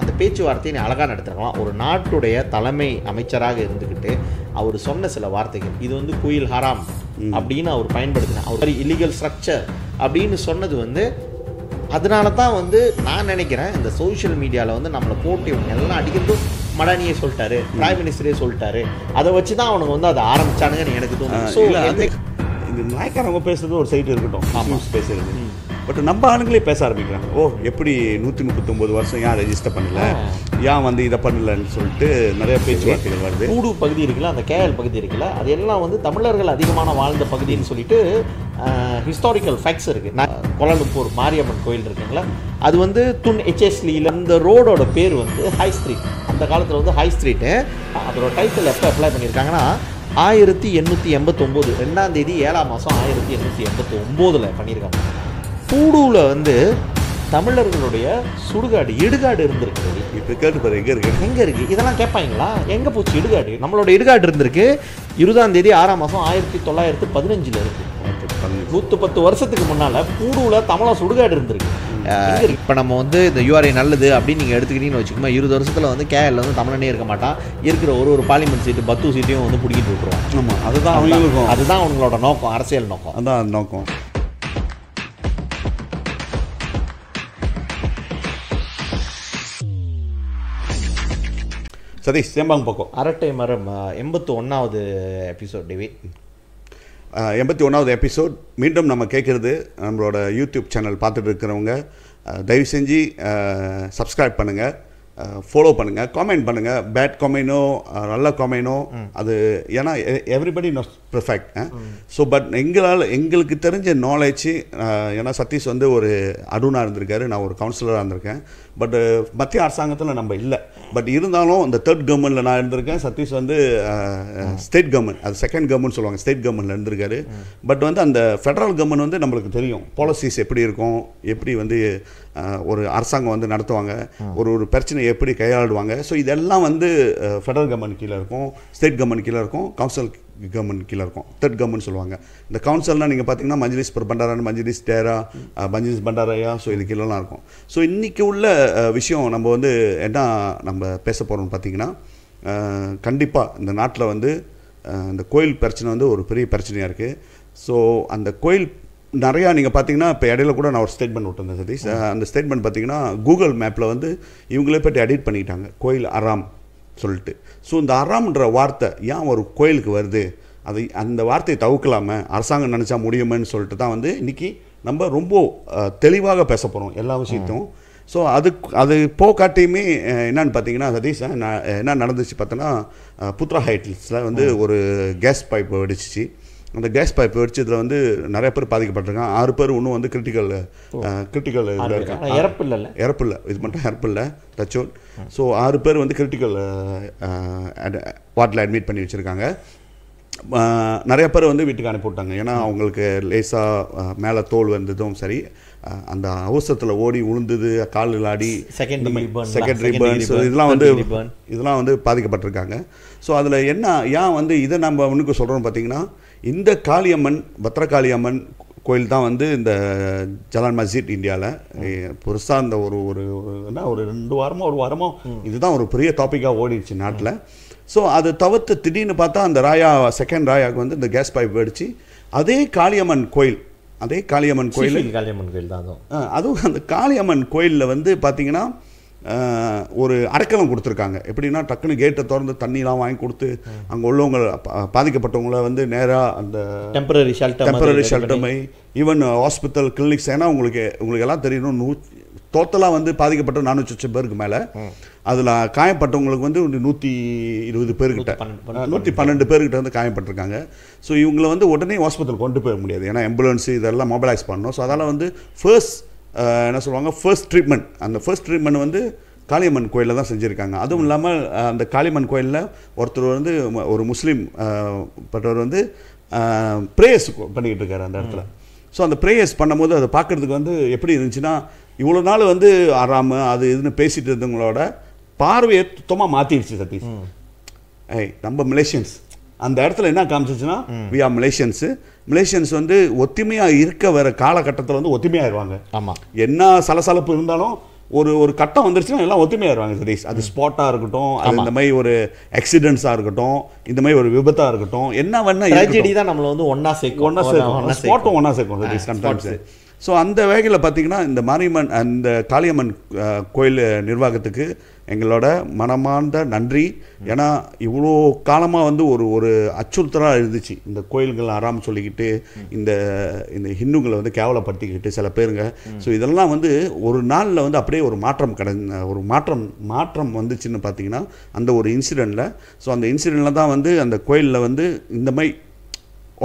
அந்த பேச்சுவார்த்தையை நீ அழகாக நடத்துக்கலாம். ஒரு நாட்டுடைய தலைமை அமைச்சராக இருந்துக்கிட்டு அவர் சொன்ன சில வார்த்தைகள், இது வந்து குயில் ஹராம் அப்படின்னு அவர் பயன்படுத்தினார். அவர் இல்லீகல் ஸ்ட்ரக்சர் அப்படின்னு சொன்னது அதனால தான் நான் நினைக்கிறேன் இந்த சோஷியல் மீடியாவில் நம்மளை போட்டு இவங்க எல்லாம் அடிக்கிறதும் மடானியே சொல்லிட்டாரு, பிரைம் மினிஸ்டரே சொல்லிட்டாரு, அதை வச்சு தான் அவனுங்க அதை ஆரம்பிச்சானுங்கன்னு எனக்கு தோணுது. ஸோ இந்த நாயக்காரவங்க பேசுறது ஒரு சைடு இருக்கட்டும், பேசுறது பட் நம்ம ஆளுங்களே பேச ஆரம்பிக்கிறாங்க. ஓ எப்படி 139 வருஷம் ஏன் ரெஜிஸ்டர் பண்ணல, ஏன் இதை பண்ணலன்னு சொல்லிட்டு நிறைய பேச்சுவார்த்தைகள் வருது. கூடு பகுதி இருக்குல்ல, அந்த கேஎல் பகுதி இருக்குல்ல, அது எல்லாம் தமிழர்கள் அதிகமான வாழ்ந்த பகுதின்னு சொல்லிட்டு ஹிஸ்டாரிக்கல் ஃபேக்ட்ஸ் இருக்குது. கோலாலம்பூர் மாரியம்மன் கோயில் இருக்குங்களா, அது துன் ஹெச்எஸ்லியில் இந்த ரோடோட பேர் ஹை ஸ்ட்ரீட். அந்த காலத்தில் ஹை ஸ்ட்ரீட்டு அதோட டைட்டில் எப்போ அப்ளை பண்ணியிருக்காங்கன்னா 1889 2ஆம் தேதி 7ஆம் மாதம் 1889 பண்ணியிருக்காங்க. பூடூவில் தமிழர்களுடைய சுடுகாடு இடுகாடு இருந்திருக்கு. இப்போ கேட்டு பாரு எங்கே இருக்குது இதெல்லாம் கேட்பாங்களா? எங்கே போச்சு இடுகாடு? நம்மளோட இடுகாடு இருந்திருக்கு 20ஆம் தேதி 6ஆம் மாதம் 1915 இருக்குது. 110 வருஷத்துக்கு முன்னால் பூடூவில் தமிழா சுடுகாடு இருந்திருக்கு. இப்போ நம்ம இந்த யூஆர்ஐ நல்லது அப்படின்னு நீங்கள் எடுத்துக்கிட்டீங்கன்னு வச்சுக்கோங்க, 20 வருஷத்தில் கேஎல்ல தமிழனே இருக்க மாட்டான். இருக்கிற ஒரு பார்லிமெண்ட் சீட்டு 10 சீட்டையும் பிடிக்கிட்டு விட்டுருவான். ஆமாம், அதுதான் அவங்களுக்கும், அதுதான் அவங்களோட நோக்கம், அரசியல் நோக்கம். அதுதான் நோக்கம். சதீஷ் சேம்பாங் பக்கம் அரட்டை மரம் 81வது எபிசோட் டிவி 81வது எபிசோட். மீண்டும் நம்ம கேட்குறது நம்மளோட யூடியூப் சேனல் பார்த்துட்டு இருக்கிறவங்க தயவு செஞ்சு சப்ஸ்கிரைப் பண்ணுங்கள், ஃபாலோ பண்ணுங்கள், காமெண்ட் பண்ணுங்கள். பேட் காமெண்டோ நல்ல காமெண்டோ அது ஏன்னா everybody not perfect. So but எங்களுக்கு தெரிஞ்ச நாலேஜ், ஏன்னா சதீஷ் ஒரு அருணாக இருந்திருக்காரு, நான் ஒரு கவுன்சிலராக இருந்திருக்கேன். பட் மத்திய அரசாங்கத்தில் நம்ம இல்லை. பட் இருந்தாலும் இந்த தேர்ட் கவர்மெண்ட்டில் நான் இருந்திருக்கேன். சதீஷ் ஸ்டேட் கவர்மெண்ட், அது செகண்ட் கவர்மெண்ட் சொல்லுவாங்க, ஸ்டேட் கவர்மெண்ட்டில் இருந்திருக்காரு. பட் அந்த ஃபெடரல் கவர்மெண்ட் நம்மளுக்கு தெரியும் பாலிசிஸ் எப்படி இருக்கும், எப்படி ஒரு அரசாங்கம் நடத்துவாங்க, ஒரு பிரச்சனையை எப்படி கையாளுவாங்க. ஸோ இதெல்லாம் ஃபெடரல் கவர்மெண்ட் கீழே இருக்கும், ஸ்டேட் கவர்மெண்ட் கீழே இருக்கும், கவுன்சில் கவர்மெண்ட் கீழே இருக்கும், தேர்ட் கவர்மெண்ட் சொல்லுவாங்க. இந்த கவுன்சில்னால் நீங்கள் பார்த்தீங்கன்னா மஜ்லிஸ் பர் பண்டாரா, மஜ்லிஸ் டேரா, மஜ்லிஸ் பண்டாரையா, ஸோ இது கீழெலாம் இருக்கும். ஸோ இன்றைக்கி உள்ள விஷயம் நம்ம என்ன நம்ம பேச போகிறோம்னு பார்த்தீங்கன்னா, கண்டிப்பாக இந்த நாட்டில் இந்த கோயில் பிரச்சனை ஒரு பெரிய பிரச்சனையாக இருக்குது. ஸோ அந்த கோயில் நிறையா நீங்கள் பார்த்தீங்கன்னா இப்போ இடையில கூட நான் ஒரு ஸ்டேட்மெண்ட் விட்டுருந்தேன் சதீஷ். அந்த ஸ்டேட்மெண்ட் பார்த்தீங்கன்னா கூகுள் மேப்பில் இவங்களே போய்ட்டு எடிட் பண்ணிக்கிட்டாங்க, கோயில் அராம் சொல்லிட்டு. ஸோ இந்த அராம்ன்ற வார்த்தை ஏன் ஒரு கோயிலுக்கு வருது, அந்த வார்த்தையை தவிர்க்கலாமல் அரசாங்கம் நினச்சா முடியுமேன்னு சொல்லிட்டு தான் இன்றைக்கி நம்ம ரொம்ப தெளிவாக பேச போகிறோம் எல்லா விஷயத்தையும். ஸோ அது போக்காட்டையுமே என்னன்னு பார்த்தீங்கன்னா சதீஷ், என்ன நடந்துச்சு பார்த்தோன்னா, புத்ரா ஹைட்ஸில் ஒரு கேஸ் பைப் வெடிச்சிச்சு. அந்த கேஸ் பைப் வெடிச்சதில் நிறைய பேர் பாதிக்கப்பட்டிருக்காங்க. 6 பேர் இன்னும் கிரிட்டிக்கல் இதில் இருக்காங்க. இறப்பு இல்லை, இது மட்டும் இறப்பு இல்லை, தச்சோல். ஸோ 6 பேர் கிரிட்டிக்கல் வார்டில் அட்மிட் பண்ணி வச்சுருக்காங்க. நிறைய பேர் வீட்டுக்கு அனுப்பிவிட்டாங்க. ஏன்னா அவங்களுக்கு லேசாக மேலே தோல் வந்ததும் சரி, அந்த அவசரத்தில் ஓடி உளுந்தது, கால் ஆடி செகண்டரி பர்ன்ஸ் இதெல்லாம் பாதிக்கப்பட்டிருக்காங்க. ஸோ அதில் ஏன் இதை நம்ம ஒன்றுக்கு சொல்கிறோம்னு பார்த்தீங்கன்னா, இந்த காளியம்மன் பத்ரகாளியம்மன் கோயில் தான் இந்த ஜலான் மஸ்ஜித் இந்தியாவில் புதுசாக இந்த ஒரு 2 வாரமோ இதுதான் ஒரு பெரிய டாப்பிக்காக ஓடிடுச்சு நாட்டில். ஸோ அதை தவிர்த்து திடீர்னு பார்த்தா அந்த செகண்ட் ராயாவுக்கு இந்த கேஸ் பைப் வெடிச்சு, அதே காளியம்மன் கோயில் தான் அதுவும் அந்த காளியம்மன் கோயிலில் பார்த்தீங்கன்னா ஒரு அடைக்கலம் கொடுத்துருக்காங்க. எப்படின்னா டக்குன்னு கேட்டை திறந்து தண்ணிலாம் வாங்கி கொடுத்து அங்கே உள்ளவங்க பாதிக்கப்பட்டவங்கள நேராக அந்த temporary shelter even hospital clinics. ஏன்னா உங்களுக்கு எல்லாம் தெரியணும், டோட்டலாக பாதிக்கப்பட்ட 400 பேருக்கு மேலே, அதில் காயப்பட்டவங்களுக்கு 120 பேர்கிட்ட 112 பேர்கிட்ட காயப்பட்டிருக்காங்க. ஸோ இவங்களை உடனே ஹாஸ்பிட்டல் கொண்டு போக முடியாது, ஏன்னா ஆம்புலன்ஸு இதெல்லாம் மொபைலைஸ் பண்ணணும். ஸோ அதனால் ஃபர்ஸ்ட் என்ன சொல்லுவாங்க, ஃபர்ஸ்ட் ட்ரீட்மெண்ட், அந்த ஃபர்ஸ்ட் ட்ரீட்மெண்ட் காளியம்மன் கோயிலில் தான் செஞ்சுருக்காங்க. அதுவும் இல்லாமல் அந்த காளியம்மன் கோயிலில் ஒருத்தர் ஒரு முஸ்லீம் பட்டவர் ப்ரேயர்ஸ் பண்ணிக்கிட்டு இருக்காரு அந்த இடத்துல. ஸோ அந்த ப்ரேயர்ஸ் பண்ணும்போது அதை பார்க்குறதுக்கு எப்படி இருந்துச்சுன்னா, இவ்வளோ நாள் ஆறாம அது இதுன்னு பேசிகிட்டு இருந்தவங்களோட பார்வையை சுத்தமாக மாற்றிடுச்சு சதீஷ். நம்ம மலேசியன்ஸ் அந்த இடத்துல என்ன காமிச்சிச்சுன்னா, வி ஆர் மலேசியன்ஸ் ஒத்துமையாக இருக்க வர காலகட்டத்தில் ஒத்துமையாகிடுவாங்க. ஆமாம், என்ன சலசலப்பு இருந்தாலும் ஒரு கட்டம் வந்துருச்சுன்னா எல்லாம் ஒத்துமையாயிருவாங்க சதீஷ். அது ஸ்பாட்டாக இருக்கட்டும், அது இந்த மாதிரி ஒரு ஆக்சிடென்ட்ஸாக இருக்கட்டும், இந்த மாதிரி ஒரு விபத்தாக இருக்கட்டும், என்ன வேணா ட்ராஜடி தான் நம்மளை வந்து ஒன்றா சேர்க்கும், ஸ்பாட்டும் ஒன்றா சேர்க்கும் சதீஷ் சம்டைம்ஸ். ஸோ அந்த வகையில் பார்த்தீங்கன்னா இந்த மாரியம்மன் அந்த காளியம்மன் கோயில் நிர்வாகத்துக்கு எங்களோட மனமார்ந்த நன்றி. ஏன்னா இவ்வளோ காலமாக வந்து ஒரு அச்சுறுத்தலாக இருந்துச்சு இந்த கோயில்கள் ஆறாம சொல்லிக்கிட்டு இந்த இந்த ஹிந்துக்களை வந்து கேவலப்படுத்திக்கிட்டு சில பேருங்க. ஸோ இதெல்லாம் வந்து ஒரு நாளில் வந்து அப்படியே ஒரு மாற்றம் வந்துச்சுன்னு பார்த்தீங்கன்னா அந்த ஒரு இன்சிடெண்ட்டில். ஸோ அந்த இன்சிடெண்ட்டில் தான் வந்து அந்த கோயிலில் வந்து இந்த மாதிரி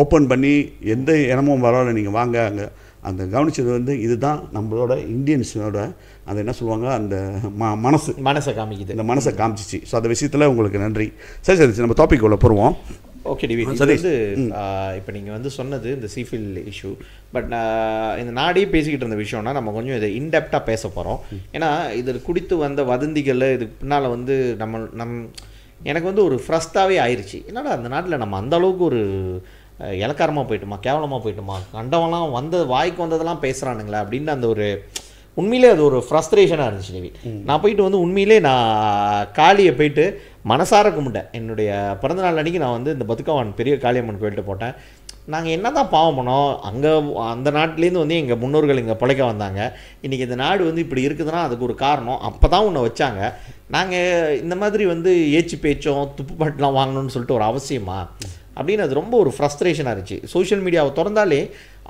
ஓப்பன் பண்ணி எந்த இனமும் வரல, நீங்கள் வாங்க அங்கே அந்த கவனிச்சது வந்து இதுதான் நம்மளோட இந்தியன்ஸோட அந்த என்ன சொல்லுவாங்க அந்த மனசை காமிக்குது, இந்த மனசை காமிச்சிச்சு. ஸோ அந்த விஷயத்தில் உங்களுக்கு நன்றி. சரி நம்ம டாபிக் உள்ள போடுவோம். ஓகே டிவி, இது வந்து இப்போ நீங்கள் வந்து சொன்னது இந்த சீஃபில் இஷ்யூ, பட் இந்த நாடே பேசிக்கிட்டு இருந்த விஷயம்னா நம்ம கொஞ்சம் இதை இன்டெப்டாக பேச போகிறோம். ஏன்னா இது குடித்து வந்த வதந்திகள் இதுக்கு பின்னால் வந்து எனக்கு வந்து ஒரு ஃப்ரஸ்டாகவே ஆயிடுச்சு. என்னடா அந்த நாட்டில் நம்ம அந்த அளவுக்கு ஒரு இலக்காரமாக போயிட்டுமா, கேவலமாக போயிட்டுமா, கண்டவெல்லாம் வாய்க்கு வந்ததெல்லாம் பேசுகிறானுங்களே அப்படின்னு அந்த ஒரு உண்மையிலே அது ஒரு ஃப்ரஸ்ட்ரேஷனாக இருந்துச்சு டிவி. நான் போயிட்டு வந்து உண்மையிலே நான் காளியை போயிட்டு மனசார கும்பிட்டேன். என்னுடைய பிறந்தநாள் அன்றைக்கி நான் வந்து இந்த பத்துக்கவான் பெரிய காளியம்மன் கோயில்கிட்ட போட்டேன். நாங்கள் என்ன தான் பாவம் பண்ணோம், அங்கே அந்த நாட்டிலேருந்து வந்து எங்கள் முன்னோர்கள் இங்கே பிழைக்க வந்தாங்க. இன்றைக்கி இந்த நாடு வந்து இப்படி இருக்குதுன்னா அதுக்கு ஒரு காரணம். அப்போ தான் உன்னை வச்சாங்க. நாங்கள் இந்த மாதிரி வந்து ஏச்சு பேச்சோம் துப்புப்பாட்டெலாம் வாங்கணும்னு சொல்லிட்டு ஒரு அவசியமா அப்படின்னு அது ரொம்ப ஒரு ஃப்ரஸ்ட்ரேஷனாக இருந்துச்சு. சோஷியல் மீடியாவை திறந்தாலே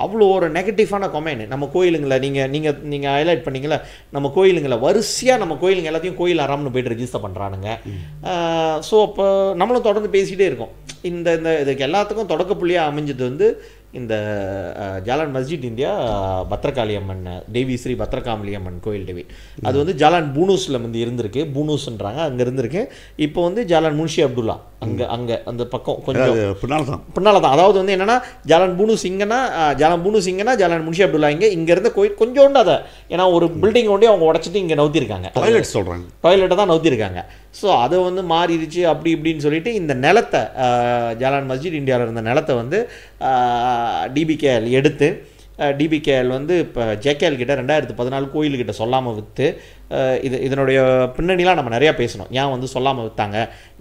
அவ்வளோ ஒரு நெகட்டிவான கமெண்ட். நம்ம கோயிலுங்களை நீங்கள் ஹைலைட் பண்ணிங்களா, நம்ம கோயிலுங்களை வரிசையாக நம்ம கோயிலுங்க எல்லாத்தையும் கோயில் ஆறாம்னு போய்ட்டு ரெஜிஸ்டர் பண்ணுறானுங்க. ஸோ அப்போ நம்மளும் தொடர்ந்து பேசிகிட்டே இருக்கோம். இதுக்கு எல்லாத்துக்கும் தொடக்க புள்ளியாக அமைஞ்சது வந்து இந்த ஜாலான் மஸ்ஜித் இந்தியா பத்ரகாளி அம்மன் தேவி ஸ்ரீ பத்ரகாளி அம்மன் கோயில் தேவி. அது வந்து ஜாலான் பூனூஸில் வந்து இருந்திருக்கு, பூனூஸ்ன்றாங்க, அங்கே இருந்திருக்கு. இப்போ வந்து ஜாலான் முன்ஷி அப்துல்லா அங்கே அந்த பக்கம் கொஞ்சம் பின்னால் தான். அதாவது வந்து என்னென்னா ஜாலான் பூனூஸ் இங்கன்னா ஜாலான் முன்ஷி அப்துல்லா இங்கே இருந்த கோயில் கொஞ்சோண்டு அதை ஏன்னா ஒரு பில்டிங் ஒன்றே அவங்க உடச்சிட்டு இங்கே நவுத்திருக்காங்க, டாய்லெட்டை தான் நவுத்திருக்காங்க. ஸோ அதை வந்து மாறிடுச்சு அப்படி இப்படின்னு சொல்லிட்டு இந்த நிலத்தை ஜாலான் மஸ்ஜித் இந்தியாவில் இருந்த நிலத்தை வந்து டிபிகேஎல் எடுத்து டிபிகேஎல் வந்து இப்போ ஜேகேஎல் கிட்ட 2014 கோயில்கிட்ட சொல்லாமல் விற்று இதனுடைய பின்னணிலாம் நம்ம நிறையா பேசணும். ஏன் வந்து சொல்லாமல் விற்றாங்க,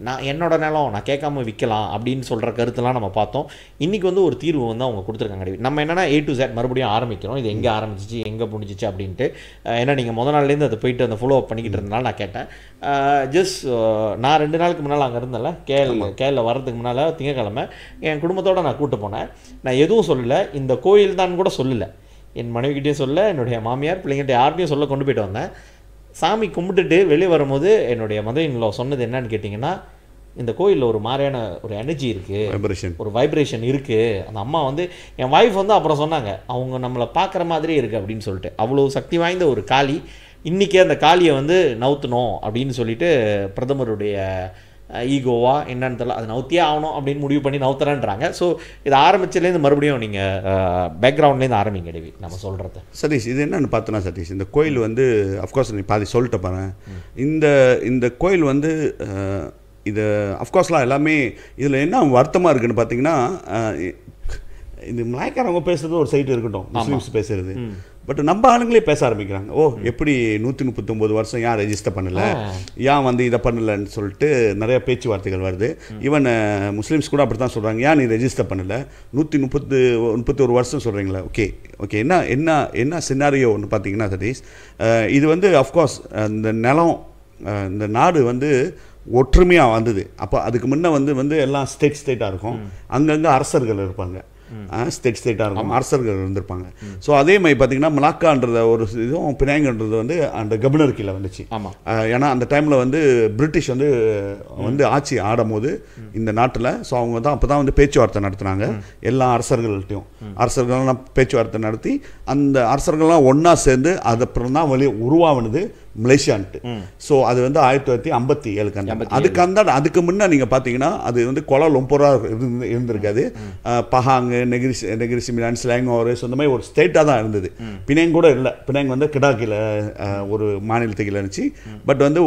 நான் என்னோட நிலம் நான் கேட்காம விற்கலாம் அப்படின்னு சொல்கிற கருத்துலாம் நம்ம பார்த்தோம். இன்றைக்கி வந்து ஒரு தீர்வு வந்து அவங்க கொடுத்துருக்காங்க. நம்ம என்னென்னா A to Z மறுபடியும் ஆரம்பிக்கிறோம். இது எங்கே ஆரம்பிச்சிச்சு எங்கே முடிஞ்சிச்சு அப்படின்ட்டு. ஏன்னா நீங்கள் முதல் நாள்லேருந்து அதை போயிட்டு அந்த ஃபாலோ அப் பண்ணிக்கிட்டு இருந்தனால நான் கேட்டேன். நான் 2 நாளுக்கு முன்னால் அங்கே இருந்தேன்ல, கேரள வர்றதுக்கு முன்னால் திங்கக்கிழமை என் குடும்பத்தோடு நான் கூப்பிட்டு போனேன். நான் எதுவும் சொல்லலை, இந்த கோயில் தான் கூட சொல்லலை, என் மனைவிக்கிட்டேயும் சொல்ல, என்னுடைய மாமியார் பிள்ளைங்கிட்ட யார்கிட்டையும் சொல்ல கொண்டு போயிட்டு வந்தேன். சாமி கும்பிட்டுட்டு வெளியே வரும்போது என்னுடைய மதர்-இன்-லா சொன்னது என்னன்னு கேட்டிங்கன்னா, இந்த கோயிலில் ஒரு மாதிரியான ஒரு எனர்ஜி இருக்குது, ஒரு வைப்ரேஷன் இருக்குது. அந்த அம்மா வந்து என் ஒய்ஃப் வந்து அப்புறம் சொன்னாங்க, அவங்க நம்மளை பார்க்குற மாதிரியே இருக்குது அப்படின்னு சொல்லிட்டு. அவ்வளோ சக்தி வாய்ந்த ஒரு காளி. இன்றைக்கே அந்த காளியை வந்து நவுத்தணும் அப்படின்னு சொல்லிட்டு பிரதமருடைய ஈகோவா என்னன்னு தெரியல, அது நவுத்தியே ஆகணும் அப்படின்னு முடிவு பண்ணி நவுத்துறேன்றாங்க. ஸோ இது ஆரம்பிச்சதுலேருந்து மறுபடியும் நீங்கள் பேக்ரவுண்ட்லேருந்து ஆரம்பிங்க டிவி நம்ம சொல்கிறது. சதீஷ், இது என்னென்னு பார்த்தோன்னா சதீஷ், இந்த கோயில் வந்து அஃப்கோர்ஸ் நீ பாதி சொல்லிட்டு பாரு. இந்த கோயில் வந்து இது அஃப்கோர்ஸ்லாம் எல்லாமே இதில் என்ன வருத்தமாக இருக்குதுன்னு பார்த்தீங்கன்னா, இந்த மலாய்க்காரவங்க பேசுகிறது ஒரு சைட்டு இருக்கட்டும், முஸ்லீம்ஸ் பேசுகிறது, பட் நம்ம ஆளுங்களே பேச ஆரம்பிக்கிறாங்க. எப்படி 139 வருஷம் ஏன் ரெஜிஸ்டர் பண்ணலை, ஏன் வந்து இதை பண்ணலைன்னு சொல்லிட்டு நிறைய பேச்சுவார்த்தைகள் வருது. ஈவன் முஸ்லீம்ஸ் கூட அப்படி தான் சொல்கிறாங்க, ஏன் நீ ரெஜிஸ்டர் பண்ணலை, 131 வருஷம் சொல்கிறீங்களா. ஓகே என்ன சினாரியோ ஒன்று பார்த்தீங்கன்னா சதீஷ், இது வந்து அஃப்கோர்ஸ் இந்த நாடு வந்து ஒற்றுமையாக வந்தது. அப்போ அதுக்கு முன்னே வந்து எல்லாம் ஸ்டேட்டாக இருக்கும், அங்கங்கே அரசர்கள் இருப்பாங்க, ஸ்டேட்டாக இருக்கும், அரசர்கள் இருந்திருப்பாங்க. ஸோ அதே மாதிரி பார்த்தீங்கன்னா மலாக்கான்றத ஒரு இதுவும் பினாங்குன்றது வந்து அந்த கவர்னர் கீழே வந்துச்சு. ஏன்னா அந்த டைமில் வந்து பிரிட்டிஷ் வந்து ஆட்சி ஆடும்போது இந்த நாட்டில். ஸோ அவங்க தான் அப்போ தான் வந்து பேச்சுவார்த்தை நடத்துனாங்க எல்லா அரசர்கள்லாம் பேச்சுவார்த்தை நடத்தி அந்த அரசர்கள்லாம் ஒன்றா சேர்ந்து அதுக்கப்புறம் தான் உருவானது மலேசியான்ட்டு. ஸோ அது வந்து 1957 அதுக்கு முன்னே நீங்கள் பார்த்தீங்கன்னா அது வந்து கோலாலம்பூராக இருந்திருக்காது. பஹாங்கு, நெகிரி மிலான், ஸ்லாங்கோர், ஸோ இந்த மாதிரி ஒரு ஸ்டேட்டாக தான் இருந்தது. பினாங் கூட இல்லை, பினாங் வந்து கிடாக்கில் ஒரு மாநிலத்துக்கு இருந்துச்சு. பட் வந்து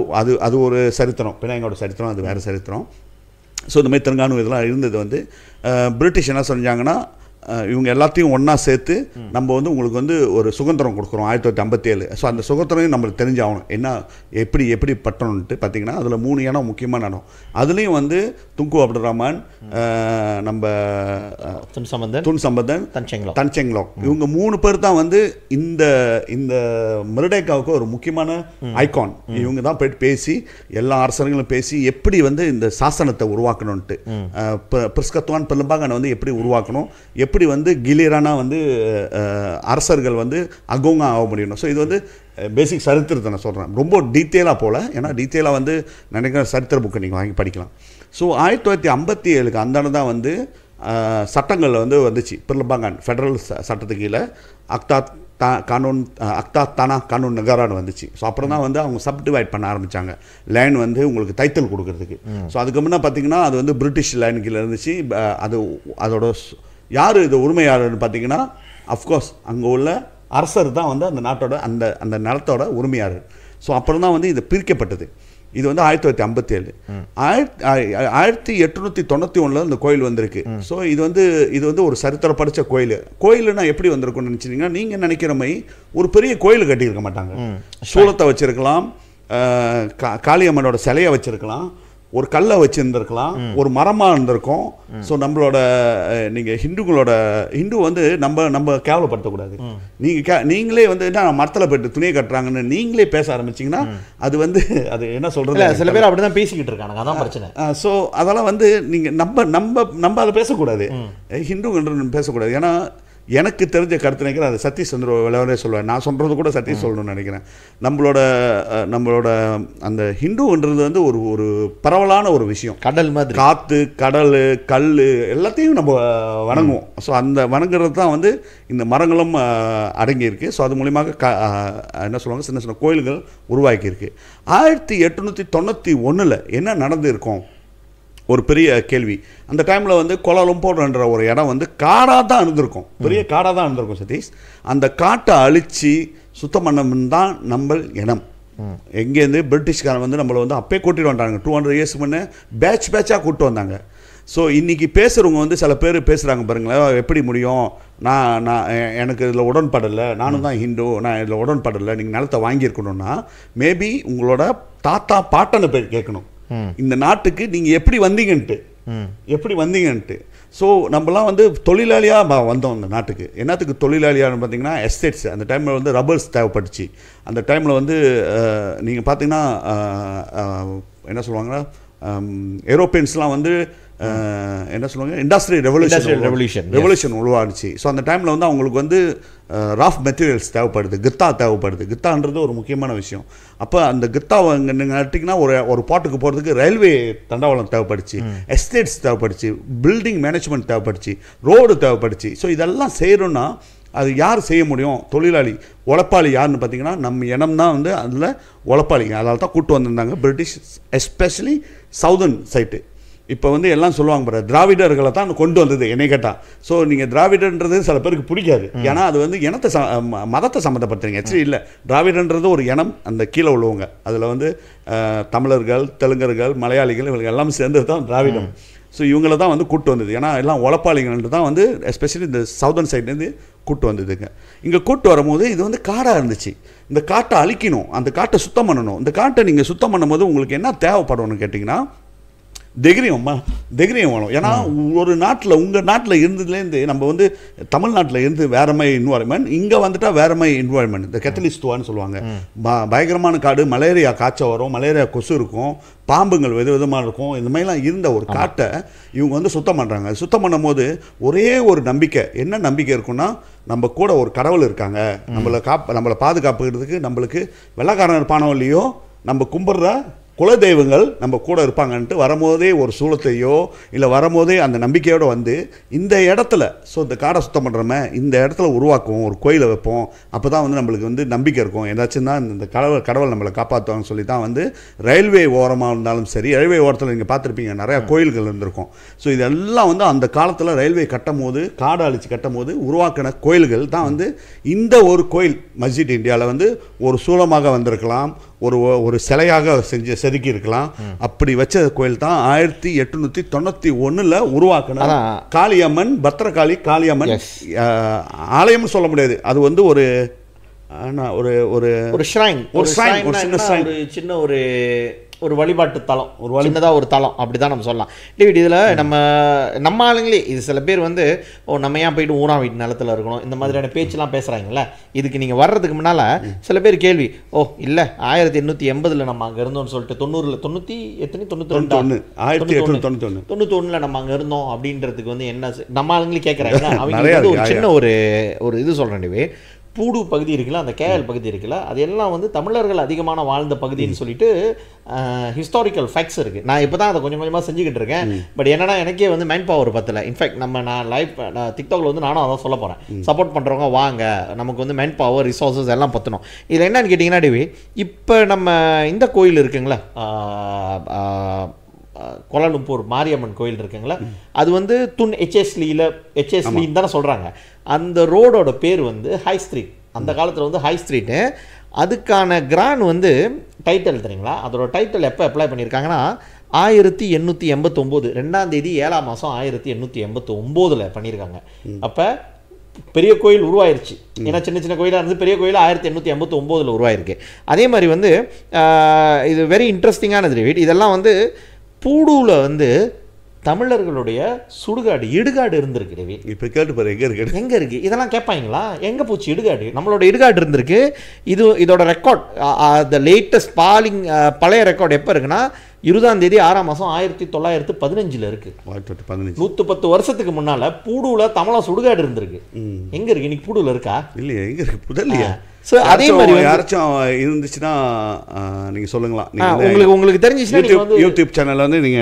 அது ஒரு சரித்திரம், பினாங்கோட சரித்திரம் அது வேறு சரித்திரம். ஸோ இந்த மாதிரி தெலுங்கானு இதெல்லாம் இருந்தது வந்து பிரிட்டிஷ் என்ன செஞ்சாங்கன்னா இவங்க எல்லாத்தையும் ஒன்றா சேர்த்து நம்ம வந்து உங்களுக்கு வந்து ஒரு சுதந்திரம் கொடுக்குறோம் 1957. ஸோ அந்த சுதந்திரம் நம்மளுக்கு தெரிஞ்சாகணும் என்ன எப்படி பட்டணுன்ட்டு பார்த்தீங்கன்னா அதில் 3 இடம் முக்கியமான இடம். அதுலேயும் வந்து துங்கு அப்துல் ரஹ்மான், நம்ம துன் சம்பந்தன், தன்செங்லாக் இவங்க 3 பேர் தான் வந்து இந்த இந்த மிர்டேக்காவுக்கு ஒரு முக்கியமான ஐகான். இவங்க தான் போயிட்டு பேசி எல்லா அரசர்களும் பேசி எப்படி வந்து இந்த சாசனத்தை உருவாக்கணும்ட்டு, பிரிஸ்கத்வான் பிலம்பாங்கனை வந்து எப்படி உருவாக்கணும், எப்படி வந்து கிலியரானா வந்து அரசர்கள் வந்து அகோங்கா ஆக முடியணும். ஸோ இது வந்து பேசிக் சரித்திரத்தை நான் சொல்கிறேன், ரொம்ப டீட்டெயிலாக போல். ஏன்னா டீட்டெயிலாக வந்து நினைக்கிற சரித்திர புக்கை நீங்கள் வாங்கி படிக்கலாம். ஸோ 1957 அந்த தான் வந்து சட்டங்கள் வந்து வந்துச்சு. பிர்லபாங்கன் ஃபெடரல் சட்டத்துக்கு கீழே அக்தா தானா கானூன் நகரான்னு வந்துச்சு. ஸோ அப்புறம் தான் வந்து அவங்க சப்டிவைட் பண்ண ஆரம்பித்தாங்க லேண்ட் வந்து உங்களுக்கு டைட்டில் கொடுக்கறதுக்கு. ஸோ அதுக்கு முன்னே பார்த்தீங்கன்னா அது வந்து பிரிட்டிஷ் லேண்ட் கீழே இருந்துச்சு. அதோட யார் இது உரிமையாளர்னு பார்த்தீங்கன்னா அஃப்கோர்ஸ் அங்கே உள்ள அரசர் தான் வந்து அந்த நாட்டோட அந்த நிலத்தோட உரிமையாளர். ஸோ அப்புறம் தான் வந்து இது பிரிக்கப்பட்டது. இது வந்து 1957. 1891 இந்த கோயில் வந்திருக்கு. ஸோ இது வந்து ஒரு சரித்திர படித்த கோயிலுன்னா எப்படி வந்திருக்கும்னு நினச்சிங்கன்னா, நீங்கள் நினைக்கிற மாதிரி ஒரு பெரிய கோயில் கட்டியிருக்க மாட்டாங்க. சூளத்தை வச்சிருக்கலாம், காளியம்மனோட சிலையை வச்சிருக்கலாம், ஒரு கல்லை வச்சுருந்துருக்கலாம், ஒரு மரமாக இருந்திருக்கும். ஸோ நம்மளோட நீங்கள் ஹிந்து வந்து நம்ம கேவலப்படுத்தக்கூடாது. நீங்களே வந்து என்ன மரத்தில் போய்ட்டு துணியை கட்டுறாங்கன்னு நீங்களே பேச ஆரம்பிச்சிங்கன்னா அது வந்து அது என்ன சொல்கிறது, சில பேர் அப்படி தான் பேசிக்கிட்டு இருக்காங்க, அதான் பிரச்சனை. ஸோ அதெல்லாம் வந்து நீங்கள் நம்ம அதை பேசக்கூடாது, ஹிந்துன்னு பேசக்கூடாது. ஏன்னா எனக்கு தெரிஞ்ச கருத்து நினைக்கிறேன் அது சதீஷ் சந்திர விளையாடே சொல்லுவேன். நான் சொல்கிறது கூட சதீஷ் சொல்லணும்னு நினைக்கிறேன். நம்மளோட அந்த ஹிந்துன்றது வந்து ஒரு பரவலான ஒரு விஷயம். கடல் மாதிரி, காற்று, கடல், கல் எல்லாத்தையும் நம்ம வணங்குவோம். ஸோ அந்த வணங்குறது தான் வந்து இந்த மரங்களும் அடங்கியிருக்கு. ஸோ அது மூலியமாக என்ன சொல்லுவாங்க, சின்ன சின்ன கோயில்கள் உருவாக்கியிருக்கு. 1891 என்ன நடந்திருக்கும் ஒரு பெரிய கேள்வி. அந்த டைமில் வந்து கோலாலம்பூர்ன்ற ஒரு இடம் வந்து காடாக தான் இருந்திருக்கும், பெரிய காடாக தான் இருந்திருக்கும் சதீஷ். அந்த காட்டை அழித்து சுத்தம் பண்ணணும் தான் நம்ம இனம். எங்கேருந்து பிரிட்டிஷ்காரன் வந்து நம்மளை வந்து அப்பே கூட்டிட்டு வந்தாங்க. 200 இயர்ஸ் முன்னே பேட்சாக கூப்பிட்டு வந்தாங்க. ஸோ இன்றைக்கி பேசுகிறவங்க வந்து சில பேர் பேசுகிறாங்க பாருங்களேன், எப்படி முடியும், நான் எனக்கு இதில் உடன்படலை, நானும் தான் ஹிந்து, நான் இதில் உடன்படலை, நீங்கள் நிலத்தை வாங்கியிருக்கணும்னா மேபி உங்களோட தாத்தா பாட்டனை பேர் கேட்கணும், இந்த நாட்டுக்கு நீங்கள் எப்படி வந்தீங்கன்ட்டு. ஸோ நம்மலாம் வந்து தொழிலாளியாக வந்தோம் இந்த நாட்டுக்கு. என்னத்துக்கு தொழிலாளியான்னு பார்த்தீங்கன்னா எஸ்டேட்ஸ். அந்த டைமில் வந்து ரப்பர்ஸ் தேவைப்பட்டுச்சு. அந்த டைமில் வந்து நீங்கள் பார்த்தீங்கன்னா என்ன சொல்லுவாங்கன்னா ஏரோப்ளேன்ஸ்லாம் வந்து என்ன சொல்லுவாங்க, இண்டஸ்ட்ரியல் ரெவல்யூஷன் உருவாச்சு. ஸோ அந்த டைமில் வந்து அவங்களுக்கு வந்து ராஃப் மெட்டீரியல்ஸ் தேவைப்படுது, கித்தான்றது ஒரு முக்கியமான விஷயம். அப்போ அந்த கித்தாவை நீங்கள் நட்டிங்கன்னா ஒரு பாட்டுக்கு போகிறதுக்கு ரயில்வே தண்டவாளம் தேவைப்படுச்சு, எஸ்டேட்ஸ் தேவைப்படுச்சு, பில்டிங் மேனேஜ்மெண்ட் தேவைப்படுச்சு, ரோடு தேவைப்படுச்சு. ஸோ இதெல்லாம் செய்யணும்னா அது யார் செய்ய முடியும், தொழிலாளி உழைப்பாளி யாருன்னு பார்த்தீங்கன்னா நம்ம இனம் தான் வந்து அதில் உழைப்பாளிங்க. அதனால தான் கூப்பிட்டு வந்திருந்தாங்க பிரிட்டிஷ், எஸ்பெஷலி சவுதர்ன் சைட்டு. இப்போ வந்து எல்லாம் சொல்லுவாங்க பாரு, திராவிடர்களை தான் கொண்டு வந்தது என்னை கேட்டால். ஸோ நீங்கள் திராவிடன்றது சில பேருக்கு பிடிக்காது, ஏன்னா அது வந்து இனத்தை மதத்தை சம்மந்தப்படுத்துறீங்க. ஆக்சுவலி இல்லை, திராவிடன்றது ஒரு இனம், அந்த கீழே உள்ளவங்க. அதில் வந்து தமிழர்கள், தெலுங்கர்கள், மலையாளிகள் இவங்க எல்லாம் சேர்ந்தது தான் திராவிடம். ஸோ இவங்கள தான் வந்து கூப்பிட்டு வந்தது, ஏன்னா எல்லாம் உழைப்பாளிகள்ன்ட்டு தான் வந்து எஸ்பெஷலி இந்த சவுதர்ன் சைட்லேருந்து கூப்பிட்டு வந்ததுங்க. இங்கே கூப்பிட்டு வரும்போது இது வந்து காடாக இருந்துச்சு. இந்த காட்டை அழிக்கணும், அந்த காட்டை சுத்தம் பண்ணணும். இந்த காட்டை நீங்கள் சுத்தம் பண்ணும்போது உங்களுக்கு என்ன தேவைப்படணும்னு கேட்டிங்கன்னா தைரியம் வேணும். ஏன்னா ஒரு நாட்டில் உங்கள் நாட்டில் இருந்ததுலேருந்து நம்ம வந்து தமிழ்நாட்டில் இருந்து வேற மாதிரி என்வாயர்மெண்ட், இங்கே வந்துட்டால் வேற மாதிரி என்வாயர்மெண்ட். இந்த கெத்தலிஸ்துவான்னு சொல்லுவாங்க, பயங்கரமான காடு, மலேரியா காய்ச்சல் வரும், மலேரியா கொசு இருக்கும், பாம்புங்கள் விதமாக இருக்கும். இந்த மாதிரிலாம் இருந்த ஒரு காட்டை இவங்க வந்து சுத்தம் பண்ணுறாங்க. சுத்தம் பண்ணும் போது ஒரே ஒரு நம்பிக்கை, என்ன நம்பிக்கை இருக்குன்னா, நம்ம கூட ஒரு கடவுள் இருக்காங்க, நம்மளை பாதுகாப்புக்கிறதுக்கு நம்மளுக்கு வெள்ளைக்காரன் இருப்பானோ இல்லையோ நம்ம கும்பிட்ற குலதெய்வங்கள் நம்ம கூட இருப்பாங்கன்ட்டு வரும்போதே ஒரு சூளத்தையோ இல்லை வரும்போதே அந்த நம்பிக்கையோடு வந்து இந்த இடத்துல, ஸோ இந்த காடை சுத்தம் பண்ணுறோமே, இந்த இடத்துல உருவாக்குவோம், ஒரு கோயிலை வைப்போம், அப்போ தான் வந்து நம்மளுக்கு வந்து நம்பிக்கை இருக்கும், ஏதாச்சும் தான் இந்த கடவுள் நம்மளை காப்பாற்றுவாங்கன்னு சொல்லி தான் வந்து ரயில்வே ஓரமாக இருந்தாலும் சரி, ரயில்வே ஓரத்தில் நீங்கள் பார்த்துருப்பீங்க நிறையா கோயில்கள் இருந்திருக்கும். ஸோ இதெல்லாம் வந்து அந்த காலத்தில் ரயில்வே கட்டும் போது, காடை அழிச்சு கட்டும் போது உருவாக்கின கோயில்கள் தான் வந்து இந்த ஒரு கோயில் மஸ்ஜித் இந்தியாவில் வந்து ஒரு சூலமாக வந்திருக்கலாம், ஒரு சிலையாக செதுக்கி இருக்கலாம். அப்படி வச்ச கோயில் தான் 1891 உருவாக்கின காளியம்மன், பத்திரகாளி காளியம்மன் ஆலயம்னு சொல்ல முடியாது. அது வந்து ஒரு ஷ்ரைன், ஒரு சின்ன ஒரு வழிபாட்டு தலம், ஒரு சின்னதாக ஒரு தலம் அப்படிதான் நம்ம சொல்லலாம். டேவிட், இதில் நம்ம ஆளுங்களே இது சில பேர் வந்து நம்ம ஏன் போயிட்டு ஊனா வீட்டு நிலத்தில் இருக்கணும் இந்த மாதிரியான பேச்செல்லாம் பேசுகிறாங்கல்ல. இதுக்கு நீங்கள் வர்றதுக்கு முன்னால் சில பேர் கேள்வி, இல்லை 1880 நம்ம அங்கே இருந்தோம்னு சொல்லிட்டு 91 நம்ம அங்கே இருந்தோம் அப்படின்றதுக்கு வந்து என்ன நம்ம ஆளுங்களே கேட்குறாங்க. அவங்க வந்து ஒரு சின்ன ஒரு இது சொல்கிறேன் டேவி, பூடு பகுதி இருக்குல்ல, அந்த கேஎல் பகுதி இருக்குல்ல, அது எல்லாம் வந்து தமிழர்கள் அதிகமான வாழ்ந்த பகுதின்னு சொல்லிட்டு ஹிஸ்டாரிக்கல் ஃபேக்ட்ஸ் இருக்குது. நான் இப்போ தான் அதை கொஞ்சம் கொஞ்சமாக செஞ்சுக்கிட்டு இருக்கேன். பட் என்னன்னா எனக்கே வந்து மேன் பவர் பத்தலை. இன்ஃபேக்ட் நான் டிக்டாக்ல வந்து நானும் அதான் சொல்ல போகிறேன். சப்போர்ட் பண்ணுறவங்க வாங்க, நமக்கு வந்து மேன் பவர் ரிசோர்ஸஸ் எல்லாம் பற்றணும். இதில் என்னன்னு கேட்டிங்கன்னா டேவி, இப்போ நம்ம இந்த கோயில் இருக்குங்களா, கோலாலும்பூர் மாரியம்மன் கோயில் இருக்குங்களா, அது வந்து ஹெச்எஸ்லின்னு தானே சொல்கிறாங்க. அந்த ரோடோட பேர் வந்து ஹை ஸ்ட்ரீட். அந்த காலத்தில் வந்து ஹை ஸ்ட்ரீட்டு. அதுக்கான கிராண்ட் வந்து டைட்டில் தெரியுங்களா, அதோட டைட்டில் எப்போ அப்ளை பண்ணியிருக்காங்கன்னா 1889 2ஆம் தேதி 7ஆம் மாதம் 1889 பண்ணியிருக்காங்க. அப்போ பெரிய கோயில் உருவாயிருச்சு. ஏன்னா சின்ன சின்ன கோயிலாக இருந்து பெரிய கோயில் 1889 உருவாயிருக்கு. அதே மாதிரி வந்து இது வெரி இன்ட்ரெஸ்டிங்கானது வீட். இதெல்லாம் வந்து பூடூவில் வந்து தமிழர்களுடைய சுடுகாடு, இடுகாடு இருந்திருக்கு டேவி. இப்போ கேட்டு பாரு, எங்கே இருக்குது இதெல்லாம் கேட்பாங்களா? எங்கே போச்சு இடுகாடு? நம்மளோட இடுகாடு இருந்திருக்கு. இதோட ரெக்கார்ட், த லேட்டஸ்ட் பழைய ரெக்கார்ட் எப்போ இருக்குன்னா 20ஆம் தேதி 6ஆம் மாதம் 1915 இருக்கு. 110 வருஷத்துக்கு முன்னால பூடூல தமிழா சுடுகாடு இருந்திருக்கு. எங்க இருக்கு இன்னைக்கு? பூடூல இருக்கா? இல்லையா? எங்க இருக்கு? புதல்லையா? சோ அதே மாதிரி யாராச்சும் இருந்துச்சுன்னா நீங்க சொல்லுங்களா. உங்களுக்கு தெரிஞ்சிச்சுன்னா யூடியூப் சேனல்ல வந்து நீங்க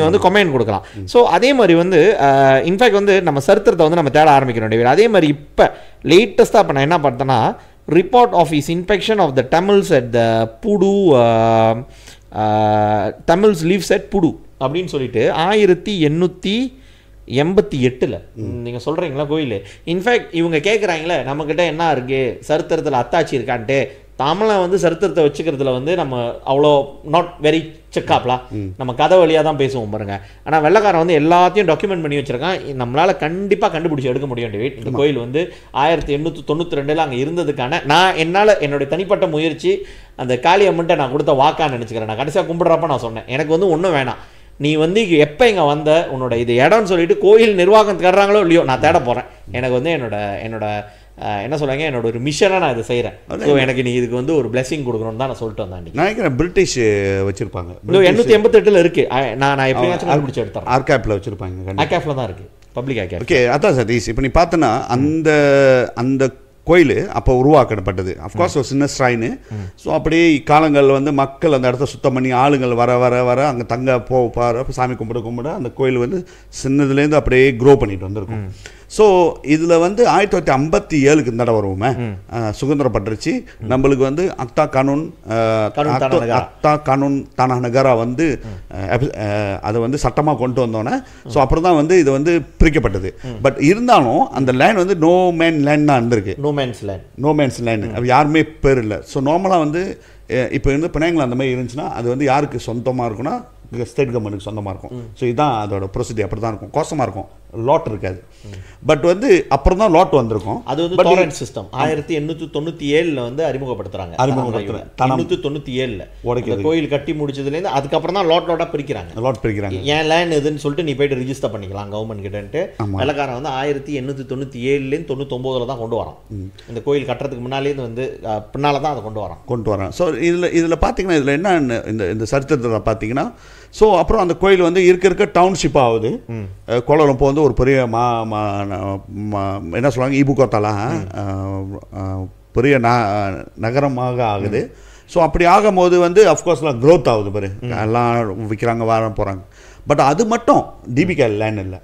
வந்து கமெண்ட் கொடுக்கலாம். சோ அதே மாதிரி வந்து இன்ஃபேக்ட் வந்து நம்ம சரித்திரத்தை வந்து நம்ம தேட ஆரம்பிக்கிறோம். அதே மாதிரி இப்ப லேட்டஸ்டா இப்ப நான் என்ன பார்த்தேன்னா, report of is inspection of the Tamils at the Pudu Tamils leaves at Pudu அப்படின்னு சொல்லிட்டு 1888 நீங்கள் சொல்கிறீங்களா கோயில். இன்ஃபேக்ட் இவங்க கேட்குறாங்களே நம்மக்கிட்ட என்ன இருக்குது சரித்திரத்தில் அத்தாச்சி இருக்கான்ட்டு. தமிழை வந்து சரித்திரத்தை வச்சுக்கிறதுல வந்து நம்ம அவ்வளோ நாட் வெரி செக்காப்லாம், நம்ம கதை வழியாக தான் பேசுவோம் பாருங்க. ஆனால் வெள்ளைக்காரன் வந்து எல்லாத்தையும் டாக்குமெண்ட் பண்ணி வச்சிருக்கான். நம்மளால் கண்டிப்பாக கண்டுபிடிச்சி எடுக்க முடியும் டேவிட். இந்த கோயில் வந்து 1892 அங்கே இருந்ததுக்கான என்னால் என்னுடைய தனிப்பட்ட முயற்சி அந்த காளியம்மன்ட்ட நான் கொடுத்த வாக்கான்னு நினச்சிக்கிறேன். நான் கடைசியாக கும்பிட்றப்ப நான் சொன்னேன், எனக்கு வந்து ஒன்றும் வேணாம், நீ வந்து எப்போ இங்கே வந்த உன்னோட இது இடம்னு சொல்லிட்டு கோயில் நிர்வாகம் தர்றாங்களோ இல்லையோ நான் தேட போகிறேன். எனக்கு வந்து என்னோட என்ன சொல்லுவாங்க, என்னோட ஒரு மிஷனாக நான் இதை செய்கிறேன். ஸோ எனக்கு நீ இதுக்கு வந்து ஒரு பிளெஸிங் கொடுக்கணும்னு தான் நான் சொல்லிட்டு வந்தேன். நினைக்கிறேன் பிரிட்டிஷ் வச்சிருப்பாங்க. 888 இருக்கு. நான் எப்படியாச்சும் கண்டுபிடிச்சி எடுத்தேன். ஆர்கேப்ல வச்சிருப்பாங்க. ஆர்கேப்ல தான் இருக்கு, பப்ளிக் ஆர்கேப். ஓகே, அதான் சதீஷ். இப்போ நீ பார்த்தனா அந்த கோயில் அப்போ உருவாக்கப்பட்டது. அஃப்கோர்ஸ் ஒரு சின்ன ஸ்ட்ரைனு. ஸோ அப்படியே காலங்கள் வந்து மக்கள் அந்த இடத்த சுத்தம் பண்ணி ஆளுங்கள் வர வர வர அங்கே தங்க போகிற சாமி கும்பிட அந்த கோயில் வந்து சின்னதுலேருந்து அப்படியே க்ரோ பண்ணிட்டு வந்திருக்கும். ஸோ இதில் வந்து 1957 இந்த தடவை வருவோமே, சுதந்திரப்பட்டுருச்சு. நம்மளுக்கு வந்து அக்தா கானூன் தானகரா வந்து அதை வந்து சட்டமாக கொண்டு வந்தோன்னே, ஸோ அப்புறம் தான் வந்து இது வந்து பிரிக்கப்பட்டது. பட் இருந்தாலும் அந்த லேண்ட் வந்து நோ மேன் லேண்ட் தான் இருந்திருக்கு. நோ மேன்ஸ் லேண்ட் அது யாருமே பேர் இல்லை. ஸோ நார்மலாக வந்து இப்போ வந்து பிணையங்கள் அந்த மாதிரி இருந்துச்சுன்னா அது வந்து யாருக்கு சொந்தமாக இருக்குன்னா ஸ்டேட் கவர்மெண்ட்டுக்கு சொந்தமாக இருக்கும். ஸோ இதுதான் அதோட ப்ரொசீஜர். அப்படி தான் இருக்கும், கோசமாக இருக்கும், லாட் இருக்காது. பட் வந்து அப்புறம் தான் லாட் வந்திருக்கும். அது வந்து டாரண்ட் சிஸ்டம் 1897 வந்து அறிமுகப்படுத்துறாங்க. 1897 கோயில் கட்டி முடிச்சதுலேருந்து அதுக்கப்புறம் தான் லாட் பிரிக்கிறாங்க. ஏன் லேண்ட் இதுன்னு சொல்லிட்டு நீ போயிட்டு ரிஜிஸ்டர் பண்ணிக்கலாம் கவர்மெண்ட் கிட்டன்ட்டு. வெள்ளக்காரன் வந்து 1897 99 தான் கொண்டு வரான். இந்த கோயில் கட்டுறதுக்கு முன்னாலேருந்து வந்து பின்னால தான் அதை கொண்டு வரான். ஸோ இதில் பார்த்தீங்கன்னா இதில் என்ன இந்த சரித்திரத்தில் பார்த்தீங்கன்னா, ஸோ அப்புறம் அந்த கோயில் வந்து இருக்க டவுன்ஷிப் ஆகுது. கோலாலம்பூர் வந்து ஒரு பெரிய என்ன சொல்லுவாங்க ஈபுகோத்தாலாம் பெரிய நகரமாக ஆகுது. ஸோ அப்படி ஆகும்போது வந்து அஃப்கோர்ஸ்லாம் க்ரோத் ஆகுது பாரு, எல்லாம் விற்கிறாங்க போகிறாங்க. பட் அது மட்டும் டிபிகேஎல் லேண்ட் இல்லை.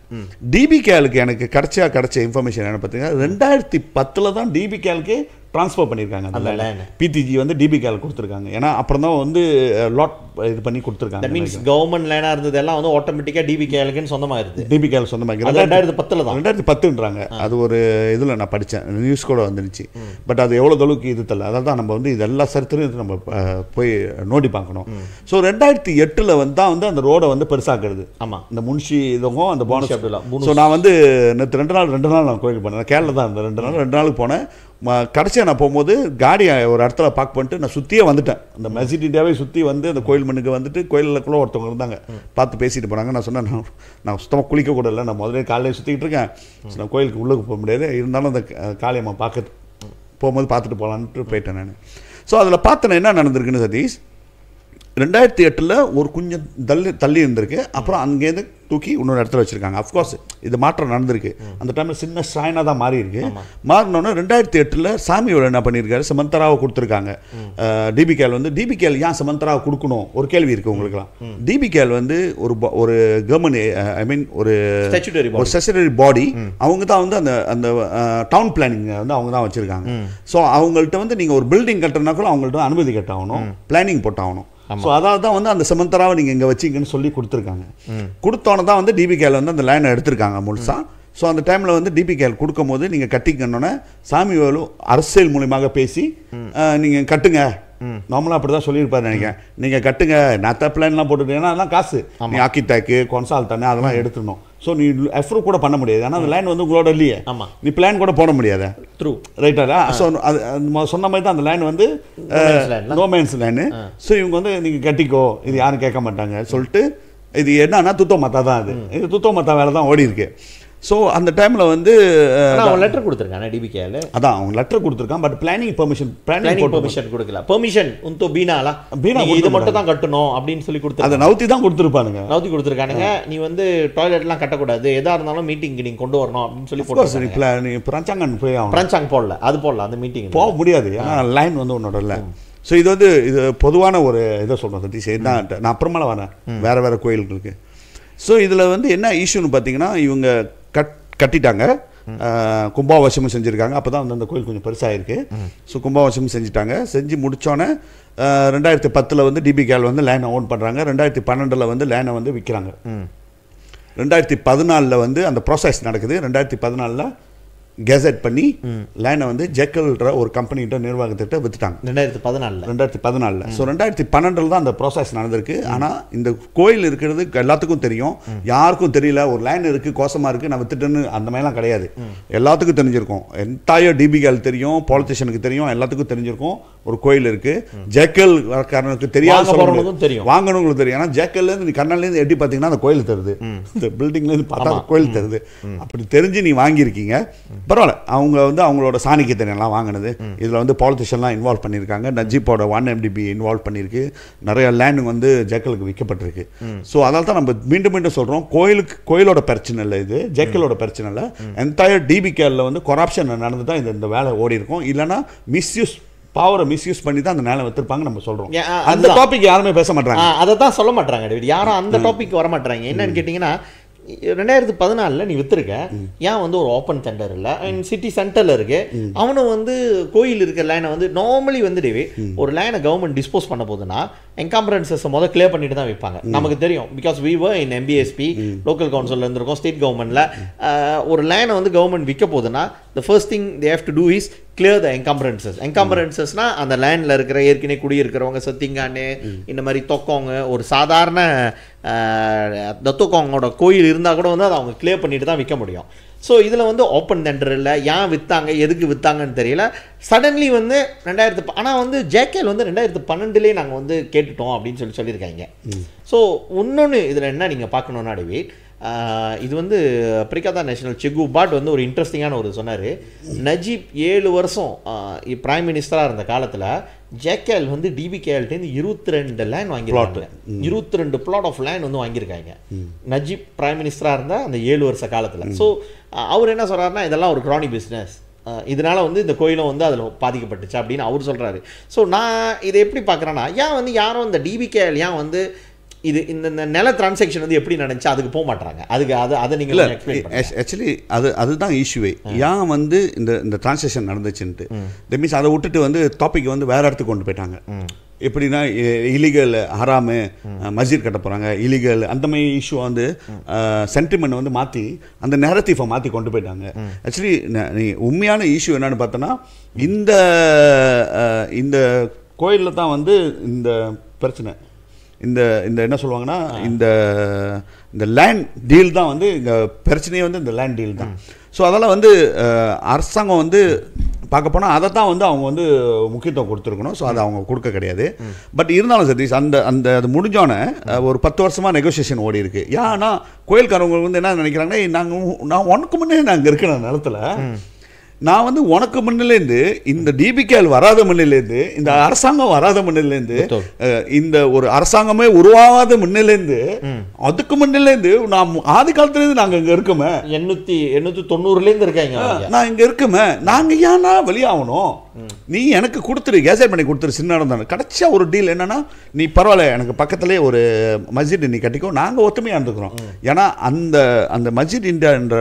டிபிகேஎலுக்கு எனக்கு கிடைச்ச இன்ஃபர்மேஷன் என்ன பார்த்தீங்கன்னா 2010 தான் டிபிகேஎலுக்கு ட்ரான்ஸ்ஃபர் பண்ணியிருக்காங்க அந்த லேண்ட். பிடிஜி வந்து டிபிகேல கொடுத்துருக்காங்க. ஏன்னா அப்புறம் தான் வந்து லாட் இது பண்ணி கொடுத்துருக்காங்க. தட் மீன்ஸ் கவர்மெண்ட் லேண்டா இருந்தது எல்லாம் வந்து ஆட்டோமேட்டிக்கா டிபிகேலுக்கு சொந்தமா இருக்கு. டிபிகேல சொந்தமாக 2010 தான் 2010ன்றாங்க. அது ஒரு இதில் நான் படித்தேன், நியூஸ் கூட வந்துருச்சு. பட் அது எவ்வளோ அளவுக்கு இது தெரியல. அதான் தான் நம்ம வந்து இது எல்லா சரித்திரையும் நம்ம போய் நோண்டி பார்க்கணும். ஸோ 2008 வந்து அந்த ரோடை வந்து பெருசாக்குறது. ஆமாம், இந்த முன்ஷி இதுவும் அந்த போனஸ். ஸோ நான் வந்து நேற்று 2 நாள் நான் கோயிலுக்கு போனேன். கேரளா தான் இருந்தேன். 2 நாளுக்கு போனேன். கடைசியாக நான் போகும்போது காடி ஒரு இடத்துல பார்க் பண்ணிட்டு நான் சுற்றியே வந்துட்டேன். அந்த மெர்சிடி இந்தியாவே சுற்றி வந்து அந்த கோயில் மண்ணுக்கு வந்துட்டு கோயிலுக்குள்ளே ஒருத்தவங்க இருந்தாங்க, பார்த்து பேசிட்டு போனாங்க. நான் சொன்னேன், நான் சுத்தமாக குளிக்க கூட இல்லை, நான் முதல்ல காலையில் சுற்றிக்கிட்டு இருக்கேன், நான் கோயிலுக்கு உள்ளுக்கு போக முடியாது, இருந்தாலும் அந்த காளியம்மா போகும்போது பார்த்துட்டு போகலான்ட்டு போயிட்டேன் நான். ஸோ அதில் பார்த்தேன் என்ன நடந்திருக்குன்னு சதீஷ், 2008 ஒரு கொஞ்சம் தள்ளி இருந்திருக்கு. அப்புறம் அங்கேருந்து தூக்கி இன்னொரு இடத்துல வச்சுருக்காங்க. அஃப்கோர்ஸ் இது மாற்றம் நடந்திருக்கு. அந்த டைமில் சின்ன ஷைனாக தான் மாறி இருக்கு. மாறினோன்னா 2008 சாமியோட என்ன பண்ணியிருக்காரு, சமந்தராவை கொடுத்துருக்காங்க. டிபிகேல் வந்து டிபிகேல் ஏன் சமந்தராவை கொடுக்கணும் ஒரு கேள்வி இருக்குது உங்களுக்குலாம். டிபிகேல் வந்து ஒரு கவர்மெண்ட், ஐ மீன் ஒரு ஸ்டாச்சுட்டரி பாடி. அவங்க தான் வந்து அந்த டவுன் பிளானிங் வந்து அவங்க தான் வச்சுருக்காங்க. ஸோ அவங்கள்ட்ட வந்து நீங்கள் ஒரு பில்டிங் கட்டுறதுனா கூட அவங்கள்ட்ட அனுமதி கட்டாகணும், பிளானிங் போட்டாகணும். ஸோ அதாவது தான் வந்து அந்த சமந்தராவை நீங்கள் இங்கே வச்சிங்கன்னு சொல்லி கொடுத்துருக்காங்க. கொடுத்தோன்னே தான் வந்து டிபிகேல வந்து அந்த லைனை எடுத்திருக்காங்க முழுசா. ஸோ அந்த டைமில் வந்து டிபிகேல் கொடுக்கும் போது நீங்கள் கட்டிக்கணுன்னே சாமிவேலு அரசியல் மூலியமாக பேசி நீங்கள் கட்டுங்க, நார்மலாக அப்படி தான் சொல்லியிருப்பாரு நினைக்கிறேன், நீங்கள் கட்டுங்க, நான் பிளான்லாம் போட்டுட்டீங்கன்னா அதெல்லாம் காசு, நீ ஆர்கிடெக்ட் கொன்சால் தானே அதெல்லாம் எடுத்துடணும். ஸோ நீ எஃப்ரூவ் கூட பண்ண முடியாது, ஆனால் அந்த லைன் வந்து உங்களோட இல்லையே, நீ பிளான் கூட போட முடியாது த்ரூ ரைட்டா. ஸோ அது சொன்ன மாதிரி தான் அந்த லைன் வந்து நோ மேன்ஸ் லைனு. ஸோ இவங்க வந்து நீங்கள் கட்டிக்கோ, இது யாரும் கேட்க மாட்டாங்க சொல்லிட்டு, இது என்னன்னா துத்தோ மத்தா தான், இது துத்தோ மத்தா வேலை தான் ஓடி இருக்கு. ஸோ அந்த டைமில் வந்து லெட்டர் கொடுத்துருக்காங்க டிபிகேல, அதான் அவங்க லெட்டர் கொடுத்துருக்கான். பட் பிளானிங் பெர்மிஷன் கொடுக்கல. பெர்மிஷன் உன்தோ பீனா இது மட்டும் தான் கட்டணும் அப்படின்னு சொல்லி கொடுத்து அதை நவுத்தி தான் கொடுத்துருப்பானுங்க, நவுத்தி கொடுத்துருக்கானுங்க. நீ வந்து டாய்லெட்லாம் கட்டக்கூடாது, எதா இருந்தாலும் மீட்டிங்க்கு நீங்க கொண்டு வரணும் அப்படின்னு சொல்லி போட்டு பிரச்சாங்கன் போய் பிரச்சாங் போடல, அது போடல, அந்த மீட்டிங் போக முடியாது, ஏன்னா லைன் வந்து உன்னோட இல்லை. ஸோ இது வந்து இது பொதுவான ஒரு இதை சொல்கிறேன் சதீஷ். நான் அப்புறமேல வரேன் வேறு கோயில்களுக்கு. ஸோ இதில் வந்து என்ன இஷ்யூன்னு பார்த்தீங்கன்னா, இவங்க கட்டிட்டாங்க, கும்பாபிஷேகம் செஞ்சுருக்காங்க. அப்போ தான் அந்த கோயில் கொஞ்சம் பெருசாகிருக்கு. ஸோ கும்பாபிஷேகம் செஞ்சுட்டாங்க. செஞ்சு முடித்தோன்னே 2010 வந்து டிபிகேல் வந்து லேனை ஓன் பண்ணுறாங்க. 2012 வந்து லேனை வந்து விற்கிறாங்க. 2014 வந்து அந்த ப்ராசஸ் நடக்குது. 2014 கெசட் பண்ணி லேனை வந்து ஜெக்கல்ன்ற ஒரு கம்பெனிகிட்ட நிர்வாகத்திட்ட வித்துட்டாங்க 2014. ஸோ 2012 தான் அந்த ப்ராசஸ் நடந்திருக்கு. ஆனால் இந்த கோயில் இருக்கிறது எல்லாத்துக்கும் தெரியும், யாருக்கும் தெரியல. ஒரு லைன் இருக்குது, கோசமாக இருக்குது, நான் வித்துட்டேன்னு அந்த மாதிரிலாம் கிடையாது. எல்லாத்துக்கும் தெரிஞ்சிருக்கும், என்டையர் டிபிகேல் தெரியும், பாலிட்டிஷியனுக்கு தெரியும், எல்லாத்துக்கும் தெரிஞ்சிருக்கும் ஒரு கோயில் இருக்குது. ஜெக்கல் காரனுக்கு தெரியாது, தெரியும், வாங்கணுங்களுக்கு தெரியும். ஏன்னா ஜெக்கல்லேருந்து நீ கண்ணாலேருந்து எட்டி பார்த்தீங்கன்னா அந்த கோயில் தருது, இந்த பில்டிங்லேருந்து பார்த்தா கோயில் தருது. அப்படி தெரிஞ்சு நீ வாங்கியிருக்கீங்க, பரவாயில்ல. அவங்க வந்து அவங்களோட சாணிக்கத்தனையெல்லாம் வாங்கினது. இதில் வந்து பாலிட்டிஷியன்லாம் இன்வால்வ் பண்ணியிருக்காங்க. நஜீப்போட 1 MDB இன்வால்வ் பண்ணியிருக்கு. நிறைய லேண்டு வந்து ஜெக்கலுக்கு விற்கப்பட்டிருக்கு. ஸோ அதனால தான் நம்ம மீண்டும் மீண்டும் சொல்கிறோம், கோயிலோட பிரச்சனை இல்லை, இது ஜெக்கலோட பிரச்சனை இல்லை. என்டையர் டிபிகேல வந்து கரப்ஷன் நடந்து தான் இந்த வேலை ஓடி இருக்கும். இல்லைன்னா பவரை மிஸ்யூஸ் பண்ணி தான் அந்த நிலம் வச்சிருப்பாங்க நம்ம சொல்கிறோம். அந்த டாபிக் யாருமே பேச மாட்டாங்க, அதை தான் சொல்ல மாட்டாங்க, யாரும் அந்த டாபிக் வர மாட்டாங்க. என்னன்னு கேட்டிங்கன்னா, 2014 நீ வித்துருக்க, ஏன் வந்து ஒரு ஓப்பன் டெண்டர் இல்லை, சிட்டி சென்டர்ல இருக்கு, அவனும் வந்து கோயில் இருக்கிற லைனை வந்து நார்மலி வந்து ஒரு லைனை கவர்மெண்ட் டிஸ்போஸ் பண்ண போதுன்னா என்கம்பரன்சஸ் முதல் கிளியர் பண்ணிட்டு தான் வைப்பாங்க. நமக்கு தெரியும், because we were in MBSP local கவுன்சிலில் இருந்திருக்கோம், ஸ்டேட் கவர்மெண்ட்ல. ஒரு லைனை வந்து கவர்மெண்ட் விற்க போதுன்னா the first thing they have to do is clear the encumbrances. Encumbrances-னா அந்த லேண்டில் இருக்கிற ஏற்கனவே குடியிருக்கிறவங்க, சத்திங்கானு, இந்த மாதிரி தொக்கவங்க, ஒரு சாதாரண தொக்கவங்களோட கோயில் இருந்தால் கூட வந்து அதை அவங்க கிளியர் பண்ணிட்டு தான் விற்க முடியும். ஸோ இதில் வந்து ஓப்பன் டெண்டர் இல்லை, ஏன் விற்றாங்க, எதுக்கு விற்றாங்கன்னு தெரியல. சடன்லி வந்து ஆனால் வந்து ஜேகேல் வந்து 2012 நாங்கள் வந்து கேட்டுட்டோம் அப்படின்னு சொல்லியிருக்காங்க. ஸோ இன்னொன்று இதில் என்ன நீங்கள் பார்க்கணுன்னா டேவிட், இது வந்து பிரிகாதா நேஷனல் செகு பாட் வந்து ஒரு இன்ட்ரெஸ்டிங்கான ஒரு சொன்னார். நஜீப் 7 வருஷம் பிரைம் மினிஸ்டராக இருந்த காலத்தில் ஜேகேல் வந்து டிபிகேல்ட்டேருந்து 22 லேண்ட் வாங்கியிருக்காங்க. 22 பிளாட் ஆஃப் லேண்ட் வந்து வாங்கியிருக்காங்க நஜீப் பிரைம் மினிஸ்டராக இருந்த அந்த 7 வருஷ காலத்தில். ஸோ அவர் என்ன சொல்கிறாருன்னா, இதெல்லாம் ஒரு க்ரானி பிஸ்னஸ், இதனால வந்து இந்த கோயிலும் வந்து அதில் பாதிக்கப்பட்டுச்சு அப்படின்னு அவர் சொல்கிறாரு. ஸோ நான் இதை எப்படி பார்க்குறேன்னா, ஏன் வந்து யாரும் இந்த டிபிகேஎல் ஏன் வந்து இது இந்த நில டிரான்சாக்ஷன் வந்து எப்படி நடந்துச்சு அதுக்கு போக மாட்டாங்க. அதுக்கு அதை நீங்கள் ஆக்சுவலி அதுதான் இஷ்யூவே. ஏன் வந்து இந்த டிரான்சாக்ஷன் நடந்துச்சுன்ட்டு தட் மீன்ஸ் அதை விட்டுட்டு வந்து டாபிக் வந்து வேற இடத்துக்கு கொண்டு போயிட்டாங்க. எப்படின்னா இலீகல் ஹராமு மஸ்ஜித் கட்ட போகிறாங்க இலீகல் அந்த மாதிரி இஷ்யூ வந்து சென்டிமெண்ட் வந்து மாற்றி அந்த நேரத்திஃபை மாற்றி கொண்டு போயிட்டாங்க. ஆக்சுவலி நீ உண்மையான இஷ்யூ என்னன்னு பார்த்தோன்னா இந்த கோயிலில் தான் வந்து இந்த பிரச்சனை இந்த என்ன சொல்லுவாங்கன்னா இந்த லேண்ட் டீல் தான் வந்து இங்கே பிரச்சனையே வந்து இந்த லேண்ட் டீல் தான். ஸோ அதெல்லாம் வந்து அரசாங்கம் வந்து பார்க்க போனால் அதை தான் வந்து அவங்க வந்து முக்கியத்துவம் கொடுத்துருக்கணும். ஸோ அதை அவங்க கொடுக்க கிடையாது. பட் இருந்தாலும் சதீஷ் அது முடிஞ்சோன்னே ஒரு 10 வருஷமாக நெகோசியேஷன் ஓடி இருக்கு. ஏன்னா கோயில்காரவங்க வந்து என்ன நினைக்கிறாங்கன்னா நான் உனக்கு முன்னே நான் அங்கே இருக்கிற நிலத்தில் நான் வந்து உனக்கு முன்னிலேருந்து இந்த டிபிகேல் வராத முன்னிலேருந்து இந்த அரசாங்கம் வராத முன்னிலேருந்து இந்த ஒரு அரசாங்கமே உருவாகாத முன்னிலேருந்து அதுக்கு முன்னிலேருந்து நான் ஆதி காலத்துலேருந்து நாங்கள் இங்கே இருக்கோமே 890 இருக்காங்க நான் இங்கே இருக்கோமே நாங்கள் ஏன்னா வெளியாகணும் நீ எனக்கு கொடுத்துரு கேசட் பண்ணி கொடுத்துரு சின்ன இடம் தானே. கடைசியா ஒரு டீல் என்னன்னா நீ பரவாயில்ல எனக்கு பக்கத்துலேயே ஒரு மஸ்ஜித் நீ கட்டிக்கோ நாங்கள் ஒத்துமையாக இருந்துக்கிறோம். ஏன்னா அந்த மஸ்ஜித் இந்தியான்ற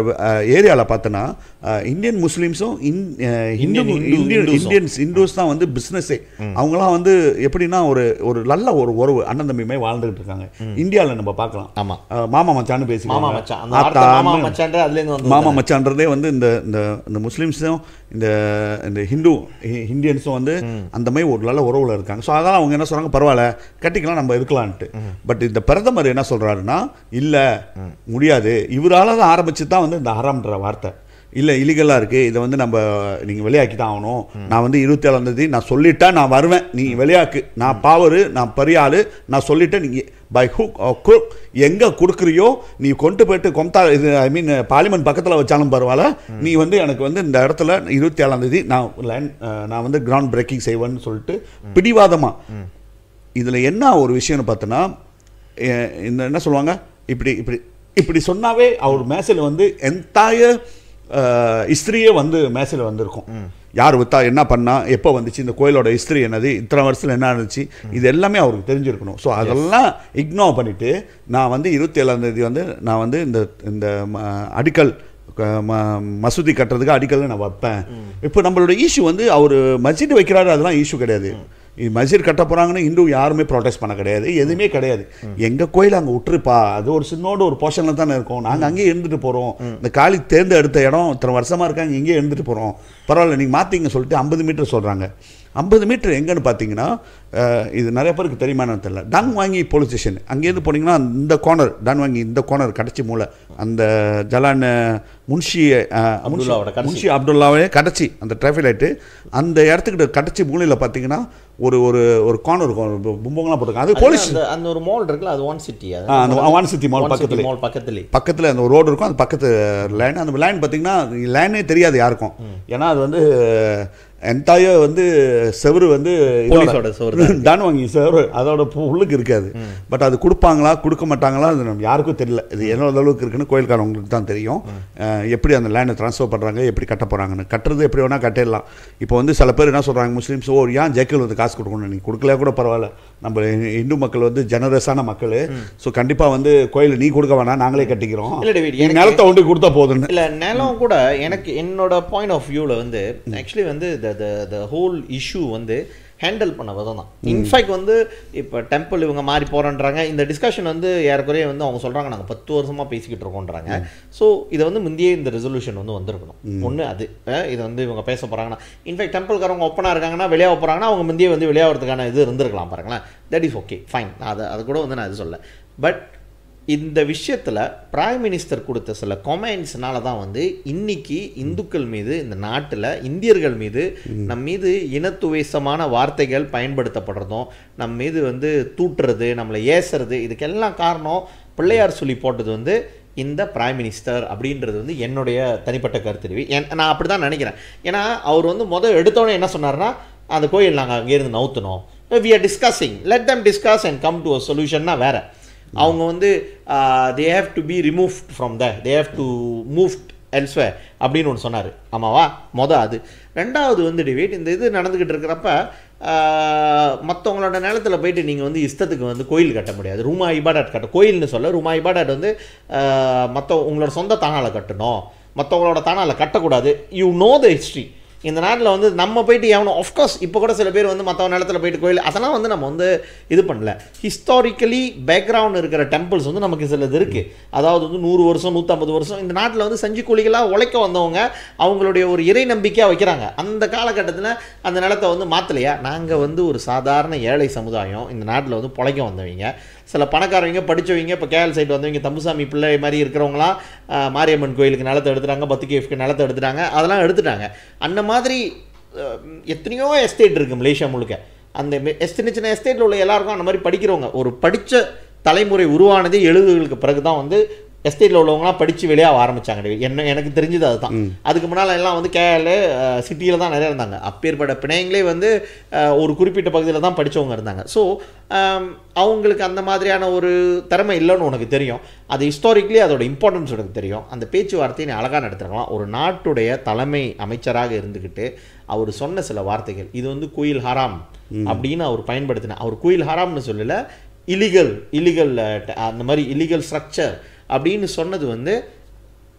ஏரியாவில் பார்த்தோன்னா இந்தியன் முஸ்லீம்ஸும் இந்துஸ் தான் வந்து பிஸ்னஸே. அவங்களாம் வந்து எப்படின்னா ஒரு நல்ல ஒரு உறவு அண்ணன் தம்பியுமே வாழ்ந்துகிட்டு இருக்காங்க. இந்தியாவில் நம்ம பார்க்கலாம். மாமா மச்சான்னு பேசி மாமா மச்சான்றதே வந்து இந்த முஸ்லீம்ஸும் இந்த இந்தியன்ஸும் வந்து அந்த மாதிரி ஒரு நல்ல உறவுல இருக்காங்க. ஸோ அதனால் அவங்க என்ன சொல்கிறாங்க பரவாயில்ல கட்டிக்கலாம் நம்ம இருக்கலான்ட்டு. பட் இந்த பிரதமர் என்ன சொல்கிறாருன்னா இல்லை முடியாது இவரால் தான் ஆரம்பித்து தான் வந்து இந்த ஹராம்ன்ற வார்த்தை இல்லை இல்லீகலாக இருக்குது இதை வந்து நம்ம நீங்கள் வெளியாக்கி தான் ஆகணும். நான் வந்து 27ஆம் தேதி நான் சொல்லிட்டா நான் வருவேன் நீ வெளியாக்கு நான் பாவரு நான் பெரியாள் நான் சொல்லிட்டேன் நீங்கள் பை ஹுக் குரூக் எங்கே கொடுக்குறியோ நீ கொண்டு போய்ட்டு கொம்தா இது ஐ மீன் பார்லிமெண்ட் பக்கத்தில் வச்சாலும் பரவாயில்ல நீ வந்து எனக்கு வந்து இந்த இடத்துல 27ஆம் தேதி நான் வந்து கிரவுண்ட் பிரேக்கிங் செய்வேன்னு சொல்லிட்டு பிடிவாதமாக. இதில் என்ன ஒரு விஷயம்னு பார்த்தோன்னா இந்த என்ன சொல்லுவாங்க இப்படி சொன்னாவே அவர் மேசையில் வந்து என்டையர் ஹிஸ்ட்ரியே வந்து மேசையில் வந்திருக்கும். யார் விற்றா என்ன பண்ணா எப்போ வந்துச்சு இந்த கோயிலோட ஹிஸ்ட்ரி என்னது இத்தனை வருஷத்தில் என்ன இருந்துச்சு இது எல்லாமே அவருக்கு தெரிஞ்சிருக்கணும். ஸோ அதெல்லாம் இக்னோர் பண்ணிவிட்டு நான் வந்து 27ஆம் தேதி வந்து நான் வந்து இந்த அடிக்கல் மசூதி கட்டுறதுக்கு அடிக்கல் நான் வைப்பேன். இப்போ நம்மளோட இஷ்யூ வந்து அவர் மஸ்ஜித் வைக்கிறாரு அதெல்லாம் இஷ்யூ கிடையாது. மஸ்ஜித் கட்ட போகிறாங்கன்னு இந்து யாருமே ப்ரொடெஸ்ட் பண்ண கிடையாது எதுவுமே கிடையாது. எங்கள் கோயில் அங்கே விட்டுருப்பா அது ஒரு சின்னோட ஒரு போர்ஷனில் தானே இருக்கும் நாங்கள் அங்கேயே இருந்துட்டு போகிறோம் இந்த காலி தேர்ந்தெடுத்த இடம் இத்தனை வருஷமாக இருக்காங்க இங்கேயே இருந்துட்டு போகிறோம் பரவாயில்ல நீங்கள் மாற்றிங்க சொல்லிட்டு 50 மீட்டர் சொல்கிறாங்க. 50 மீட்டர் எங்கன்னு பார்த்தீங்கன்னா இது நிறைய பேருக்கு தெரியுமான்னு தெரியல. டன் வாங்கி போலீஸ் ஸ்டேஷன் அங்கேருந்து போனீங்கன்னா இந்த கார்னர் டன் வாங்கி இந்த கார்னர் கடைச்சி மூலை அந்த ஜலான் முன்ஷி அப்துல்லாவே கடைச்சி அந்த டிராஃபிக் லைட்டு அந்த இடத்துக்கிட்ட கடைச்சி மூலையில் பார்த்தீங்கன்னா ஒரு கார்னர் இருக்கும் பும்பங்களாம் போட்டிருக்காங்க. அது போலீஸ் அந்த ஒரு மால் இருக்குல்ல அது one city one city mall பக்கத்தில் அந்த ஒரு ரோடு இருக்கும் அது பக்கத்து லைன் அந்த லைன் பார்த்தீங்கன்னா லைனே தெரியாது யாருக்கும். ஏன்னா அது வந்து என்டையர் வந்து செவரு வந்து டான் வாங்கி செவரு அதோட உள்ளுக்கு இருக்காது. பட் அது கொடுப்பாங்களா கொடுக்க மாட்டாங்களா அது நம்ம யாருக்கும் தெரியல. இது என்ன அளவுக்கு இருக்குன்னு கோயில்காரவங்களுக்கு தான் தெரியும். எப்படி அந்த லேண்டை ட்ரான்ஸ்ஃபர் பண்ணுறாங்க எப்படி கட்ட போகிறாங்கன்னு கட்டுறது எப்படி வேணால் கட்டிடலாம். இப்போ வந்து சில பேர் என்ன சொல்கிறாங்க முஸ்லீம்ஸ் ஏன் ஜேக்கல் வந்து காசு கொடுக்கணும் நீங்கள் கொடுக்கல கூட பரவாயில்ல நம்ம இந்து மக்கள் வந்து ஜெனரஸான மக்கள். ஸோ கண்டிப்பாக வந்து கோயில் நீ கொடுக்க வேணாம் நாங்களே கட்டிக்கிறோம் நிலத்தை ஒன்று கொடுத்தா போதுன்னு இல்லை நிலம் கூட எனக்கு என்னோட பாயிண்ட் ஆஃப் வியூவில் வந்து ஆக்சுவலி வந்து the whole issue வந்து ஹேண்டில் பண்ண விதம் தான். இன்ஃபேக்ட் வந்து இப்போ டெம்பிள் இவங்க மாறி போகிறேன்றாங்க இந்த டிஸ்கஷன் வந்து ஏறக்குறைய வந்து அவங்க சொல்கிறாங்க நாங்கள் 10 வருஷமாக பேசிக்கிட்டு இருக்கோன்றாங்க. ஸோ இதை வந்து முந்தையே இந்த ரெசல்யூஷன் வந்து வந்திருக்கணும் ஒன்று அது இதை வந்து இவங்க பேச போகிறாங்கன்னா இன்ஃபேக்ட் டெம்பிள்காரவங்க ஒப்பனாக இருக்காங்கன்னா வெளியாக போகிறாங்கன்னா அவங்க முந்தையே வந்து வெளியாகிறதுக்கான இது இருந்திருக்கலாம் பாருங்களேன். தட் இஸ் ஓகே ஃபைன் அது கூட வந்து நான் இது சொல்ல. பட் இந்த விஷயத்தில் பிரைம் மினிஸ்டர் கொடுத்த சில கமெண்ட்ஸ்னால தான் வந்து இன்னைக்கு இந்துக்கள் மீது இந்த நாட்டில் இந்தியர்கள் மீது நம் மீது இனத்துவேசமான வார்த்தைகள் பயன்படுத்தப்படுறதும் நம் மீது வந்து தூட்டுறது நம்மளை ஏசுறது இதுக்கெல்லாம் காரணம் பிள்ளையார் சொல்லி போட்டது வந்து இந்த பிரைம் மினிஸ்டர் அப்படின்றது வந்து என்னுடைய தனிப்பட்ட கருத்து. நான் அப்படி தான் நினைக்கிறேன். ஏன்னா அவர் வந்து எடுத்தோடனே என்ன சொன்னார்னா அந்த கோயில் நாங்கள் அங்கேருந்து நவுத்தணும் we are discussing let them discuss and come to a சொல்யூஷன்னா வேறு அவங்க வந்து they have to be removed from there they have to moved elsewhere அப்படின்னு ஒன்று சொன்னார். ஆமாவா அது. ரெண்டாவது வந்து டிவேட் இந்த இது நடந்துக்கிட்டு இருக்கிறப்ப மற்றவங்களோட நிலத்தில் போயிட்டு நீங்கள் வந்து இஷ்டத்துக்கு வந்து கோயில் கட்ட முடியாது. ரூமா இபாடாட் கட்ட, கோயில்னு சொல்ல ரூமா இபாடாட் வந்து உங்களோட சொந்த தானால கட்டணும், மற்றவங்களோட தானால கட்டக்கூடாது. You know the history. இந்த நாட்டில் வந்து நம்ம போயிட்டு எவனும் ஆஃப்கோர்ஸ் இப்போ கூட சில பேர் வந்து மற்றவங்க நிலத்தில் போயிட்டு கோயில் அதெல்லாம் வந்து நம்ம வந்து இது பண்ணல. ஹிஸ்டாரிக்கலி பேக்ரவுண்ட் இருக்கிற டெம்பிள்ஸ் வந்து நமக்கு சிலது இருக்குது. அதாவது வந்து 100 வருஷம் 150 வருஷம் இந்த நாட்டில் வந்து செஞ்சு கூலிகளாக உழைக்க வந்தவங்க அவங்களுடைய ஒரு இறை நம்பிக்கையாக வைக்கிறாங்க. அந்த காலகட்டத்தில் அந்த நிலத்தை வந்து மாற்றலையா? நாங்கள் வந்து ஒரு சாதாரண ஏழை சமுதாயம், இந்த நாட்டில் வந்து பொழைக்க வந்தவங்க. சில பணக்காரவங்க படித்தவங்க இப்போ கேஎல் சைட் வந்தவங்க தம்புசாமி பிள்ளை மாதிரி இருக்கிறவங்களாம் மாரியம்மன் கோயிலுக்கு நிலத்தை எடுத்துட்டாங்க, பத்துகேஃப்க்கு நிலத்தை எடுத்துட்டாங்க, அதெல்லாம் எடுத்துட்டாங்க. அந்த மாதிரி எத்தனையோ எஸ்டேட் இருக்குது மலேசியா முழுக்க. அந்த சின்ன சின்ன எஸ்டேட்டில் உள்ள எல்லாருக்கும் அந்த மாதிரி படிக்கிறவங்க ஒரு படித்த தலைமுறை உருவானது 70களுக்கு பிறகு தான் வந்து எஸ்டேட்டில் உள்ளவங்களாம் படித்து வெளியாக ஆரம்பித்தாங்க. எனக்கு தெரிஞ்சது அதுதான். அதுக்கு முன்னால் எல்லாம் வந்து கேஎல் சிட்டியில் தான் நிறையா இருந்தாங்க. அப்பேற்பட்ட பிணையங்களே வந்து ஒரு குறிப்பிட்ட பகுதியில் தான் படித்தவங்க இருந்தாங்க. ஸோ அவங்களுக்கு அந்த மாதிரியான ஒரு திறமை இல்லைன்னு உனக்கு தெரியும். அது ஹிஸ்டாரிக்கலி அதோட இம்பார்ட்டன்ஸ் உனக்கு தெரியும். அந்த பேச்சுவார்த்தையை நீ அழகாக நடத்துக்கலாம். ஒரு நாட்டுடைய தலைமை அமைச்சராக இருந்துக்கிட்டு அவர் சொன்ன சில வார்த்தைகள், இது வந்து குயில் ஹராம் அப்படின்னு அவர் பயன்படுத்தினார். அவர் குயில் ஹராம்னு சொல்லலை, இலிகல் அந்த மாதிரி இலிகல் ஸ்ட்ரக்சர் அப்படின்னு சொன்னது வந்து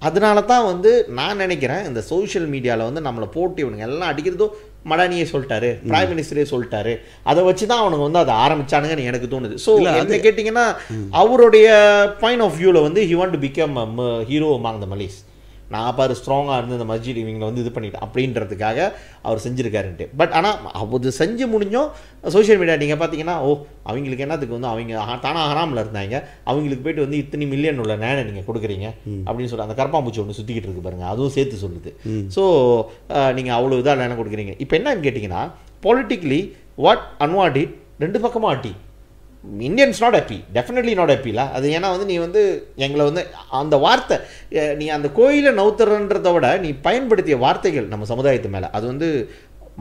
அதனால தான் வந்து நான் நினைக்கிறேன் இந்த சோஷியல் மீடியாவில் வந்து நம்மளை போட்டு இவனுங்க எல்லாம் அடிக்கிறதோ மடானியே சொல்லிட்டாரு, பிரைம் மினிஸ்டரே சொல்லிட்டாரு, அதை வச்சு தான் அவனுங்க வந்து அதை ஆரம்பிச்சானுங்கன்னு எனக்கு தோணுது. ஸோ என்ன கேட்டிங்கன்னா அவருடைய பாயிண்ட் ஆஃப் வியூவில் வந்து he want to become hero among the Malays. நான் பாரு ஸ்ட்ராங்காக இருந்து இந்த மஸ்ஜித் இவங்களை வந்து இது பண்ணிட்டேன் அப்படின்றதுக்காக அவர் செஞ்சுருக்காருன்ட்டு. பட் ஆனால் அது செஞ்சு முடிஞ்சோம் சோஷியல் மீடியா நீங்கள் பார்த்தீங்கன்னா அவங்களுக்கு என்னத்துக்கு வந்து அவங்க தானாக ஹராமில் இருந்தாங்க, அவங்களுக்கு போயிட்டு வந்து இத்தனை மில்லியன் உள்ள நேனை நீங்கள் கொடுக்குறீங்க அப்படின்னு சொல்லி அந்த கரப்பாம்பூச்சி ஒன்று சுற்றிக்கிட்டு இருக்கு பாருங்கள், அதுவும் சேர்த்து சொல்லுது. ஸோ நீங்கள் அவ்வளோ இதாக நேனை கொடுக்குறீங்க. இப்போ என்னன்னு கேட்டிங்கன்னா பொலிட்டிக்கலி வாட் அன்வார் டிட் ரெண்டு பக்கமும் ஆட்டி Indians not happy, definitely not ஹாப்பில. அது ஏன்னா வந்து நீ வந்து எங்களை வந்து அந்த வார்த்தை நீ அந்த கோயிலை நவுத்துறன்றதை விட நீ பயன்படுத்திய வார்த்தைகள் நம்ம சமுதாயத்து மேலே அது வந்து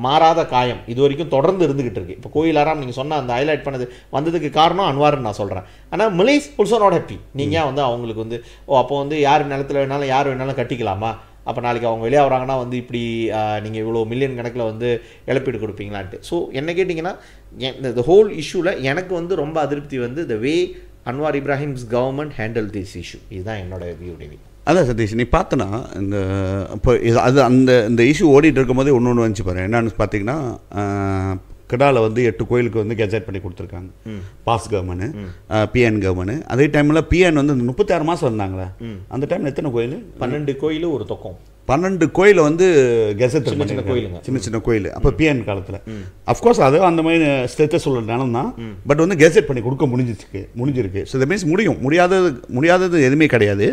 மாறாத காயம் இது வரைக்கும் தொடர்ந்து இருந்துகிட்டு இருக்கு. இப்போ கோயில் ஹராம் நீங்கள் சொன்ன அந்த ஹைலைட் பண்ணது வந்ததுக்கு காரணம் அன்வார்னு நான் சொல்கிறேன். ஆனால் மலேஸ் ஆல்சோ நாட் ஹாப்பி. நீங்கள் வந்து அவங்களுக்கு வந்து அப்போ வந்து யார் நிலத்தில் வேணாலும் யார் வேணாலும் கட்டிக்கலாமா, அப்போ நாளைக்கு அவங்க வெளியே வராங்கன்னா வந்து இப்படி நீங்கள் இவ்வளோ மில்லியன் கணக்கில் வந்து இழப்பீடு கொடுப்பீங்களான்ட்டு. ஸோ என்ன கேட்டிங்கன்னா இந்த ஹோல் இஷ்யூவில் எனக்கு வந்து ரொம்ப அதிருப்தி வந்து the way Anwar Ibrahim's government handle this issue. இதுதான் என்னோட வியூ. டேவி அதான் சதீஷ், நீ பார்த்தனா இந்த இப்போ அது இந்த இஷ்யூ ஓடிட்டு இருக்கும்போதே ஒன்று வந்துச்சு பாரு. என்னன்னு பார்த்தீங்கன்னா கடாவில் வந்து 8 கோயிலுக்கு வந்து கெஜெட் பண்ணி கொடுத்துருக்காங்க பாஸ் கவர்மெண்ட், பிஎன் கவர்மெண்ட். அதே டைமில் பிஎன் வந்து 36 மாதம் இருந்தாங்களே, அந்த டைமில் எத்தனை கோயில்? 12 கோயில் ஒரு தொக்கம். 12 கோயிலை வந்து கெசட் கோயிலுங்க, சின்ன சின்ன கோயில். அப்போ பிஎன் காலத்தில் அஃப்கோர்ஸ் அது அந்த மாதிரி ஸ்டேட்டஸ் சொல்கிற நிலம் தான். பட் வந்து கெசட் பண்ணி கொடுக்க முடிஞ்சிருக்கு. ஸோ த மீன்ஸ் முடியாதது எதுவுமே கிடையாது.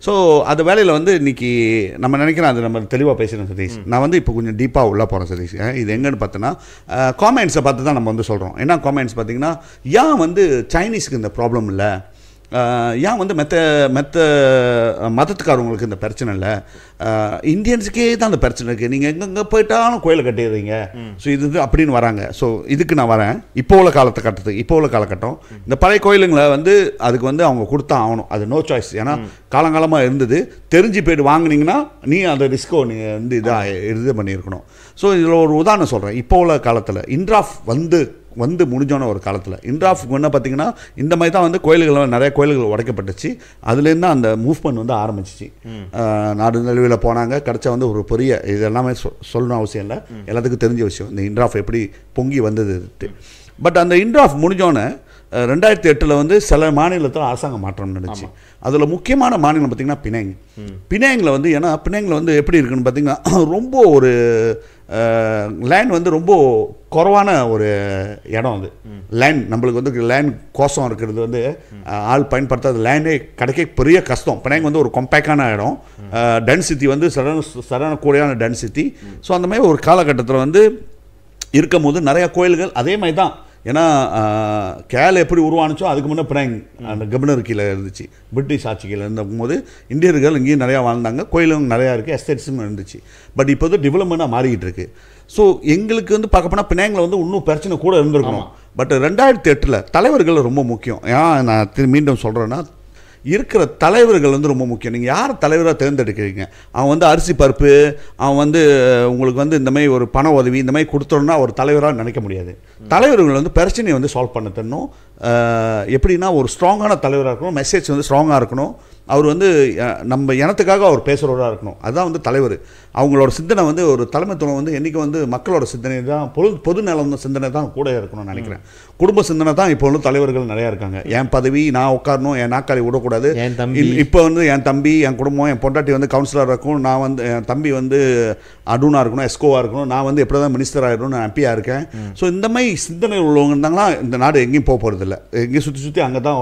ஸோ அந்த வேலையில் வந்து இன்னைக்கு நம்ம நினைக்கிறோம், அது நம்ம தெளிவாக பேசுகிறோம் சதீஷ். நான் வந்து இப்போ கொஞ்சம் டீப்பாக உள்ளே போகிறேன் சதீஷ். இது எங்கன்னு பார்த்தோன்னா காமெண்ட்ஸை பார்த்து தான் நம்ம வந்து சொல்கிறோம். என்ன காமெண்ட்ஸ் பார்த்தீங்கன்னா, ஏன் வந்து சைனீஸ்க்கு இந்த ப்ராப்ளம் இல்லை, ஏன் வந்து மற்ற மதத்துக்காரவங்களுக்கு இந்த பிரச்சனை இல்லை, இந்தியன்ஸுக்கே தான் அந்த பிரச்சனை இருக்குது, நீங்கள் எங்கெங்கே போயிட்டாலும் கோயிலை கட்டிடுறீங்க. ஸோ இது அப்படின்னு வராங்க. ஸோ இதுக்கு நான் வரேன். இப்போ உள்ள காலகட்டம் இந்த பழைய கோயிலுங்களை வந்து அதுக்கு வந்து அவங்க கொடுத்தா ஆகணும். அது நோ சாய்ஸ். ஏன்னா காலங்காலமாக இருந்தது. தெரிஞ்சு போய்ட்டு வாங்கினீங்கன்னா நீ அந்த ரிஸ்க்கோ நீங்கள் வந்து இது பண்ணியிருக்கணும். ஸோ இதில் ஒரு உதாரணம் சொல்கிறேன். இப்போ உள்ள காலத்தில் இன்ட்ராஃப் வந்து முடிஞ்சோன ஒரு காலத்தில் இன்ட்ராஃப்க்கு என்ன பார்த்தீங்கன்னா இந்த மாதிரி தான் வந்து நிறைய கோயில்கள் உடைக்கப்பட்டுச்சு. அதுலேருந்து தான் அந்த மூவ்மெண்ட் வந்து ஆரம்பிச்சிச்சு. நாடு நழுவில் போனாங்க. கிடச்சா வந்து ஒரு பெரிய இது எல்லாமே சொல்லணும் அவசியம் இல்லை, எல்லாத்துக்கும் தெரிஞ்ச விஷயம் இந்த இன்ட்ராஃப் எப்படி பொங்கி வந்தது. பட் அந்த இன்ட்ராஃப் முடிஞ்சோன்னே 2008 வந்து சில மாநிலத்தில் அரசாங்க மாற்றம் நடந்துச்சு. அதில் முக்கியமான மாநிலம் பார்த்திங்கன்னா பினாங்கில் வந்து, ஏன்னா பினாங்கில் வந்து எப்படி இருக்குன்னு பார்த்திங்கன்னா ரொம்ப ஒரு லேண்ட் வந்து ரொம்ப குறைவான ஒரு இடம். அது லேண்ட் நம்மளுக்கு வந்து லேண்ட் கோசம் இருக்கிறது வந்து ஆள் பயன்படுத்தாத லேண்டே கிடைக்க பெரிய கஷ்டம். பினாங் வந்து ஒரு கம்பேக்டான இடம், டென்சிட்டி வந்து சரண கூடையான டென்சிட்டி. ஸோ அந்த மாதிரி ஒரு காலகட்டத்தில் வந்து இருக்கும் போது நிறையா கோயில்கள் அதே மாதிரி தான். ஏன்னா கேரளா எப்படி உருவானுச்சோ அதுக்கு முன்னே பினாங் அந்த கவர்னர் கீழே இருந்துச்சு, பிரிட்டிஷ் ஆட்சி கீழே இருந்தபோது இந்தியர்கள் இங்கேயும் நிறையா வாழ்ந்தாங்க, கோயிலும் நிறையா இருக்குது, எஸ்டேட்ஸும் இருந்துச்சு. பட் இப்போ வந்து டெவலப்மெண்ட்டாக மாறிக்கிட்டு இருக்கு. ஸோ எங்களுக்கு வந்து பார்க்க போனால் பினாங்கில் வந்து இன்னும் பிரச்சனை கூட இருந்திருக்கணும். பட் 2008 தலைவர்கள் ரொம்ப முக்கியம். ஏன் நான் மீண்டும் சொல்கிறேன்னா, இருக்கிற தலைவர்கள் வந்து ரொம்ப முக்கியம். நீங்கள் யார் தலைவராக தேர்ந்தெடுக்கிறீங்க? அவன் வந்து அரிசி பருப்பு, அவன் வந்து உங்களுக்கு வந்து இந்த மாதிரி ஒரு பண உதவி இந்த மாதிரி கொடுத்தோன்னா ஒரு தலைவராக நினைக்க முடியாது. தலைவர்கள் வந்து பிரச்சனையை வந்து சால்வ் பண்ண தரணும். எப்படின்னா ஒரு ஸ்ட்ராங்கான தலைவராக இருக்கணும், மெசேஜ் வந்து ஸ்ட்ராங்காக இருக்கணும். அவர் வந்து நம்ம இனத்துக்காக அவர் பேசுகிறவராக இருக்கணும். அதுதான் வந்து தலைவர். அவங்களோட சிந்தனை வந்து ஒரு தலைமைத்துவம் வந்து என்றைக்கு வந்து மக்களோட சிந்தனை தான், பொது நலம் சிந்தனை தான் கூட இருக்கணும்னு நினைக்கிறேன். குடும்ப சிந்தனை தான் இப்போ வந்து தலைவர்கள் நிறையா இருக்காங்க. என் பதவி, நான் உட்காரணும், என் நாக்காளி விடக்கூடாது. இப்போ வந்து என் தம்பி, என் குடும்பம், என் பொண்டாட்டி வந்து கவுன்சிலராக இருக்கணும், நான் வந்து என் தம்பி வந்து அடூனாக இருக்கணும், எஸ்கோவாக இருக்கணும், நான் வந்து எப்படி தான் மினிஸ்டர் ஆகிடணும், நான் எம்பியாக இருக்கேன். ஸோ இந்த மாதிரி சிந்தனை உள்ளவங்க இருந்தாங்கன்னா இந்த நாடு எங்கேயும் போக போகிறது இல்லை. எங்கேயும் சுற்றி அங்கே தான்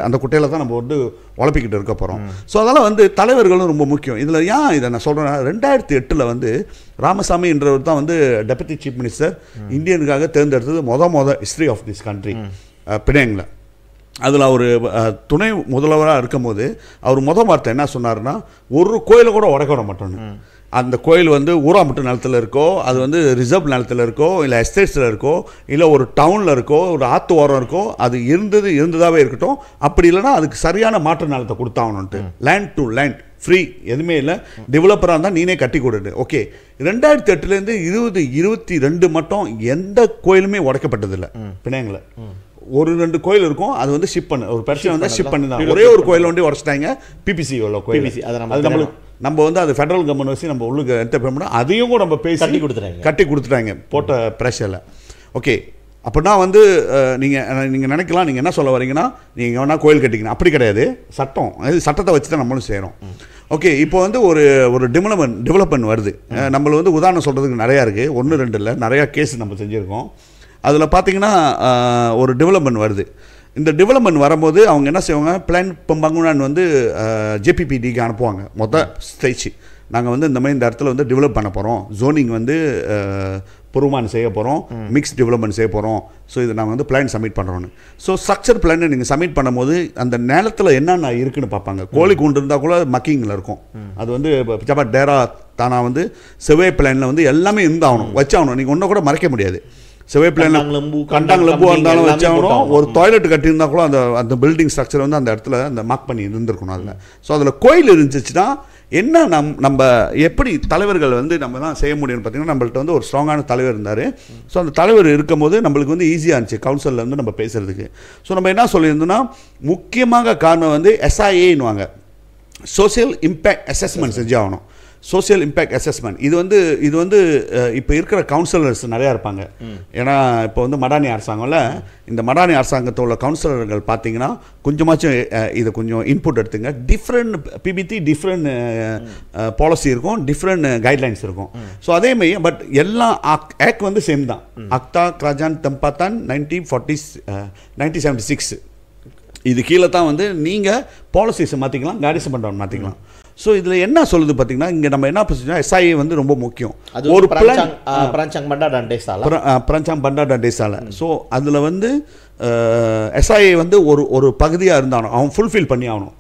அந்த குட்டையில் தான் நம்ம வந்து உழப்பிக்கிட்டு இருக்க போகிறோம். ஸோ அதெல்லாம் வந்து தலைவர்களும் ரொம்ப முக்கியம். இதில் ஏன் இதை நான் சொல்கிறேன்னா, 2008 வந்து ராமசாமி என்றவர் தான் வந்து டெபுட்டி சீஃப் மினிஸ்டர் இந்தியனுக்காக தேர்ந்தெடுத்தது மொதல் ஹிஸ்ட்ரி ஆஃப் திஸ் கண்ட்ரி பினாங்கில். அதில் அவர் துணை முதல்வராக இருக்கும்போது அவர் வார்த்தை என்ன சொன்னார்னா, ஒரு கோயிலை கூட உடைக்க விட மாட்டோன்னு. அந்த கோயில் வந்து ஊராமட்டு நிலத்தில் இருக்கோ, அது வந்து ரிசர்வ் நிலத்தில் இருக்கோ, இல்லை எஸ்டேட்ஸில் இருக்கோ, இல்லை ஒரு டவுனில் இருக்கோ, ஒரு ஆற்று ஓரம் இருக்கோ, அது இருந்ததாகவே இருக்கட்டும். அப்படி இல்லைனா அதுக்கு சரியான மாற்று நிலத்தை கொடுத்தாகணுன்ட்டு. லேண்ட் டு லேண்ட் ஃப்ரீ, எதுவுமே இல்லை. டெவலப்பராக இருந்தால் நீனே கட்டி கொடுடு. ஓகே, 2008 2022 மட்டும் எந்த கோயிலுமே உடைக்கப்பட்டதில்லை பினாங்கில். 1-2 கோயில் இருக்கும், அது வந்து ஷிப் பண்ணு, ஒரு பிரச்சனை வந்து ஷிப் பண்ணி தான். ஒரே ஒரு கோயில் வந்து உடச்சிட்டாங்க, பிபிசி கோயில். அது நம்மளுக்கு நம்ம வந்து அது ஃபெடரல் கவர்மெண்ட் வச்சு நம்ம உள்ளுக்கு எந்த பேமெண்ட் அதையும் கூட நம்ம பேசி கட்டி கொடுத்துட்டாங்க போட்ட ப்ரெஷரில். ஓகே, அப்படின்னா வந்து நீங்கள் நினைக்கலாம், நீங்கள் என்ன சொல்ல வரீங்கன்னா நீங்கள் வேணால் கோயில் கட்டிக்கணும். அப்படி கிடையாது. சட்டத்தை வச்சு தான் நம்மளும் செய்கிறோம். ஓகே, இப்போ வந்து ஒரு டெவலப்மெண்ட் வருது. நம்மள வந்து உதாரணம் சொல்கிறதுக்கு நிறையா இருக்குது, 1-2 இல்லை, நிறையா கேஸ் நம்ம செஞ்சுருக்கோம். அதில் பார்த்தீங்கன்னா ஒரு டெவலப்மெண்ட் வருது. இந்த டெவலப்மெண்ட் வரும்போது அவங்க என்ன செய்வாங்க, பிளான் பங்குனான் வந்து ஜேபிபிடிக்கு அனுப்புவாங்க. ஸ்டேஜ் நாங்கள் வந்து இந்த மாதிரி இந்த இடத்துல வந்து டெவலப் பண்ண போகிறோம், ஜோனிங் வந்து பொறுமான் செய்ய போகிறோம், மிக்ஸ் டெவலப்மெண்ட் செய்ய போகிறோம். ஸோ இது நாங்கள் வந்து பிளான் சப்மிட் பண்ணுறோன்னு. ஸோ ஸ்ட்ரக்சர் பிளானை நீங்கள் சப்மிட் பண்ணும்போது அந்த நேரத்தில் என்னென்ன இருக்குன்னு பார்ப்பாங்க. கோழி கூண்டு இருந்தால் கூட மக்கிங்கில் இருக்கும். அது வந்து பிச்சாபாட் டேரா தானா வந்து செவ்வாய் பிளானில் வந்து எல்லாமே இருந்தாகணும், வச்சாகணும். நீங்கள் ஒன்றும் கூட மறைக்க முடியாது. செவ்வாய் பிளானில் கண்டாங்களம்பூ இருந்தாலும் வச்சாகணும். ஒரு டாய்லெட் கட்டியிருந்தா கூட அந்த பில்டிங் ஸ்ட்ரக்சர் வந்து அந்த இடத்துல அந்த மார்க் பண்ணி இருந்திருக்கணும் அதில். ஸோ அதில் கோயில் இருந்துச்சுன்னா என்ன நம்ம எப்படி தலைவர்கள் வந்து நம்ம தான் செய்ய முடியும்னு பார்த்தீங்கன்னா, நம்மள்ட்ட வந்து ஒரு ஸ்ட்ராங்கான தலைவர் இருந்தார். ஸோ அந்த தலைவர் இருக்கும்போது நம்மளுக்கு வந்து ஈஸியாக இருந்துச்சு கவுன்சிலில் வந்து நம்ம பேசுகிறதுக்கு. ஸோ நம்ம என்ன சொல்லியிருந்தோம்னா, முக்கியமாக காரணம் வந்து SIA-ன்னுவாங்க, சோசியல் இம்பேக்ட் அசஸ்மெண்ட் செஞ்சாகணும். சோசியல் இம்பேக்ட் அசஸ்மெண்ட் இது வந்து இப்போ இருக்கிற கவுன்சிலர்ஸ் நிறையா இருப்பாங்க. ஏன்னா இப்போ வந்து மடானி அரசாங்கம்ல, இந்த மடானி அரசாங்கத்தில் உள்ள கவுன்சிலர்கள் பார்த்தீங்கன்னா கொஞ்சமாச்சும் இதை கொஞ்சம் இன்புட் எடுத்துங்க. டிஃப்ரெண்ட் PBT டிஃப்ரெண்ட் பாலிசி இருக்கும், டிஃப்ரெண்ட் கைட்லைன்ஸ் இருக்கும். ஸோ அதேமாதிரி பட் எல்லாம் ஆக்ட் வந்து சேம் தான். அக்தா கிராஜான் தம்பாத்தான் 1976 இது கீழே தான் வந்து நீங்கள் பாலிசிஸை மாற்றிக்கலாம், காரிசம் பண்ணுறவங்க மாற்றிக்கலாம். ஸோ இதில் என்ன சொல்லுது பார்த்தீங்கன்னா, இங்கே நம்ம என்ன பேசுகிறோம், SIA வந்து ரொம்ப முக்கியம். ஒரு பராஞ்சாங் பண்டா டண்டேசால. ஸோ அதில் வந்து SIA வந்து ஒரு பகுதியாக இருந்தாலும் அவன் ஃபுல்ஃபில் பண்ணி ஆகணும்.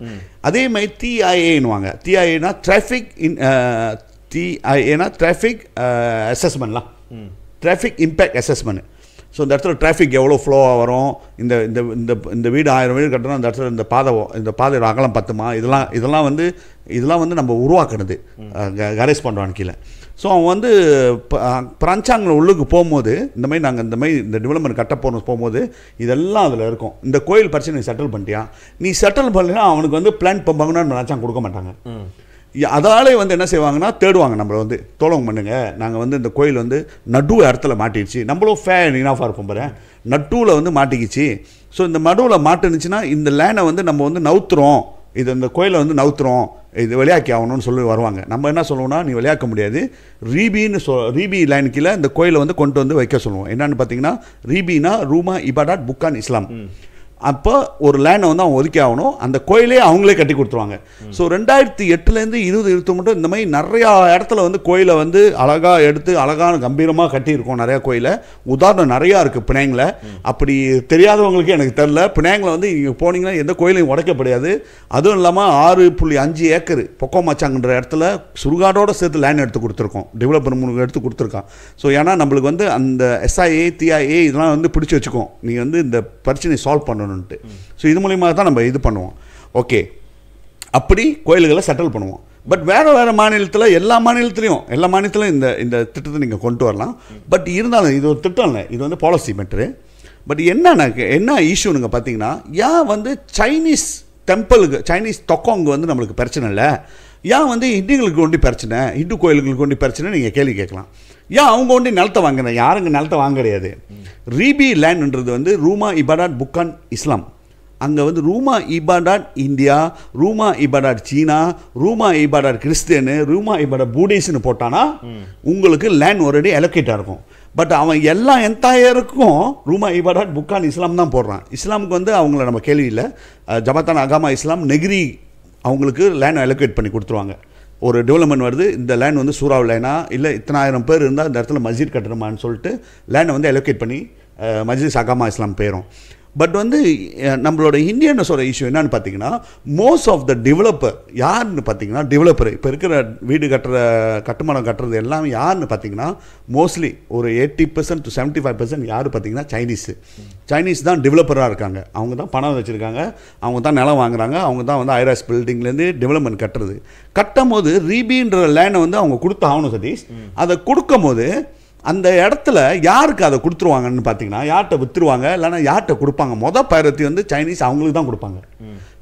அதே மாதிரி TIA-ன்னுவாங்க. TIA-னா டிராஃபிக் அசஸ்மெண்ட்லாம், டிராஃபிக் இம்பேக்ட் அசஸ்மெண்ட். ஸோ இந்த இடத்துல டிராஃபிக் எவ்வளோ ஃப்ளோவாக வரும், இந்த வீடு 1000 வீடு கட்டணும், அந்த இடத்துல இந்த பாதையோட அகலம் பத்துமா, இதெல்லாம் வந்து நம்ம உருவாக்குறது கரேஸ் பண்ணுறான் கீழே. ஸோ அவன் வந்து பிராஞ்சாங்கில் உள்ளுக்கு போகும்போது நாங்கள் இந்த டெவலப்மெண்ட் கட்ட போகும்போது இதெல்லாம் அதில் இருக்கும். இந்த கோயில் பிரச்சனை செட்டில் பண்ணிட்டியா, நீ செட்டில் பண்ணலைன்னா அவனுக்கு வந்து பிளான் பங்குனான்னு பிராஞ்சாங்க கொடுக்க மாட்டாங்க. அதாலே வந்து என்ன செய்வாங்கன்னா, தேடுவாங்க நம்மளை வந்து, தோழம் பண்ணுங்க, நாங்கள் வந்து இந்த கோயில் வந்து நடு இடத்துல மாட்டிடுச்சு, நம்மளும் ஃபேன் இனாஃபாக இருப்போம் பாரு, நடுவில் வந்து மாட்டிக்கிச்சு. ஸோ இந்த நடுவில் மாட்டுனுச்சுன்னா இந்த லேனை வந்து நம்ம வந்து நவுத்துறோம், இந்த கோயிலை வந்து நவுத்துறோம், இது விளையாக்கி ஆகணும்னு சொல்லி வருவாங்க. நம்ம என்ன சொல்லுவோம்னா, நீ விளையாக்க முடியாது, ரீபி லைன் கீழே இந்த கோயிலை வந்து கொண்டு வந்து வைக்க சொல்லுவோம். என்னன்னு பார்த்தீங்கன்னா, ரீபினா ரூமா இபாடாட் புக்கான் இஸ்லாம். அப்போ ஒரு லேண்டை வந்து அவங்க ஒதுக்கி ஆகணும், அந்த கோயிலே அவங்களே கட்டி கொடுத்துருவாங்க. ஸோ 2008 2020 மட்டும் இந்த மாதிரி நிறையா இடத்துல வந்து கோயிலை வந்து அழகாக எடுத்து அழகான கம்பீரமாக கட்டியிருக்கோம். நிறையா கோயிலை உதாரணம் நிறையா இருக்குது பினாங்கில். அப்படி தெரியாதவங்களுக்கு எனக்கு தெரில, பினாங்கில் வந்து இங்கே போனீங்கன்னா எந்த கோயிலையும் உடைக்கப்படாது. அதுவும் இல்லாமல் 6.5 ஏக்கர் பொக்கோமாச்சாங்கன்ற இடத்துல சுடுகாடோடு சேர்த்து லேண்ட் எடுத்து கொடுத்துருக்கோம், டெவலப்மெண்ட் எடுத்து கொடுத்துருக்கான். ஸோ ஏன்னா நம்மளுக்கு வந்து அந்த SIA TIA இதெல்லாம் வந்து பிடிச்சி வச்சுக்கோம், நீங்கள் வந்து இந்த பிரச்சனையை சால்வ் பண்ணணும். ஸோ இது மூலியமாக தான் நம்ம இது பண்ணுவோம். ஓகே, அப்படி கோயில்களை செட்டில் பண்ணுவோம். பட் வேறு மாநிலத்தில் எல்லா மாநிலத்திலையும் இந்த திட்டத்தை நீங்கள் கொண்டு வரலாம். பட் இருந்தாலும் இது ஒரு திட்டம் இல்லை, இது வந்து பாலிசி மேட்ரு. பட் என்ன இஷ்யூனுங்க பார்த்தீங்கன்னா, ஏன் வந்து சைனீஸ் டெம்பிளுக்கு, சைனீஸ் தொக்கோங்க வந்து நம்மளுக்கு பிரச்சனை இல்லை, ஏன் வந்து இந்துக்களுக்கு ஒண்டி பிரச்சனை, இந்து கோயில்களுக்கு ஒண்டி பிரச்சனை நீங்கள் கேள்வி கேட்கலாம். ஏன் அவங்க ஒண்டி நிலத்தை வாங்குறேன்? யாருங்க நிலத்தை வாங்க கிடையாது. ரீபி லேண்ட்ன்றது வந்து ரூமா இபாடாட் புக்கான் இஸ்லாம். அங்கே வந்து ரூமா இபாடாட் இந்தியா, ரூமா இபாடாட் சீனா, ரூமா இபாடாட் கிறிஸ்டியனு, ரூமா இபாடாட் பூடிஸ்னு போட்டானா உங்களுக்கு லேண்ட் ஆல்ரெடி அலோகேட்டாக இருக்கும். பட் அவன் எல்லா என்டையருக்கும் ரூமா இபாடாட் புக்கான் இஸ்லாம் தான் போடுறான். இஸ்லாமுக்கு வந்து அவங்கள நம்ம கேள்வி இல்லை. ஜமாத்தான் அகாமா இஸ்லாம் நெகிரி அவங்களுக்கு லேண்ட் அலோகேட் பண்ணி கொடுத்துருவாங்க. ஒரு டெவலப்மெண்ட் வருது, இந்த லேண்ட் வந்து சூறாவ் லேனா இல்லை இத்தனை ஆயிரம் பேர் இருந்தால் இந்த இடத்துல மஸ்ஜித் கட்டணுமான்னு சொல்லிட்டு லேண்டை வந்து அலோகேட் பண்ணி மஜ்லிஸ் அகாமா இஸ்லாம் போயிடும். பட் வந்து நம்மளோட இந்தியன்ஸோட இஷ்யூ என்னன்னு பார்த்தீங்கன்னா, மோஸ்ட் ஆஃப் த டெவலப்பர் யாருன்னு பார்த்தீங்கன்னா, டெவலப்பர் இப்போ இருக்கிற வீடு கட்டுமானம் கட்டுறது எல்லாம் யாருன்னு பார்த்தீங்கன்னா, மோஸ்ட்லி ஒரு 80% to 75% யார் பார்த்தீங்கன்னா சைனீஸ் தான் டெவலப்பராக இருக்காங்க. அவங்க தான் பணம் வச்சுருக்காங்க, அவங்க தான் நிலம் வாங்குறாங்க, அவங்க தான் வந்து ஐராஸ் பில்டிங்லேருந்து டெவலப்மெண்ட் கட்டும் போது ரீபின்ற லேண்டை வந்து அவங்க கொடுத்தாகணும் சதீஷ். அதை கொடுக்கும் போது அந்த இடத்துல யாருக்கு அதை கொடுத்துருவாங்கன்னு பார்த்தீங்கன்னா, யார்கிட்ட விற்றுருவாங்க இல்லைன்னா யார்கிட்ட கொடுப்பாங்க? ப்ரையாரிட்டி வந்து சைனீஸ் அவங்களுக்கு தான் கொடுப்பாங்க.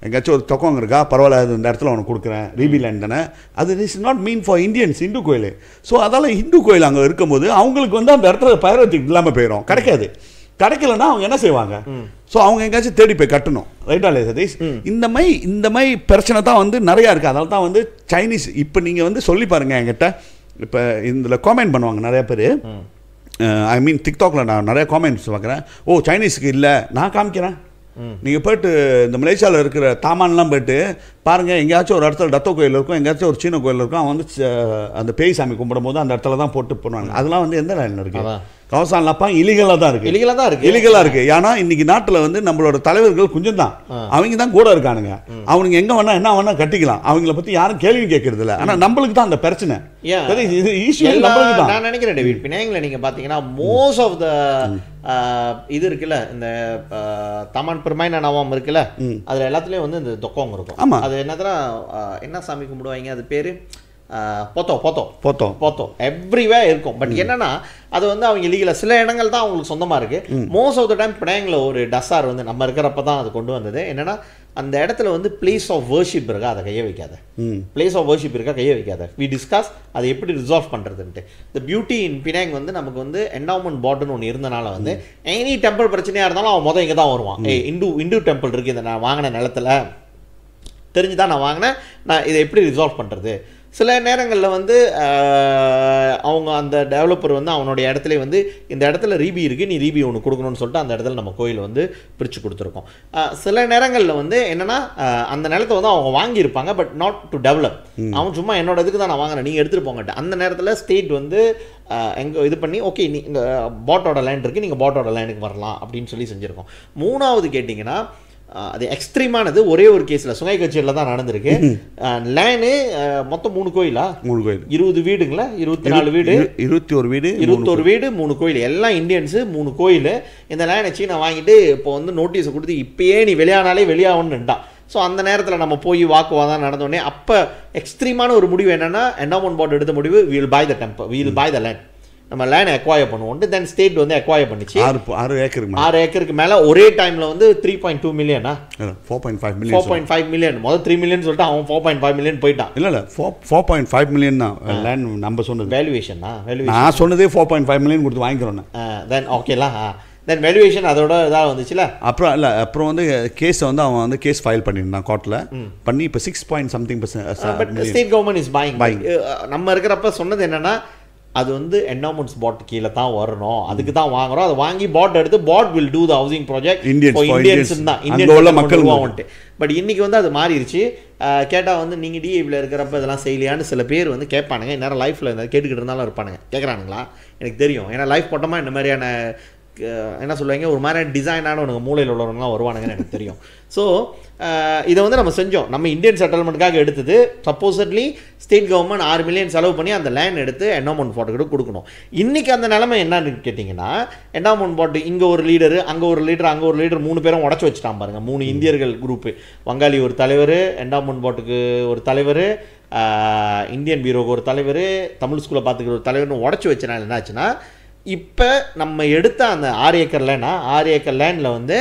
எங்கேயாச்சும் ஒரு தொக்கம் இருக்கா, பரவாயில்ல, அது இந்த இடத்துல அவனுக்கு கொடுக்குறேன், ரீபி லேண்ட் தானே, அது is not mean for Indians, Hindu கோயில். ஸோ அதால் இந்து கோயில் அங்கே இருக்கும்போது அவங்களுக்கு வந்து அந்த இடத்துல ப்ரையாரிட்டி இல்லாமல் போயிடும், கிடைக்கலன்னா அவங்க என்ன செய்வாங்க? ஸோ அவங்க எங்கேயாச்சும் தேடி போய் கட்டணும். ரைட்டா இல்லையா சதீஷ்? இந்த மாதிரி பிரச்சனை தான் வந்து நிறையா இருக்குது. அதனால தான் வந்து சைனீஸ் இப்போ நீங்கள் வந்து சொல்லி பாருங்கள் என்கிட்ட, இப்போ இதில் காமெண்ட் பண்ணுவாங்க நிறைய பேர், ஐ மீன் டிக்டாக்ல நான் நிறைய காமெண்ட்ஸ் பார்க்குறேன். ஓ சைனீஸுக்கு இல்லை, நான் காமிக்கிறேன், நீங்கள் போய்ட்டு இந்த மலேசியாவில் இருக்கிற தாமான்லாம் போய்ட்டு பாருங்கள், எங்கேயாச்சும் ஒரு இடத்துல டத்தோ கோயில் இருக்கும், எங்கேயாச்சும் ஒரு சீன கோயில் இருக்கும், அவன் வந்து அந்த பேய் சாமி கும்பிடும் போது அந்த இடத்துல தான் போட்டு பண்ணுவாங்க. அதெல்லாம் வந்து எந்த லைனில் இருக்குது? கவசான்லப்பா இலீகலாக தான் இருக்குது. ஏன்னா இன்னைக்கு நாட்டில் வந்து நம்மளோட தலைவர்கள் கொஞ்சம் தான், அவங்க தான் கூட இருக்கானுங்க. அவனுங்க எங்கே வேணா என்ன வேணா கட்டிக்கலாம், அவங்கள பற்றி யாரும் கேள்வி கேட்கறது இல்லை. ஆனால் நம்மளுக்கு தான் அந்த பிரச்சனை. நான் நினைக்கிறேன் டேவிட், பினாங்கில் நீங்கள் பார்த்தீங்கன்னா மோஸ்ட் ஆஃப் த இது இருக்குல்ல, இந்த தமான் பெருமைனா நவாம் இருக்குல்ல, அதில் எல்லாத்துலேயும் வந்து இந்த தொக்கம் இருக்கும். ஆமாம், அது என்ன சாமி கும்பிடுவாங்க, அது பேர் போத்தோ எவ்ரிவே இருக்கும். பட் என்னன்னா அது வந்து அவங்க இல்லீகல, சில இடங்கள் தான் அவங்களுக்கு சொந்தமாக இருக்குது. மோஸ்ட் ஆஃப் த டைம் பினாங்கில் ஒரு டஸ்ஸார் வந்து நம்ம இருக்கிறப்ப தான் அது கொண்டு வந்தது. என்னன்னா அந்த இடத்துல வந்து பிளேஸ் ஆஃப் வர்ஷிப் இருக்கா, அதை கையை வைக்காத. பிளேஸ் ஆஃப் வர்ஷிப் இருக்கா, கையை வைக்காத. வி டிஸ்கஸ் அதை எப்படி ரிசால்வ் பண்ணுறதுன்ட்டு. த பியூட்டி இன் பினாங் வந்து நமக்கு வந்து என்டவுமெண்ட் போர்டுன்னு ஒன்று இருந்தனால வந்து எனி டெம்பிள் பிரச்சனையாக இருந்தாலும் அவன் மொதல் இங்கே தான் வருவான். இந்து டெம்பிள் இருக்குது இந்த நான் வாங்கின நிலத்தில், தெரிஞ்சுதான் நான் வாங்கினேன், நான் இதை எப்படி ரிசால்வ் பண்ணுறது. சில நேரங்களில் வந்து அவங்க அந்த டெவலப்பர் வந்து அவனுடைய இடத்துல வந்து இந்த இடத்துல ரீபி இருக்குது, நீ ரீபி ஒன்று கொடுக்கணும்னு சொல்லிட்டு அந்த இடத்துல நம்ம கோயில் வந்து பிரித்து கொடுத்துருக்கோம். சில நேரங்களில் வந்து என்னென்னா அந்த நிலத்தை வந்து அவங்க வாங்கியிருப்பாங்க, பட் நாட் டு டெவலப். அவன் சும்மா என்னோட இதுக்கு தான் நான் வாங்கினேன், நீங்கள் எடுத்துகிட்டு போங்கட்டு. அந்த நேரத்தில் ஸ்டேட் வந்து எங்கே இது பண்ணி ஓகே நீ இந்த பாட்டோட லேண்ட் இருக்குது, நீங்கள் பாட்டோட லேண்டுக்கு வரலாம் அப்படின்னு சொல்லி செஞ்சுருக்கோம். மூணாவது கேட்டிங்கன்னா அது எக்ஸ்ட்ரீமானது ஒரே ஒரு கேஸில் சுங்கை கச்சேரியில் தான் நடந்திருக்கு. லேனு மொத்தம் 3 கோயிலா, 20 வீடுங்களா, 24 வீடு, 21 வீடு, 3 கோயில், எல்லாம் இந்தியன்ஸு, 3 கோயில். இந்த லேனை சீனா வாங்கிட்டு இப்போ வந்து நோட்டீஸை கொடுத்து இப்பயே நீ வெளியானாலே வெளியாகணுன்னுட்டான். ஸோ அந்த நேரத்தில் நம்ம போய் வாக்குவாதம் நடந்தோடனே அப்போ எக்ஸ்ட்ரீமான ஒரு முடிவு என்னென்னா, என்டவுமெண்ட் போர்டு எடுத்த முடிவு, we'll buy the temple, we'll buy the land, நம்ம லேண்ட் அக்வயர் பண்ணுவோம். தென் ஸ்டேட் வந்து அக்வயர் பண்ணிச்சு 6 ஏக்கருக்கு மேலே ஒரே டைமில் வந்து 3.2 மில்லியனா 4.5 மில்லியன். முதல் 3 மில்லியன் சொல்லிட்டு அவன் 4.5 மில்லியன் போயிட்டான். இல்லை 4.5 மில்லியன் தான் லேண்ட் நம்ம சொன்னது. வேல்யூவேஷனா நான் சொன்னதே 4.5 மில்லியன் கொடுத்து வாங்கிக்கிறோம். தென் ஓகேலாம், தென் வேல்யூவேஷன் அதோட இதாக வந்துச்சுல. அப்புறம் வந்து கேஸை வந்து அவன் வந்து கேஸ் ஃபைல் பண்ணியிருந்தான் கோர்ட்டில் பண்ணி இப்போ 6.something%. But state government is buying. நம்ம இருக்கிறப்ப சொன்னது என்னன்னா, அது வந்து என்டவுமெண்ட்ஸ் பாட் கீழே தான் வரணும், அதுக்கு தான் வாங்குறோம். அதை வாங்கி பாட் எடுத்து part will do the housing project Indians தான், இந்தியன் மக்கள் வாங்கிட்டு. பட் இன்னைக்கு வந்து அது மாறிடுச்சு. கேட்டால் வந்து நீங்கள் டிஏபியில் இருக்கிறப்ப இதெல்லாம் செய்யலையான்னு சில பேர் வந்து கேட்பானுங்க. இந்நேரம் லைஃப்பில் கேட்டுக்கிட்டு இருந்தாலும் இருப்பானுங்க. கேட்குறானுங்களா எனக்கு தெரியும், ஏன்னா லைஃப் போட்டோமா இந்த மாதிரியான என்ன சொல்லுவாங்க, ஒரு மாதிரி டிசைனானவனுங்க மூலையில் உள்ளவங்கலாம் வருவானுங்கன்னு எனக்கு தெரியும். ஸோ இதை வந்து நம்ம செஞ்சோம். நம்ம இந்தியன் செட்டில்மெண்ட்டுக்காக எடுத்தது. சப்போசட்லி ஸ்டேட் கவர்மெண்ட் 6 மில்லியன் செலவு பண்ணி அந்த லேண்ட் எடுத்து என்டோமெண்ட் போர்ட்டுக்கிட்ட கொடுக்கணும். இன்றைக்கி அந்த நிலைமை என்னன்னு கேட்டிங்கன்னா, என்டோமெண்ட் போர்ட்டு இங்கே ஒரு லீடரு, அங்கே ஒரு லீடர், அங்கே ஒரு லீடர், 3 பேரும் உடச்சி வச்சுட்டான் பாருங்க. 3 இந்தியர்கள் குரூப்பு, வங்காளி ஒரு தலைவர், என்டோமெண்ட் போர்ட்டுக்கு ஒரு தலைவர், இந்தியன் பீரோக்கு ஒரு தலைவர், தமிழ் ஸ்கூலை பார்த்துக்கிற ஒரு தலைவர்னு உடச்சி வச்சனால என்னாச்சுன்னா, இப்போ நம்ம எடுத்த அந்த 6 ஏக்கர் லேண்டா 6 ஏக்கர் லேண்டில் வந்து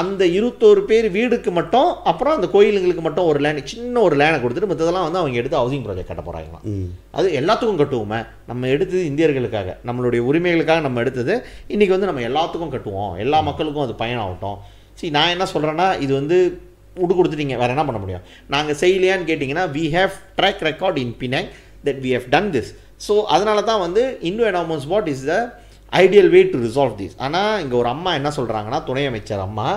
அந்த 21 பேர் வீடுக்கு மட்டும், அப்புறம் அந்த கோயிலுங்களுக்கு மட்டும் ஒரு லேண்ட், சின்ன ஒரு லேண்டை கொடுத்துட்டு மற்றதெல்லாம் வந்து அவங்க எடுத்து ஹவுசிங் ப்ராஜெக்ட் கட்ட போகிறாங்களாம். அது எல்லாத்துக்கும் கட்டுவோமே. நம்ம எடுத்தது இந்தியர்களுக்காக, நம்மளுடைய உரிமைகளுக்காக நம்ம எடுத்தது. இன்றைக்கி வந்து நம்ம எல்லாத்துக்கும் கட்டுவோம், எல்லா மக்களுக்கும் அது பயனாகட்டும். சரி, நான் என்ன சொல்கிறேன்னா, இது வந்து விட்டு கொடுத்துட்டீங்க, வேறு என்ன பண்ண முடியும்? நாங்கள் செய்யலையான்னு கேட்டிங்கன்னா, we have track record in Penang that we have done this. So அதனால தான் வந்து Hindu endowments board is the ideal way to resolve this. ஆனால் இங்கே ஒரு அம்மா என்ன சொல்கிறாங்கன்னா, துணை அமைச்சர் அம்மா,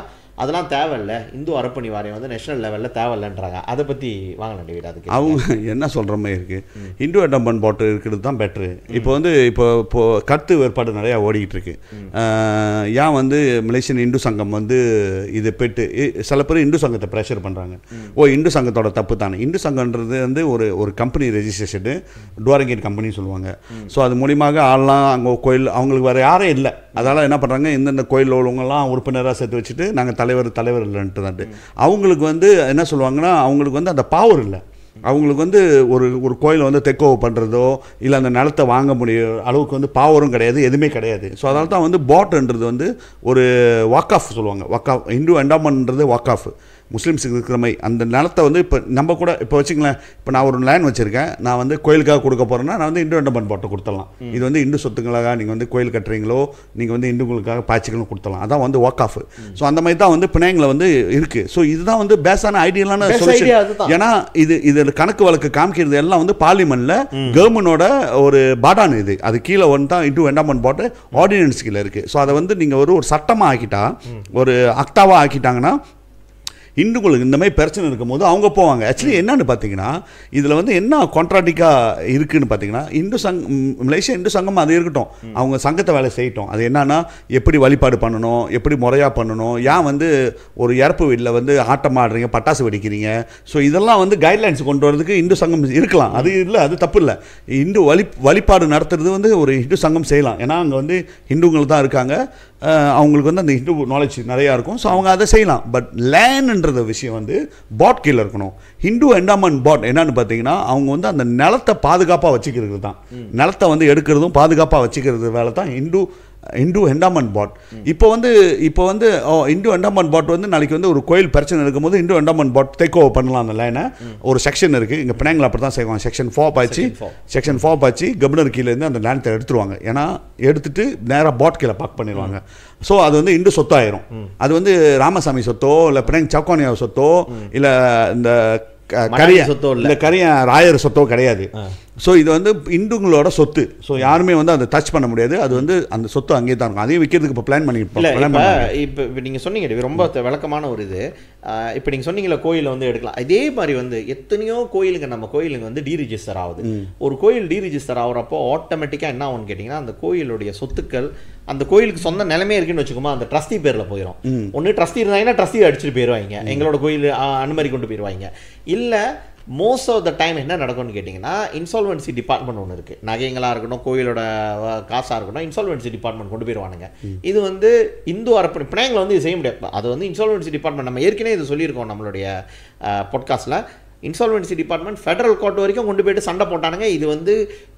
அதெல்லாம் தேவையில்லை, இந்து அறப்பணி வாரியம் வந்து நேஷனல் லெவலில் தேவையில்லைன்றாங்க. அதை பற்றி வாங்கலாம் டேவிட். அதுக்கு அவங்க என்ன சொல்கிற மாதிரி இருக்குது, இந்து என்டோமெண்ட் போர்ட் இருக்கிறது தான் பெட்ரு. இப்போ வந்து இப்போ கருத்து வேறுபாடு நிறையா ஓடிக்கிட்டு இருக்கு. ஏன் வந்து மலேசியன் இந்து சங்கம் வந்து இது போய்ட்டு சில பேர் இந்து சங்கத்தை ப்ரெஷர் பண்ணுறாங்க. இந்து சங்கத்தோட தப்பு தானே. இந்து சங்கன்றது வந்து ஒரு கம்பெனி ரெஜிஸ்ட்ரேஷனு, டுவாரங்கேட் கம்பெனி சொல்லுவாங்க. ஸோ அது மூலியமாக ஆள்லாம் அங்கே கோயில் அவங்களுக்கு வேறு யாரும் இல்லை. அதனால் என்ன பண்ணுறாங்க, இந்தந்த கோயில் உள்ளவங்கலாம் உறுப்பினராக சேர்த்து வச்சுட்டு நாங்கள் தலைவர் இல்லைன்ட்டு தான். அவங்களுக்கு வந்து என்ன சொல்லுவாங்கன்னா, அவங்களுக்கு வந்து அந்த பவர் இல்லை. அவங்களுக்கு வந்து ஒரு கோயிலை வந்து டேக் ஓவர் பண்ணுறதோ இல்லை அந்த நிலத்தை வாங்க முடிய அளவுக்கு வந்து பவரும் கிடையாது, எதுவுமே கிடையாது. ஸோ அதனால தான் வந்து போட்ன்றது வந்து ஒரு வாக் ஆஃப் சொல்லுவாங்க. வாக் ஆஃப், இந்து என்டோமெண்ட்ன்றது வாக் ஆஃப், முஸ்லீம்ஸுக்கு இருக்கிற மாதிரி. அந்த நிலத்தை வந்து இப்போ நம்ம கூட இப்போ வச்சுங்களேன், இப்போ நான் ஒரு லேண்ட் வச்சுருக்கேன், நான் வந்து கோயிலுக்காக கொடுக்க போகிறேன்னா நான் வந்து இந்து என்டோமெண்ட் போர்ட்டை கொடுத்துடலாம். இது வந்து இந்து சொத்துக்களாக நீங்கள் வந்து கோயில் கட்டுறீங்களோ, நீங்கள் வந்து இந்துக்களுக்காக பாய்ச்சிகளும் கொடுத்துடலாம். அதான் வந்து வாக் ஆஃப். ஸோ அந்த மாதிரி தான் வந்து பினாங்கில் வந்து இருக்குது. ஸோ இதுதான் வந்து பேஸான ஐடியலான சொல்யூஷன். ஏன்னா இது கணக்கு வழக்கு காமிக்கிறது எல்லாம் வந்து பார்லிமெண்ட்டில் கவர்மெண்டோட ஒரு பாடான் இது. அது கீழே வந்து தான் இந்து என்டோமெண்ட் போர்ட்டு ஆர்டினன்ஸ் கீழே இருக்குது. ஸோ அதை வந்து நீங்கள் ஒரு சட்டமாக ஆக்கிட்டா, ஒரு அக்டாவாக ஆக்கிட்டாங்கன்னா, இந்துக்களுக்கு இந்த மாதிரி பிரச்சனை இருக்கும்போது அவங்க போவாங்க. ஆக்சுவலி என்னன்னு பார்த்தீங்கன்னா, இதில் வந்து என்ன கான்ட்ராடிக்டாக இருக்குதுன்னு பார்த்தீங்கன்னா, மலேசியா இந்து சங்கம் அது இருக்கட்டும், அவங்க சங்கத்தை வேலை செய்யட்டும். அது என்னன்னா, எப்படி வழிபாடு பண்ணணும், எப்படி முறையாக பண்ணணும், ஏன் வந்து ஒரு இறப்பு வீட்டில் வந்து ஆட்டம் ஆடுறீங்க, பட்டாசு வெடிக்கிறீங்க. ஸோ இதெல்லாம் வந்து கைட்லைன்ஸ் கொண்டு வரதுக்கு இந்து சங்கம் இருக்கலாம். அது இல்லை, அது தப்பு இல்லை. இந்து வழிபாடு நடத்துறது வந்து ஒரு இந்து சங்கம் செய்யலாம். ஏன்னா அங்கே வந்து இந்துக்கள் தான் இருக்காங்க, அவங்களுக்கு வந்து அந்த இந்து நாலேஜ் நிறையா இருக்கும். ஸோ அவங்க அதை செய்யலாம். பட் லேண்ட்ன்ற விஷயம் வந்து பாட் கீழே இருக்கணும். இந்து என்டோமெண்ட் போர்ட் என்னன்னு பார்த்தீங்கன்னா, அவங்க வந்து அந்த நிலத்தை பாதுகாப்பாக வச்சுக்கிறது தான், நிலத்தை வந்து எடுக்கிறதும் பாதுகாப்பாக வச்சுக்கிறது வேலை தான் இந்து என்டோமெண்ட் போர்ட். இப்போ வந்து இந்து என்டோமெண்ட் போர்ட் வந்து நாளைக்கு வந்து ஒரு கோயில் பிரச்சனை இருக்கும்போது Hindu endowment board take over பண்ணலாம். அந்த லைனை ஒரு செக்ஷன் இருக்குது, இங்கே பினாங்கில் அப்படி தான் செய்வாங்க. செக்ஷன் 4 பாய்ச்சி கவர்னர் கீழேருந்து அந்த லேண்டை எடுத்துருவாங்க. ஏன்னா எடுத்துட்டு நேராக போர்ட் கீழே பார்க் பண்ணிடுவாங்க. ஸோ அது வந்து இந்து சொத்தாயிரும். அது வந்து ராமசாமி சொத்தோ இல்லை பினாங் சவுகானியா சொத்தோ இல்லை இந்த கரிய ராயர் சொத்தோ கிடையாது. ஸோ இது வந்து இந்துங்களோட சொத்து. ஸோ யாருமே வந்து அதை டச் பண்ண முடியாது. அது வந்து அந்த சொத்து அங்கேயே தான் இருக்கும். அதையும் விற்கிறதுக்கு இப்போ பிளான் பண்ணிட்டு இப்போ நீங்கள் சொன்னீங்க ரொம்ப விளக்கமான ஒரு இது. இப்போ நீங்கள் சொன்னீங்களா கோயிலை வந்து எடுக்கலாம். இதே மாதிரி வந்து எத்தனையோ கோயிலுங்க, நம்ம கோயிலுங்க வந்து டீரிஜிஸ்டர் ஆகுது. ஒரு கோயில் டீரிஜிஸ்டர் ஆகிறப்போ ஆட்டோமேட்டிக்காக என்ன ஆகும்னு கேட்டிங்கன்னா, அந்த கோயிலுடைய சொத்துக்கள் அந்த கோயிலுக்கு சொந்த நிலைமை இருக்குன்னு வச்சுக்கோமா, அந்த ட்ரஸ்டி பேரில் போயிடும். ஒன்று ட்ரஸ்டி இருந்தாங்கன்னா ட்ரஸ்டி அடிச்சுட்டு போயிடுவாங்க, எங்களோட கோயில் அனுமதி கொண்டு போயிடுவாங்க. இல்லை மோஸ்ட் ஆஃப் த டைம் என்ன நடக்கும்னு கேட்டிங்கன்னா, இன்சால்வன்சி டிபார்ட்மெண்ட் ஒன்று இருக்குது. நகைங்களாக இருக்கட்டும், கோயிலோட காசாக இருக்கட்டும், இன்சால்வன்சி டிபார்ட்மெண்ட் கொண்டு போயிடுவானுங்க. இது வந்து இந்து அறப்பணி பினாங்கில் வந்து இது செய்ய முடியாது. அது வந்து இன்சால்வன்சி டிபார்ட்மெண்ட், நம்ம ஏற்கனவே இது சொல்லியிருக்கோம் நம்மளுடைய பாட்காஸ்ட்டில். இன்சால்வன்சி டிபார்ட்மெண்ட் ஃபெடரல் கோர்ட் வரைக்கும் கொண்டு போயிட்டு சண்டை போட்டானுங்க. இது வந்து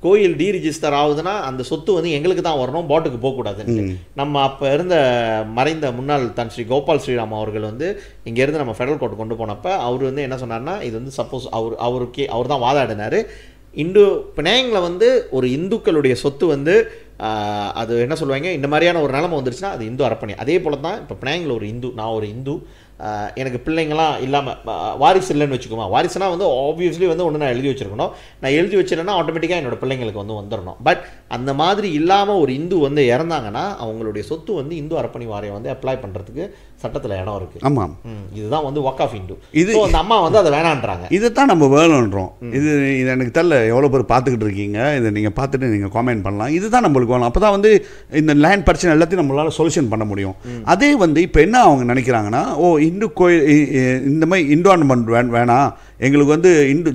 கோயில் டீரிஜிஸ்டர் ஆகுதுன்னா அந்த சொத்து வந்து எங்களுக்கு தான் வரணும், போட்டுக்கு போகக்கூடாதுன்னு. நம்ம அப்போ இருந்த மறைந்த முன்னாள் தன் ஸ்ரீ கோபால் ஸ்ரீராம் அவர்கள் வந்து இங்கேருந்து நம்ம ஃபெடரல் கோர்ட் கொண்டு போனப்போ அவர் வந்து என்ன சொன்னார்னா, இது வந்து சப்போஸ் அவர் தான் வாதாடினார். பினாங்கில் வந்து ஒரு இந்துக்களுடைய சொத்து வந்து அது என்ன சொல்லுவாங்க, இந்த மாதிரியான ஒரு நிலைமை வந்துருச்சுன்னா அது இந்து அறப்பணி. அதே போல் தான் இப்போ பினாங்கில் ஒரு இந்து, நான் ஒரு இந்து, எனக்கு பிள்ளைங்களாம் இல்லாமல் வாரிசு இல்லைன்னு வச்சுக்கோமா. வாரிசுனா வந்து ஆப்வியஸ்லி வந்து ஒன்று நான் எழுதி வச்சுருக்கணும். நான் எழுதி வச்சிருந்தேன்னா ஆட்டோமேட்டிக்காக என்னோடய பிள்ளைங்களுக்கு வந்து வந்துடணும். பட் அந்த மாதிரி இல்லாமல் ஒரு இந்து வந்து இறந்தாங்கன்னா அவங்களுடைய சொத்து வந்து இந்து அறப்பணி வாரியம் வந்து அப்ளை பண்ணுறதுக்கு சட்டத்தில் இடம் இருக்கு. ஆமாம், இதுதான் வந்து ஒர்க் ஆஃப் இந்து. இது அந்த அம்மா வந்து அதை வேணான்றாங்க. இதைத்தான் நம்ம வேணுன்றோம். இது எனக்கு தெரியல எவ்வளோ பேர் பார்த்துக்கிட்டு இருக்கீங்க, இதை நீங்கள் பார்த்துட்டு நீங்கள் காமெண்ட் பண்ணலாம். இதுதான் நம்மளுக்கு வேணும். அப்போ தான் வந்து இந்த லேண்ட் பிரச்சனை எல்லாத்தையும் நம்மளால் சொல்யூஷன் பண்ண முடியும். அதே வந்து இப்போ என்ன அவங்க நினைக்கிறாங்கன்னா, இந்து கோயில் இந்த மாதிரி இண்டோன்மெண்ட் வேணாம், எங்களுக்கு வந்து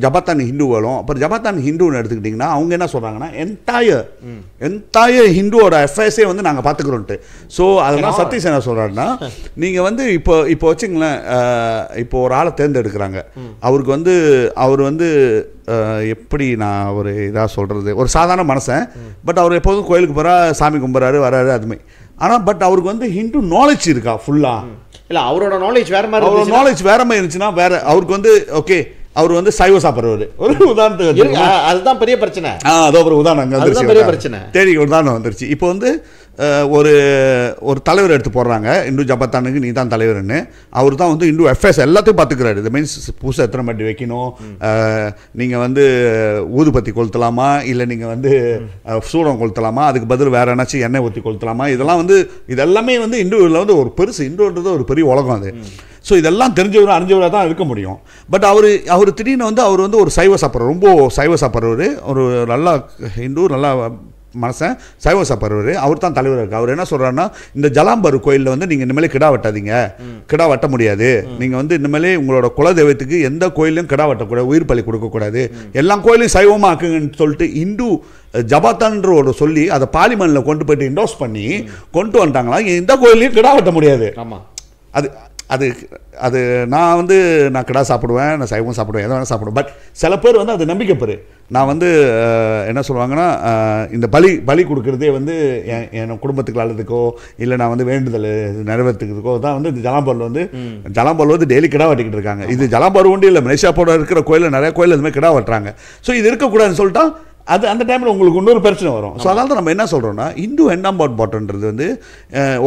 ஜபாத்தான் ஹிந்து வேணும். அப்புறம் ஜபாத்தான் ஹிந்துன்னு எடுத்துக்கிட்டிங்கன்னா அவங்க என்ன சொல்கிறாங்கன்னா என்டையர் ஹிந்துவோட அஃபேர்ஸே வந்து நாங்கள் பார்த்துக்குறோன்ட்டு. ஸோ அதெல்லாம் சதீஷ் என்ன சொல்கிறாருன்னா, நீங்கள் வந்து இப்போ வச்சுங்களேன், இப்போ ஒரு ஆளை தேர்ந்தெடுக்கிறாங்க. அவர் வந்து எப்படி நான் ஒரு இதாக சொல்கிறது, ஒரு சாதாரண மனுஷன். பட் அவர் எப்போதும் கோயிலுக்கு போகிறா, சாமி கும்பிட்றாரு, வராரு, அதுமாதிரி. ஆனால் பட் அவருக்கு வந்து ஹிந்து நாலேஜ் இருக்கா ஃபுல்லாக? இல்லை, அவரோட நாலேஜ் வேறு மாதிரி, அவரோட நாலேஜ் வேறு மாதிரி இருந்துச்சுன்னா வேறு. அவருக்கு வந்து ஓகே, அவர் வந்து சைவ சாப்பிட்றவர். ஒரு உதாரணத்துக்கு அதுதான் பெரிய பிரச்சனை. அதோ ஒரு உதாரணம் வந்துருச்சு, பெரிய பிரச்சனை தேடி உதாரணம் வந்துருச்சு. இப்போ வந்து ஒரு தலைவர் எடுத்து போடுறாங்க, இந்து ஜபாத்தானுக்கு நீ தான் தலைவர்னு. அவர் தான் வந்து இந்து அஃபேர்ஸ் எல்லாத்தையும் பார்த்துக்கிறாரு. இது மீன்ஸ் பூசை எத்தனை மட்டி வைக்கணும், நீங்கள் வந்து ஊதுபத்தி கொளுத்தலாமா, இல்லை நீங்கள் வந்து சூடம் கொளுத்தலாமா, அதுக்கு பதில் வேறு ஏன்னாச்சும் எண்ணெய் ஊற்றி கொளுத்தலாமா, இதெல்லாம் வந்து இதெல்லாமே வந்து இந்துவில் வந்து ஒரு பெருசு. இந்துன்றது ஒரு பெரிய உலகம் அது. ஸோ இதெல்லாம் தெரிஞ்சவராக அறிஞ்சவராக தான் இருக்க முடியும். பட் அவர் திடீர்னு வந்து அவர் வந்து ஒரு சைவ சாப்பிட்றவர், ரொம்ப சைவ சாப்பிட்றவர், ஒரு நல்லா ஹிந்து, நல்லா மனசன் சைவ சாப்பிட்றவர். அவர் தான் தலைவர் இருக்கு. அவர் என்ன சொல்கிறாருன்னா, இந்த ஜலாம்பர் கோயிலில் வந்து நீங்கள் இனிமேலே கிடா வெட்டாதீங்க, கிடா வெட்ட முடியாது. நீங்கள் வந்து இனிமேலே உங்களோட குலதெய்வத்துக்கு எந்த கோயிலையும் கிடா வெட்டக்கூடாது, உயிர் பலி கொடுக்கக்கூடாது, எல்லா கோயிலையும் சைவமாக ஆக்குங்கன்னு சொல்லிட்டு இந்து ஜபாத்தான்றோட சொல்லி அதை பார்லிமெண்ட்டில் கொண்டு போயிட்டு இண்டோஸ் பண்ணி கொண்டு வந்துட்டாங்களா. எந்த கோயிலையும் கிடா வெட்ட முடியாது. ஆமாம், அது நான் கிடா சாப்பிடுவேன், நான் சைவம் சாப்பிடுவேன், எதை வேணால் சாப்பிடுவேன். பட் சில பேர் வந்து அது நம்பிக்கை பெரு. நான் வந்து என்ன சொல்லுவாங்கன்னா, இந்த பலி கொடுக்குறதே வந்து என் குடும்பத்துக்கு நல்லதுக்கோ, இல்லை நான் வந்து வேண்டுதல் நிறைவேற்றுக்கிறதுக்கோ தான் வந்து இந்த ஜலாம்பரில் வந்து டெய்லி கிடா வெட்டிக்கிட்டு இருக்காங்க. இது ஜலாம்பர் ஒன்றும் இல்லை, மலேசியா போட இருக்கிற கோயிலில் நிறைய கோயில் இதுமாதிரி கிடா வெட்டுறாங்க. ஸோ இது இருக்கக்கூடாதுன்னு சொல்லிட்டா அந்த டைமில் உங்களுக்கு இன்னொரு பிரச்சனை வரும். ஸோ அதனால தான் நம்ம என்ன சொல்கிறோன்னா, இந்து என்டாம்பவுண்ட் பாட்டன்றது வந்து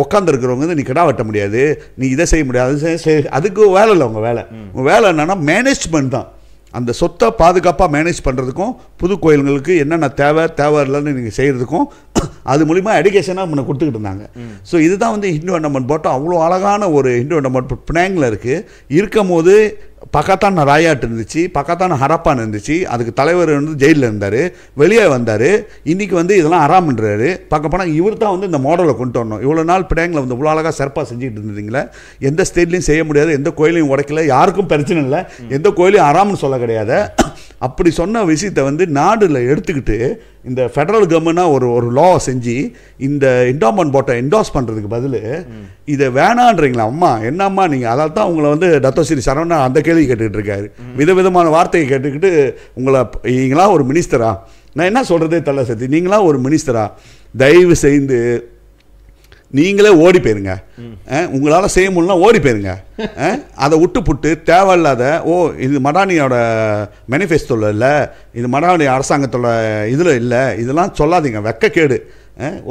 உட்காந்துருக்கிறவங்க வந்து நீ கிடா வெட்ட முடியாது, நீ இதை செய்ய முடியாது, அதுக்கு வேலை இல்லை. உங்கள் வேலை என்னென்னா மேனேஜ்மெண்ட் தான். அந்த சொத்தை பாதுகாப்பாக மேனேஜ் பண்ணுறதுக்கும், புது கோயில்களுக்கு என்னென்ன தேவை இல்லைன்னு நீங்கள் செய்கிறதுக்கும் அது மூலிமா எஜுகேஷனாக முன்ன கொடுத்துக்கிட்டு இருந்தாங்க. ஸோ இதுதான் வந்து இந்து என்டாம்பவுண்ட் பாட்டம். அவ்வளோ அழகான ஒரு இந்து என்டாம்பவுண்ட் பினாங்கில் இருக்கும் போது பக்கத்தான ராயாட் இருந்துச்சு, பக்கத்தான ஹரப்பான் இருந்துச்சு. அதுக்கு தலைவர் வந்து ஜெயிலில் இருந்தார், வெளியே வந்தார். இன்றைக்கி வந்து இதெல்லாம் ஆறாமன்றாரு. பார்க்க போனால் இவர் தான் வந்து இந்த மாடலை கொண்டு வரணும். இவ்வளோ நாள் பினாங்கில் வந்து இவ்வளோ அழகாக சிறப்பாக செஞ்சுட்டு இருந்தீங்களே, எந்த ஸ்டேட்லையும் செய்ய முடியாது, எந்த கோயிலையும் உடைக்கல, யாருக்கும் பிரச்சனை இல்லை, எந்த கோயிலையும் ஆறாமன்னு சொல்ல கிடையாது. அப்படி சொன்ன விஷயத்தை வந்து நாடில் எடுத்துக்கிட்டு இந்த ஃபெடரல் கவர்மெண்ட்டாக ஒரு லா செஞ்சு இந்த என்டாம்பவுண்ட் பாட்டை என்டாஸ் பண்ணுறதுக்கு பதில் இதை வேணான்றீங்களா? அம்மா என்னம்மா நீங்கள்? அதால் தான் உங்களை வந்து டத்தோஸ்ரீ சரவணா அந்த கேள்வி கேட்டுக்கிட்டு இருக்காரு. விதவிதமான வார்த்தையை கேட்டுக்கிட்டு நீங்களா ஒரு மினிஸ்டரா? நான் என்ன சொல்கிறதே தெரியல சத்தி. நீங்களா ஒரு மினிஸ்டரா? தயவு செய்து நீங்களே ஓடி போயிருங்க. உங்களால் செய்ய முடியலனா ஓடி போயிருங்க. அதை விட்டு தேவையில்லாத இது மடானியோட மேனிஃபெஸ்டோவில் இல்லை, இது மடானி அரசாங்கத்தோட இதில் இல்லை, இதெல்லாம் சொல்லாதீங்க, வெக்கக்கேடு.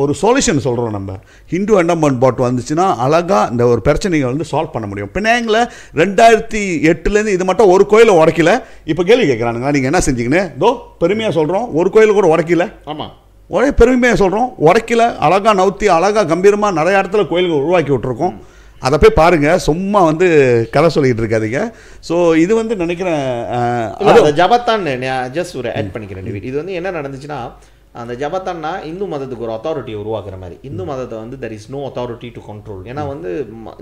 ஒரு சொல்யூஷன் சொல்கிறோம். நம்ம ஹிந்து என்டாம்பவுண்ட் பாட் வந்துச்சுன்னா அழகாக இந்த ஒரு பிரச்சனையை வந்து சால்வ் பண்ண முடியும். பினாங்கில் 2008 இது மட்டும் ஒரு கோயிலை உடைக்கல. இப்போ கேள்வி கேட்குறானுங்களா, நீங்கள் என்ன செஞ்சீங்கன்னு? பெருமையாக சொல்கிறோம், ஒரு கோயில் கூட உடைக்கல. ஆமாம், ஒரே பெருமையாக சொல்கிறோம், உடைக்கல. அழகாக நவுத்தி அழகாக கம்பீரமாக நிறைய இடத்துல கோயில்கள் உருவாக்கி விட்ருக்கோம். அதை போய் பாருங்கள், சும்மா வந்து கதை சொல்லிக்கிட்டு இருக்காதீங்க. ஸோ இது வந்து நினைக்கிறேன் ஜபாத்தான் ஜஸ்ட் ஒரு ஆட் பண்ணிக்கிறேன். இது வந்து என்ன நடந்துச்சுன்னா, அந்த ஜபாத்தான்னா இந்து மதத்துக்கு ஒரு அத்தாரிட்டியை உருவாக்குற மாதிரி. இந்து மதத்தை வந்து there is no authority to control. ஏன்னா வந்து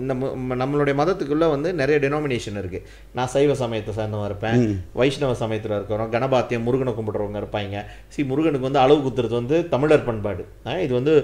இந்த நம்மளுடைய மதத்துக்குள்ளே வந்து நிறைய டெனாமினேஷன் இருக்குது. நான் சைவ சமயத்தை சேர்ந்தவன் இருப்பேன், வைஷ்ணவ சமயத்தில் இருக்கிறோம், கணபாத்தியம் முருகனை கும்பிட்றவங்க இருப்பாங்க. முருகனுக்கு வந்து அளவு குத்துறது வந்து தமிழர் பண்பாடு. இது வந்து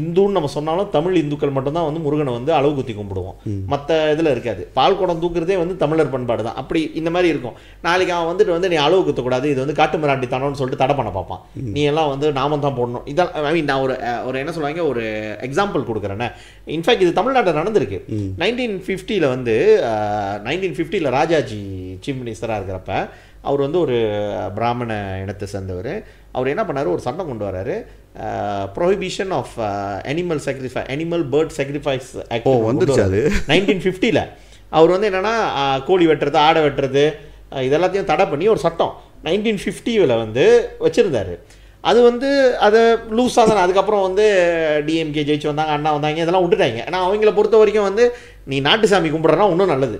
இந்துன்னு நம்ம சொன்னாலும் தமிழ் இந்துக்கள் மட்டும்தான் வந்து முருகனை வந்து அளவு குத்தி கும்பிடுவோம், மற்ற இதில் இருக்காது. பால் குடம் தூக்குறதே வந்து தமிழர் பண்பாடு தான். அப்படி இந்த மாதிரி இருக்கும். நாளைக்கு அவன் வந்துட்டு வந்து நீ அளவு குத்தக்கூடாது, இது வந்து காட்டு மிராண்டி தானோன்னு சொல்லிட்டு தடை பண்ண பார்ப்பான். நீ எல்லாம் வந்து நாமம் தான் போடணும். இதான் ஐ மீன் நான் ஒரு என்ன சொல்லுவாங்க, ஒரு எக்ஸாம்பிள் கொடுக்குறேன்னே. இன்ஃபேக்ட் இது தமிழ்நாட்டில் நடந்திருக்கு. 1950 வந்து 1950 ராஜாஜி சீஃப் மினிஸ்டராக இருக்கிறப்ப அவர் வந்து ஒரு பிராமண இனத்தை சேர்ந்தவர். அவர் என்ன பண்ணார், ஒரு சட்டம் கொண்டு வராரு, prohibition of animal bird sacrifice act வந்துருச்சு. அது 1950 அவர் வந்து என்னன்னா கோழி வெட்டுறது, ஆடை வெட்டுறது, இதெல்லாத்தையும் தடை பண்ணி ஒரு சட்டம் 1950 வந்து வச்சுருந்தாரு. அது வந்து அதை லூஸாக தானே. அதுக்கப்புறம் வந்து டிஎம்கே ஜெயிச்சு வந்தாங்க, அண்ணா வந்தாங்க, இதெல்லாம் விட்டுட்டாங்க. ஏன்னா அவங்கள பொறுத்த வரைக்கும் வந்து நீ நாட்டு சாமி கும்பிட்றனா இன்னும் நல்லது.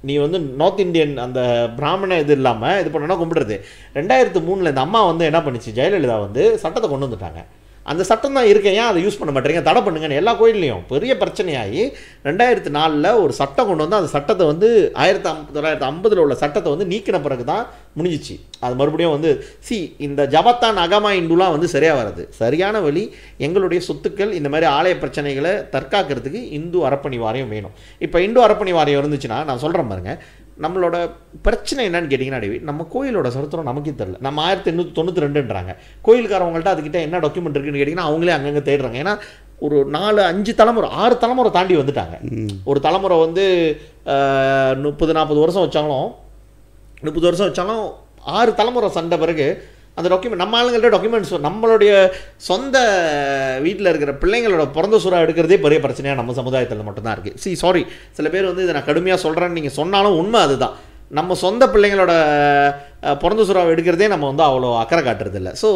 நீ வந்து நார்த் இந்தியன் அந்த பிராமண இது இல்லாமல் இது பண்ணனா கும்பிடுறது. 2003 இந்த அம்மா வந்து என்ன பண்ணிச்சு, ஜெயலலிதா வந்து சட்டத்தை கொண்டு வந்துட்டாங்க. அந்த சட்டம் தான் இருக்கேன், ஏன் அதை யூஸ் பண்ண மாட்டேங்க, தடை பண்ணுங்கன்னு எல்லா கோயில்லையும் பெரிய பிரச்சனையாகி 2004 ஒரு சட்டம் கொண்டு வந்து அந்த சட்டத்தை வந்து 1950 உள்ள சட்டத்தை வந்து நீக்கின பிறகு தான் முடிஞ்சிச்சு. அது மறுபடியும் வந்து இந்த ஜபத்தான் அகமா இந்துலாம் வந்து சரியாக வராது. சரியான வழி எங்களுடைய சொத்துக்கள் இந்த மாதிரி ஆலய பிரச்சனைகளை தற்காக்கிறதுக்கு இந்து அறப்பணி வாரியம் வேணும். இப்போ இந்து அறப்பணி வாரியம் இருந்துச்சுன்னா நான் சொல்கிறேன் பாருங்க, நம்மளோட பிரச்சனை என்னன்னு கேட்டிங்கன்னா, நம்ம கோயிலோட சரித்திரம் நமக்கே தெரியல. நம்ம 1892ன்றாங்க. கோயில்காரவங்கள்ட்ட அதுக்கிட்ட என்ன டாக்குமெண்ட் இருக்குன்னு கேட்டிங்கன்னா அவங்களே அங்கங்கே தேடுறாங்க. ஏன்னா ஒரு 4-5 தலைமுறை 6 தலைமுறை தாண்டி வந்துட்டாங்க. ஒரு தலைமுறை வந்து 30-40 வருஷம் வச்சாலும் 30 வருஷம் வச்சாலும் 6 தலைமுறை சண்டை பிறகு அந்த டாக்குமெண்ட் நம்ம ஆளுங்கள்ட்ட டாக்குமெண்ட்ஸ் நம்மளுடைய சொந்த வீட்டில் இருக்கிற பிள்ளைங்களோட பிறந்த சூறா எடுக்கிறதே பெரிய பிரச்சனையாக நம்ம சமுதாயத்தில் மட்டும்தான் இருக்குது. சாரி, சில பேர் வந்து இதை நான் கடுமையாக சொல்கிறேன்னு நீங்கள் சொன்னாலும் உண்மை அதுதான். நம்ம சொந்த பிள்ளைங்களோட பிறந்த சுறாவை எடுக்கிறதே நம்ம வந்து அவ்வளோ அக்கறை காட்டுறது இல்லை. ஸோ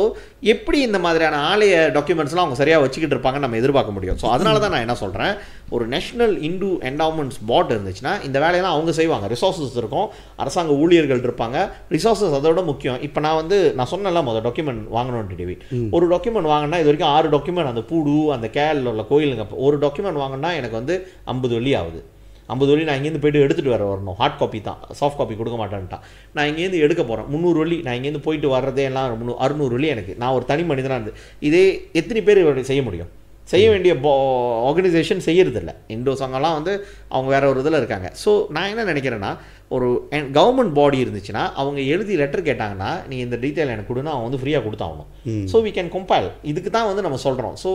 எப்படி இந்த மாதிரியான ஆலய டாக்குமெண்ட்ஸ்லாம் அவங்க சரியாக வச்சுக்கிட்டு இருப்பாங்கன்னு நம்ம எதிர்பார்க்க முடியும். ஸோ அதனால தான் நான் என்ன சொல்கிறேன், ஒரு நேஷனல் இந்து என்டவுமெண்ட்ஸ் போர்டு இருந்துச்சுன்னா இந்த வேலையெல்லாம் அவங்க செய்வாங்க. ரிசோர்ஸஸ் இருக்கும், அரசாங்க ஊழியர்கள் இருப்பாங்க, ரிசோர்ஸஸ் அதோட முக்கியம். இப்போ நான் சொன்னல முதல் டாக்குமெண்ட் வாங்கணும்னு டிவி, ஒரு டாக்குமெண்ட் வாங்கினா இது வரைக்கும் 6 டாக்குமெண்ட் அந்த பூடு அந்த கேரளில் உள்ள கோயிலுங்க, ஒரு டாக்குமெண்ட் வாங்கினா எனக்கு வந்து 50 வெள்ளி ஆகுது. 50 வெள்ளி நான் இங்கேருந்து போய்ட்டு எடுத்துகிட்டு வரணும். ஹார்ட் காப்பி தான், சாஃப்ட் காப்பி கொடுக்க மாட்டேன்ட்டான். நான் இங்கேருந்து எடுக்க போகிறேன் 300 வெள்ளி. நான் இங்கேருந்து போயிட்டு வர்றதே எல்லாம் 600 வெள்ளி எனக்கு. நான் ஒரு தனி மனிதனாக இருந்து இதே எத்தனை பேர் செய்ய முடியும்? செய்ய வேண்டிய ஆர்கனைசேஷன் செய்யறதில்ல. இண்டோ சங்கம்லாம் வந்து அவங்க வேற ஒரு இதில் இருக்காங்க. ஸோ நான் என்ன நினைக்கிறேன்னா, ஒரு கவர்மெண்ட் பாடி இருந்துச்சுன்னா அவங்க எழுதி லெட்டர் கேட்டாங்கன்னா நீ இந்த டீட்டெயில் எனக்கு கொடுன்னா அவன் வந்து ஃப்ரீயாக கொடுத்தாகணும். So we can compile. இதுக்கு தான் வந்து நம்ம சொல்கிறோம். ஸோ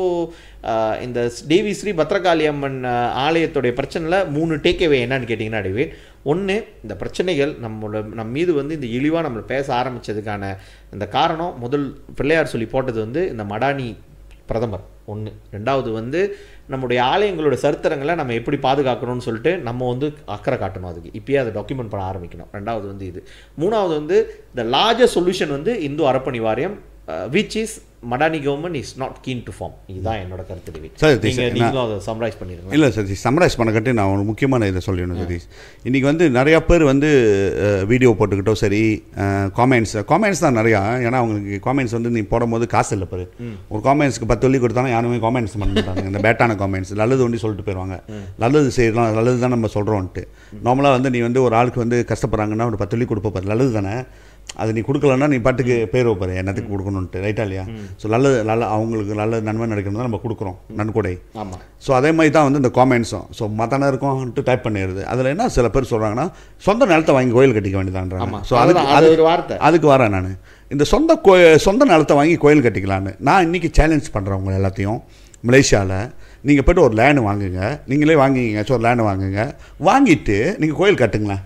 இந்த தேவி ஸ்ரீ பத்ரகாளி அம்மன் ஆலயத்துடைய பிரச்சனையில் 3 டேக்அவே என்னன்னு கேட்டிங்கன்னா, டேவிட், ஒன்று, இந்த பிரச்சனைகள் நம்ம மீது வந்து இந்த இழிவாக நம்மளை பேச ஆரம்பித்ததுக்கான இந்த காரணம் முதல் பிள்ளையார் சொல்லி போட்டது வந்து இந்த மடானி பிரதமர் ஒன்று. 2வது வந்து நம்முடைய ஆலயங்களோட சரித்திரங்களை நம்ம எப்படி பாதுகாக்கணும்னு சொல்லிட்டு நம்ம வந்து அக்கறை காட்டணும். அதுக்கு இப்பயே அதை டாக்குமெண்ட் பண்ண ஆரம்பிக்கணும். 2வது வந்து இது. 3வது வந்து த லார்ஜஸ்ட் சொல்யூஷன் வந்து இந்து அறப்பணி வாரியம், which is Madani government is not keen to form. இதுதான் என்னோட கருத்து. நீங்களும் அதை சம்மரைஸ் பண்ணிடுங்க. இல்லை சதீஷ், சம்மரைஸ் பண்ணக்கட்டி நான் ஒரு முக்கியமான இதை சொல்லிடணும் சதீஷ். இன்றைக்கி வந்து நிறையா பேர் வந்து வீடியோ போட்டுக்கிட்டோ சரி, காமெண்ட்ஸ் தான் நிறையா. ஏன்னா அவங்களுக்கு காமெண்ட்ஸ் வந்து நீ போடும்போது காசு இல்லை பாரு. ஒரு காமெண்ட்ஸ்க்கு 10 வெள்ளி கொடுத்தாலும் யாருமே காமெண்ட்ஸ் பண்ண மாட்டாங்க. இந்த பேட்டான காமெண்ட்ஸ் நல்லது ஒண்டி சொல்லிட்டு போயிடுவாங்க. நல்லது செய்யலாம், நல்லது தான் நம்ம சொல்கிறோன்ட்டு. நார்மலாக வந்து நீ வந்து ஒரு ஆளுக்கு வந்து கஷ்டப்படுறாங்கன்னா ஒரு 10 வெள்ளி கொடுப்பாரு, நல்லது தானே. அது நீ கொடுக்கலன்னா நீ பாட்டுக்கு பேர் வைப்பாரு, என்னத்துக்கு கொடுக்கணுன்ட்டு, ரைட்டா இல்லையா? ஸோ நல்ல அவங்களுக்கு நல்ல நன்மை நடக்கணும் தான் நம்ம கொடுக்குறோம், நன்கொடை. ஆமாம். ஸோ அதே மாதிரி தான் வந்து இந்த காமெண்ட்ஸும் ஸோ மத்தான இருக்கும்ட்டு டைப் பண்ணிடுது. அதில் என்ன சில பேர் சொல்கிறாங்கன்னா, சொந்த நிலத்தை வாங்கி கோயில் கட்டிக்க வேண்டியதான்றாங்க. ஸோ அதுக்கு வரேன் நான். இந்த சொந்த நிலத்தை வாங்கி கோயில் கட்டிக்கலான்னு நான் இன்றைக்கி சேலஞ்ச் பண்ணுறேன் உங்களை எல்லாத்தையும். மலேசியாவில் நீங்கள் போய்ட்டு ஒரு லேண்டு வாங்குங்க, நீங்களே வாங்கிங்க. ஸோ ஒரு லேண்டு வாங்குங்க, வாங்கிட்டு நீங்கள் கோயில் கட்டுங்களேன்.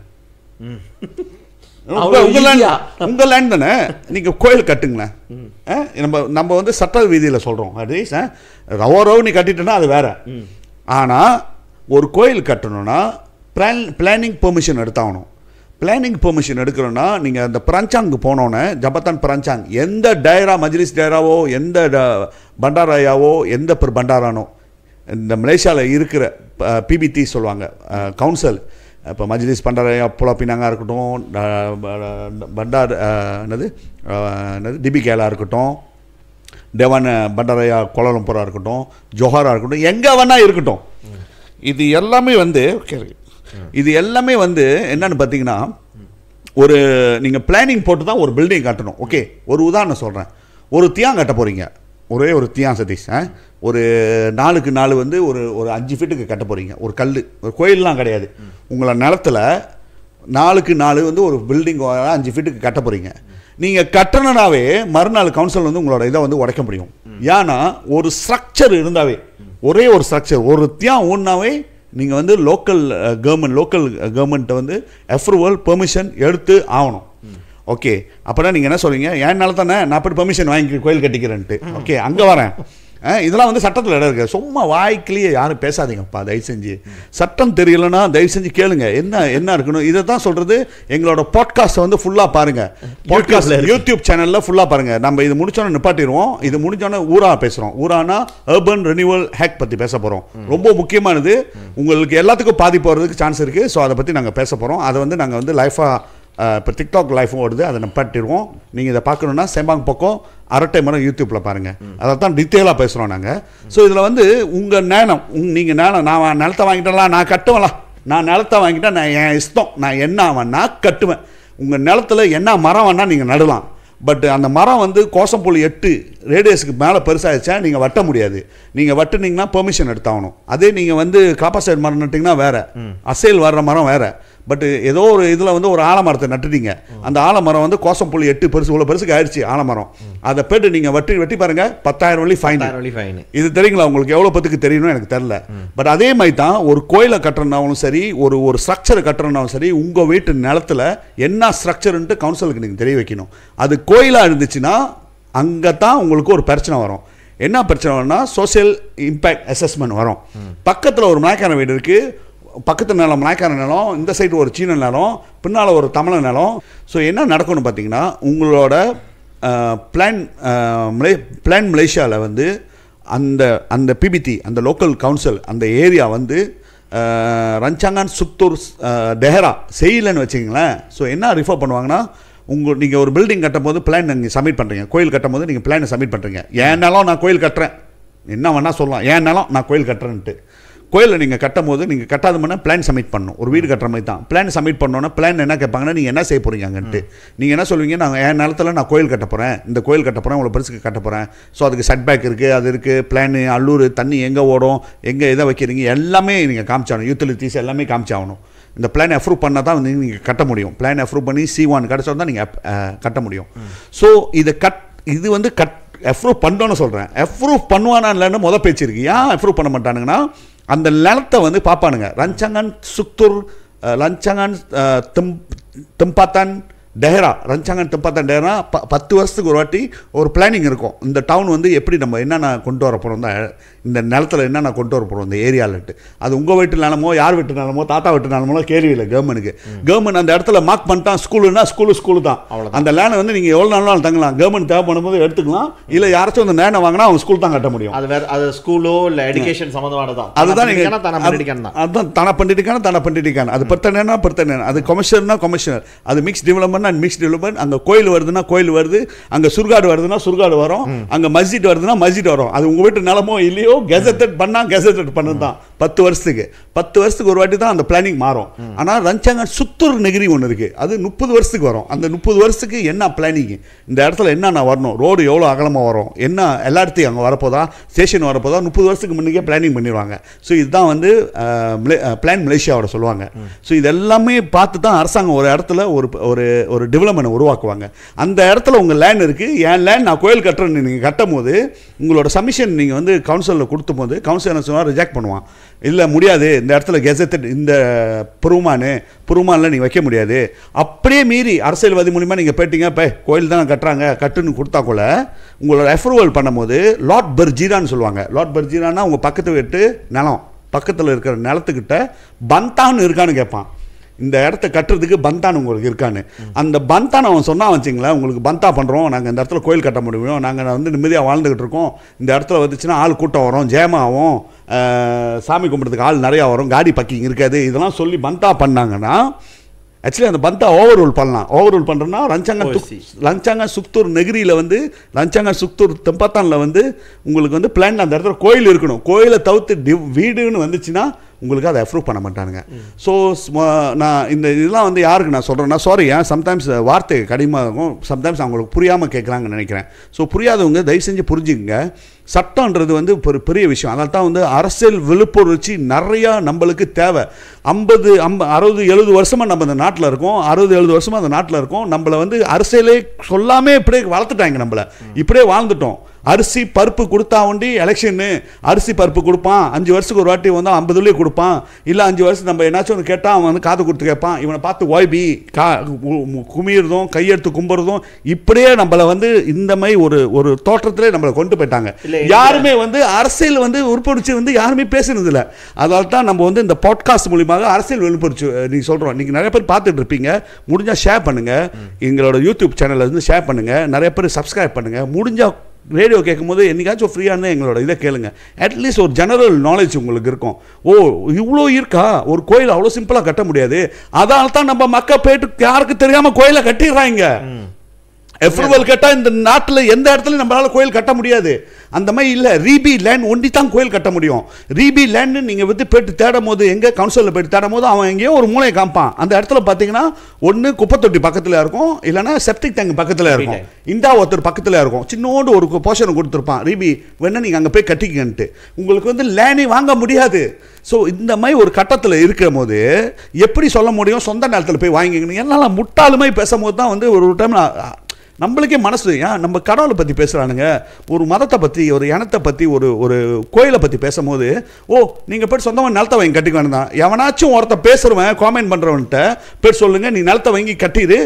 உங்கள் லேண்ட் தானே, நீங்கள் கோயில் கட்டுங்களேன். நம்ம வந்து சட்ட வீதியில் சொல்கிறோம். அட்லீஸ்ட் ரவோ நீ கட்டிட்டேன்னா அது வேற. ஆனால் ஒரு கோயில் கட்டணும்னா பிளானிங் பெர்மிஷன் எடுத்தாகணும். பிளானிங் பெர்மிஷன் எடுக்கிறோன்னா நீங்கள் அந்த பரஞ்சாங்கு போனோன்னே, ஜபத்தான் பரஞ்சாங், எந்த டைரா மஜ்லிஸ் டைராவோ, எந்த பண்டாராயாவோ, எந்த பண்டாரானோ, இந்த மலேசியாவில் இருக்கிற பிபிடி சொல்லுவாங்க, கவுன்சில், இப்போ மஜ்லிஸ் பண்டாராயா புலப்பினாங்க இருக்கட்டும், பண்டார் என்னது டிபிகேலா இருக்கட்டும், டெவான் பண்டாராயா கோலாலம்பூராக இருக்கட்டும், ஜோஹாராக இருக்கட்டும், எங்கே வேணால் இருக்கட்டும், இது எல்லாமே வந்து என்னன்னு பார்த்தீங்கன்னா, ஒரு நீங்கள் பிளானிங் போட்டு தான் ஒரு பில்டிங் கட்டணும். ஓகே, ஒரு உதாரணம் சொல்கிறேன். ஒரு தியான் கட்ட போகிறீங்க, ஒரே ஒரு தியான் சதீஷ், ஒரு 4x 4 வந்து ஒரு 5 ஃபீட்டுக்கு கட்ட போகிறீங்க. ஒரு கல், ஒரு கோயிலெலாம் கிடையாது. உங்களை நிலத்தில் 4x 4 வந்து ஒரு பில்டிங் 5 ஃபீட்டுக்கு கட்ட போகிறீங்க. நீங்கள் கட்டணுனாவே மறுநாள் கவுன்சில் வந்து உங்களோட இதை வந்து உடைக்க முடியும். ஏன்னா ஒரு ஸ்ட்ரக்சர் இருந்தாவே, ஒரே ஒரு ஸ்ட்ரக்சர், ஒரு தியான் ஊன்னாவே நீங்கள் வந்து லோக்கல் கவர்மெண்ட்டை வந்து அப்ரூவல் பெர்மிஷன் எடுத்து ஆகணும். ஓகே, அப்போனா நீங்கள் என்ன சொல்கிறீங்க, என் நாள் தானே நான் போய்ட்டு பெர்மிஷன் வாங்கி கோயில் கட்டிக்கிறேன்ட்டு. ஓகே, அங்கே வரேன். இதெல்லாம் வந்து சட்டத்தில் இடம் இருக்குது. சும்மா வாய்க்கிலேயே யாரும் பேசாதீங்கப்பா தயவு செஞ்சு. சட்டம் தெரியலன்னா தயவு செஞ்சு கேளுங்க என்ன இருக்கணும். இதை தான் சொல்கிறது. எங்களோட பாட்காஸ்ட்டை வந்து ஃபுல்லாக பாருங்கள். பாட்காஸ்ட் யூடியூப் சேனலில் ஃபுல்லாக பாருங்கள். நம்ம இது முடிச்சோன்னே நிப்பாட்டிடுவோம். இது முடிஞ்சோன்னே ஊரா பேசுகிறோம். ஊரானா அர்பன் ரெனியூவல் ஹேக் பற்றி பேச போகிறோம். ரொம்ப முக்கியமானது. உங்களுக்கு எல்லாத்துக்கும் பாதிப்பு வர்றதுக்கு சான்ஸ் இருக்குது. ஸோ அதை பற்றி நாங்கள் பேச போகிறோம். அதை வந்து நாங்கள் வந்து லைஃபாக இப்போ டிக்டாக் லைஃபும் ஓடுது, அதை நிப்பாட்டிடுவோம். நீங்கள் இதை பார்க்கணுன்னா செம்பாங் பக்கம் அரட்டை மரம் யூடியூப்பில் பாருங்கள். அதை தான் டீட்டெயிலாக பேசுகிறோம் நாங்கள். ஸோ இதில் வந்து உங்கள் நேரம் நீங்கள் நான் நிலத்தை வாங்கிட்டலாம், நான் கட்டுவேன்லாம். நான் நிலத்தை வாங்கிட்டா நான் என் இஷ்டம், நான் என்ன வேணா கட்டுவேன். உங்கள் நிலத்தில் என்ன மரம் வேணால் நீங்கள் நடலாம். பட் அந்த மரம் வந்து கோசம்புள்ளி 8 ரேடியஸுக்கு மேலே பெருசாகிடுச்சா நீங்கள் வெட்ட முடியாது. நீங்கள் வெட்டுனீங்கன்னா பெர்மிஷன் எடுத்தாகணும். அதே நீங்கள் வந்து காப்பாசைட் மரம் நட்டிங்கன்னா வேறு, அசைல் வர்ற மரம் வேறு. பட் ஏதோ ஒரு இதில் வந்து ஒரு ஆலமரத்தை நட்டுட்டீங்க. அந்த ஆலமரம் வந்து கோசம்புள்ளி 8 பெருசு இவ்வளோ பெருசுக்கு ஆயிடுச்சு ஆலமரம். அதை போய்ட்டு நீங்கள் வெட்டி பாருங்கள், 10,000 வழி ஃபைன். இது தெரியுங்களா உங்களுக்கு? எவ்வளோ பத்துக்கு தெரியணும் எனக்கு தெரில. பட் அதே மாதிரி தான் ஒரு கோயிலை கட்டுறனாலும் சரி, ஒரு ஸ்ட்ரக்சரை கட்டுறனாலும் சரி, உங்கள் வீட்டு நிலத்தில் என்ன ஸ்ட்ரக்சருன்ட்டு கவுன்சிலுக்கு நீங்கள் தெரிய வைக்கணும். அது கோயிலாக இருந்துச்சுன்னா அங்கே தான் உங்களுக்கு ஒரு பிரச்சனை வரும். என்ன பிரச்சனை வரும்னா சோசியல் இம்பேக்ட் அசஸ்மெண்ட் வரும். பக்கத்தில் ஒரு மலைக்கான வீடு இருக்குது, பக்கத்து நிலம் மலைக்கார நிலம், இந்த சைடு ஒரு சீன நிலம், பின்னால் ஒரு தமிழ நிலம். ஸோ என்ன நடக்கணும் பார்த்தீங்கன்னா, உங்களோட பிளான் மலேசியாவில் வந்து அந்த பிபிடி, அந்த லோக்கல் கவுன்சில், அந்த ஏரியா வந்து ரஞ்சாங்கான் சுக்தூர் டெஹரா செய்யலன்னு வச்சிங்களேன். ஸோ என்ன ரிஃபர் பண்ணுவாங்கன்னா, நீங்கள் ஒரு பில்டிங் கட்டும் போது பிளான் நீங்கள் சப்மிட் பண்ணுறீங்க. கோயில் கட்டும் போது நீங்கள் பிளானை சப்மிட் பண்ணுறீங்க. என் நிலம் நான் கோயில் கட்டுறேன், என்ன வேணால் சொல்லலாம், என் நிலம் நான் கோயில் கட்டுறேன்ட்டு. கோயிலில் நீங்கள் கட்டும் போது நீங்கள் கட்டாத முன்னே பிளான் சப்மிட் பண்ணணும். ஒரு வீடு கட்டுற மாதிரி தான் பிளான் சப்மிட் பண்ணோன்னா பிளான் என்ன கேட்பாங்கன்னா, நீங்கள் என்ன செய்ய போகிறீங்க அங்கன்ட்டு. நீங்கள் என்ன சொல்லுவீங்க, நான் என் நிலத்தில் நான் கோயில் கட்ட போகிறேன், இந்த கோயில் கட்ட போகிறேன், உங்களை பெருசுக்கு கட்ட போகிறேன். ஸோ அதுக்கு செட்பேக் இருக்குது, அது இருக்குது, பிளான், அல்லூர், தண்ணி எங்கே ஓடும், எங்கே எதை வைக்கிறீங்க, எல்லாமே நீங்கள் காமிச்சாகணும். யூட்டிலிட்டிஸ் எல்லாமே காமிச்சாகணும். இந்த பிளான் அப்ரூவ் பண்ணால் தான் வந்து நீங்கள் கட்ட முடியும். பிளான் அப்ரூவ் பண்ணி C1 கிடச்சா தான் நீங்கள் கட்ட முடியும். ஸோ இது வந்து அப்ரூவ் பண்ணோன்னு சொல்கிறேன். அப்ரூவ் பண்ணுவானா இல்லைன்னு மொதல் பேச்சு இருக்குது. ஏன் அப்ரூவ் பண்ண மாட்டானுங்கன்னா, அந்த நிலத்தை வந்து பார்ப்பானுங்க. ரஞ்சாங்கான் சுக்தூர், ரஞ்சாங்கான் தெம்பாத்தான் டெஹரா, ரஞ்சாங்கான் தெம்பாத்தான் டெஹரா 10 வருஷத்துக்கு ஒரு வாட்டி ஒரு பிளானிங் இருக்கும். இந்த டவுன் வந்து எப்படி நம்ம என்னென்ன கொண்டு வர போகிறோம், தான் இந்த நிலத்தில் என்னென்ன கொண்டு வர போகிறோம் இந்த ஏரியாவில்ட்டு. அது உங்கள் வீட்டு நிலமோ, யார் வீட்டு நிலமோ, தாத்தா வீட்டு நிலமோ கேள்வி இல்லை கவர்மெண்ட்டுக்கு. கவர்மெண்ட் அந்த இடத்துல மார்க் பண்ணிட்டான், ஸ்கூலுன்னா ஸ்கூலு தான். அந்த லேண்டை வந்து நீங்கள் எவ்வளோ நாளும் தங்கலாம். கவர்மெண்ட் தேவைப்படும் போது எடுத்துக்கலாம். இல்லை யாராச்சும் அந்த லேண்டை வாங்கினா அவங்க ஸ்கூல் தான் கட்ட முடியும். அது வேறு, அது ஸ்கூலோ இல்லை எஜுகேஷன் சம்மந்தமானதான். அதுதான் நீங்கள் அதுதான் தன பண்ணிட்டிருக்கான அது பர்த்தனா அது கமர்ஷியல்னா கமர்ஷியல், அது mix development and mix development. அங்கே கோயில் வருதுன்னா கோயில் வருது, அங்கே சுர்காடு வருதுன்னா சுர்காடு வரும், அங்கே மஸ்ஜித் வருதுன்னா மஸ்ஜித் வரும். அது உங்கள் வீட்டு நிலமோ இல்லையோ கெசட்டட் பண்ணால் கெசட்டட் பண்ணது தான். 10 வருஷத்துக்கு ஒரு வாட்டி தான் அந்த பிளானிங் மாறும். ஆனால் ரஞ்சாங்கான் சுக்தூர் நெகிரி ஒன்று இருக்குது, அது 30 வருஷத்துக்கு வரும். அந்த 30 வருஷத்துக்கு என்ன பிளானிங், இந்த இடத்துல என்னென்ன வரணும், ரோடு எவ்வளோ அகலமாக வரும், என்ன எல்லாத்தையும் அங்கே வரப்போதா, ஸ்டேஷன் வரப்போதா, 30 வருஷத்துக்கு முன்னே பிளானிங் பண்ணிடுவாங்க. ஸோ இதுதான் வந்து பிளான் மலேசியாவோட சொல்லுவாங்க. ஸோ இதெல்லாமே பார்த்து தான் அரசாங்கம் ஒரு இடத்துல ஒரு டெவலப்மெண்ட் உருவாக்குவாங்க. அந்த இடத்துல உங்கள் லேண்ட் இருக்குது, என் லேண்ட் நான் கோயில் கட்டுறேன்னு நீங்கள் கட்டும் போது உங்களோட சப்மிஷன் நீங்கள் வந்து கவுன்சிலில் கொடுத்தும் போது கவுன்சில் என்ன சொல்லுவாங்க, ரிஜெக்ட் பண்ணுவான். இல்லை முடியாது, இந்த இடத்துல கெசட்டட் இந்த புருமானில் நீங்கள் வைக்க முடியாது. அப்படியே மீறி அரசியல்வாதி மூலிமா நீங்கள் போயிட்டீங்க, கோயில் தான் கட்டுறாங்க கட்டுன்னு கொடுத்தா கூட உங்களோட அப்ரூவல் பண்ணும்போது லாட் பர்ஜீரான்னு சொல்லுவாங்க. லாட் பர்ஜீரானா உங்கள் பக்கத்து வீட்டு நிலம், பக்கத்தில் இருக்கிற நிலத்துக்கிட்ட பந்தான்னு இருக்கான்னு கேட்பான். இந்த இடத்த கட்டுறதுக்கு பந்தான் உங்களுக்கு இருக்கான்னு. அந்த பந்தான் அவன் சொன்னா வச்சிங்களேன், உங்களுக்கு பந்தா பண்ணுறோம், நாங்கள் இந்த இடத்துல கோயில் கட்ட முடியும், நாங்கள் வந்து நிம்மதியாக வாழ்ந்துக்கிட்டு இருக்கோம், இந்த இடத்துல வந்துச்சுன்னா ஆள் கூட்டம் வரும், ஜெயமாவும் சாமி கும்பிட்றதுக்கு ஆள் நிறையா வரும், காடி பக்கிங் இருக்காது, இதெல்லாம் சொல்லி பந்தா பண்ணாங்கன்னா ஆக்சுவலி அந்த பந்தா ஓவர் ரூல் பண்ணலாம். ஓவர் ரூல் பண்ணுறோன்னா ரஞ்சாங்கான் சுக்தூர் நெகிரியில் வந்து ரஞ்சாங்கான் சுக்தூர் தெம்பாத்தானில் வந்து உங்களுக்கு வந்து பிளான் அந்த இடத்துல கோயில் இருக்கணும். கோயிலை தவிர்த்து வீடுன்னு வந்துச்சுன்னா உங்களுக்கு அதை அப்ரூவ் பண்ண மாட்டானுங்க. ஸோ நான் இந்த இதெல்லாம் வந்து யாருக்கு நான் சொல்கிறேன்னா, சாரி சம்டைம்ஸ் வார்த்தை கடினமாக இருக்கும், சம்டைம்ஸ் அவங்களுக்கு புரியாமல் கேட்குறாங்கன்னு நினைக்கிறேன். ஸோ புரியாதவங்க தயவு செஞ்சு புரிஞ்சுக்கங்க. சட்டம்ன்றது வந்து ஒரு பெரிய விஷயம். அதனால தான் வந்து அரசியல் விழிப்புணர்ச்சி நிறையா நம்மளுக்கு தேவை. 50 60 70 வருஷமாக நம்ம இந்த நாட்டில் இருக்கோம், 60 70 வருஷமாக அந்த நாட்டில் இருக்கோம். நம்மளை வந்து அரசியலே சொல்லாமே இப்படியே வளர்த்துட்டாங்க, நம்மளை இப்படியே வாழ்ந்துட்டோம். அரிசி பருப்பு கொடுத்தா ஒண்டி எலெக்ஷன்னு அரிசி பருப்பு கொடுப்பான், 5 வருஷத்துக்கு ஒரு வாட்டி வந்து 50 வெள்ளி கொடுப்பான், இல்லை 5 வருஷம் நம்ம என்னாச்சும் ஒன்று கேட்டால் அவன் வந்து காது கொடுத்து கேட்பான். இவனை பார்த்து ஓய்பி குமிறதும் கையெடுத்து கும்புறதும் இப்படியே நம்மளை வந்து இந்த மாதிரி ஒரு தோற்றத்திலே நம்மளை கொண்டு போயிட்டாங்க. யாருமே வந்து அரசியல் வந்து உருப்படிச்சு வந்து யாருமே பேசுனது இல்லை. அதனால தான் நம்ம வந்து இந்த பாட்காஸ்ட் மூலியமாக அரசியல் வெளிப்படுச்சு நீங்கள் சொல்கிறோம். நீங்கள் நிறைய பேர் பார்த்துட்டு இருப்பீங்க, முடிஞ்சால் ஷேர் பண்ணுங்கள், எங்களோட யூடியூப் சேனலில் இருந்து ஷேர் பண்ணுங்கள், நிறைய பேர் சப்ஸ்கிரைப் பண்ணுங்கள். முடிஞ்சால் ரேடியோ கேட்கும்போது என்னைக்காச்சும் ஃப்ரீயான எங்களோட இதை கேளுங்க. அட்லீஸ்ட் ஒரு ஜெனரல் நாலேஜ் உங்களுக்கு இருக்கும். ஓ இவ்வளோ இருக்கா, ஒரு கோயில் அவ்வளோ சிம்பிளாக கட்ட முடியாது. அதனால தான் நம்ம மக்கள் போயிட்டு யாருக்கு தெரியாமல் கோயிலை கட்டிடுறாங்க. எஃப்ரூவல் கேட்டால் இந்த நாட்டில் எந்த இடத்துல நம்மளால கோயில் கட்ட முடியாது. அந்த மாதிரி இல்லை, ரீபி லேண்ட் ஒண்டி தான் கோயில் கட்ட முடியும். ரீபி லேண்ட் நீங்கள் வந்து போயிட்டு தேடும் போது எங்கே கவுன்சிலில் போயிட்டு தேடும் போது அவன் எங்கேயோ ஒரு மூளையை காமிப்பான். அந்த இடத்துல பார்த்தீங்கன்னா ஒன்று குப்பை தொட்டி பக்கத்தில் இருக்கும், இல்லைனா செப்டிக் டேங்க் பக்கத்தில் இருக்கும், இண்டா ஒருத்தர் பக்கத்தில் இருக்கும், சின்னோண்டு ஒரு போர்ஷன் கொடுத்துருப்பான், ரீபி வேணா நீங்கள் அங்கே போய் கட்டிக்கன்ட்டு. உங்களுக்கு வந்து லேண்டே வாங்க முடியாது. ஸோ இந்த மாதிரி ஒரு கட்டத்தில் இருக்கிற போது எப்படி சொல்ல முடியும் சொந்த நேரத்தில் போய் வாங்கிக்கணும்? என்னால் முட்டாளுமே பேசும்போது தான் வந்து ஒரு டைம் நம்மளுக்கே மனசு ஏன் நம்ம கடவுளை பற்றி பேசுகிறானுங்க, ஒரு மதத்தை பற்றி, ஒரு இனத்தை பற்றி, ஒரு கோயிலை பற்றி பேசும்போது ஓ நீங்கள் போய்ட்டு சொந்தமாக நிலத்தை வாங்கி கட்டிக்க வேண்டாம். எவனாச்சும் ஒருத்த பேசுகிறவன் காமெண்ட் பண்ணுறவன்ட்ட பேர் சொல்லுங்கள், நீ நிலத்தை வாங்கி கட்டிடு,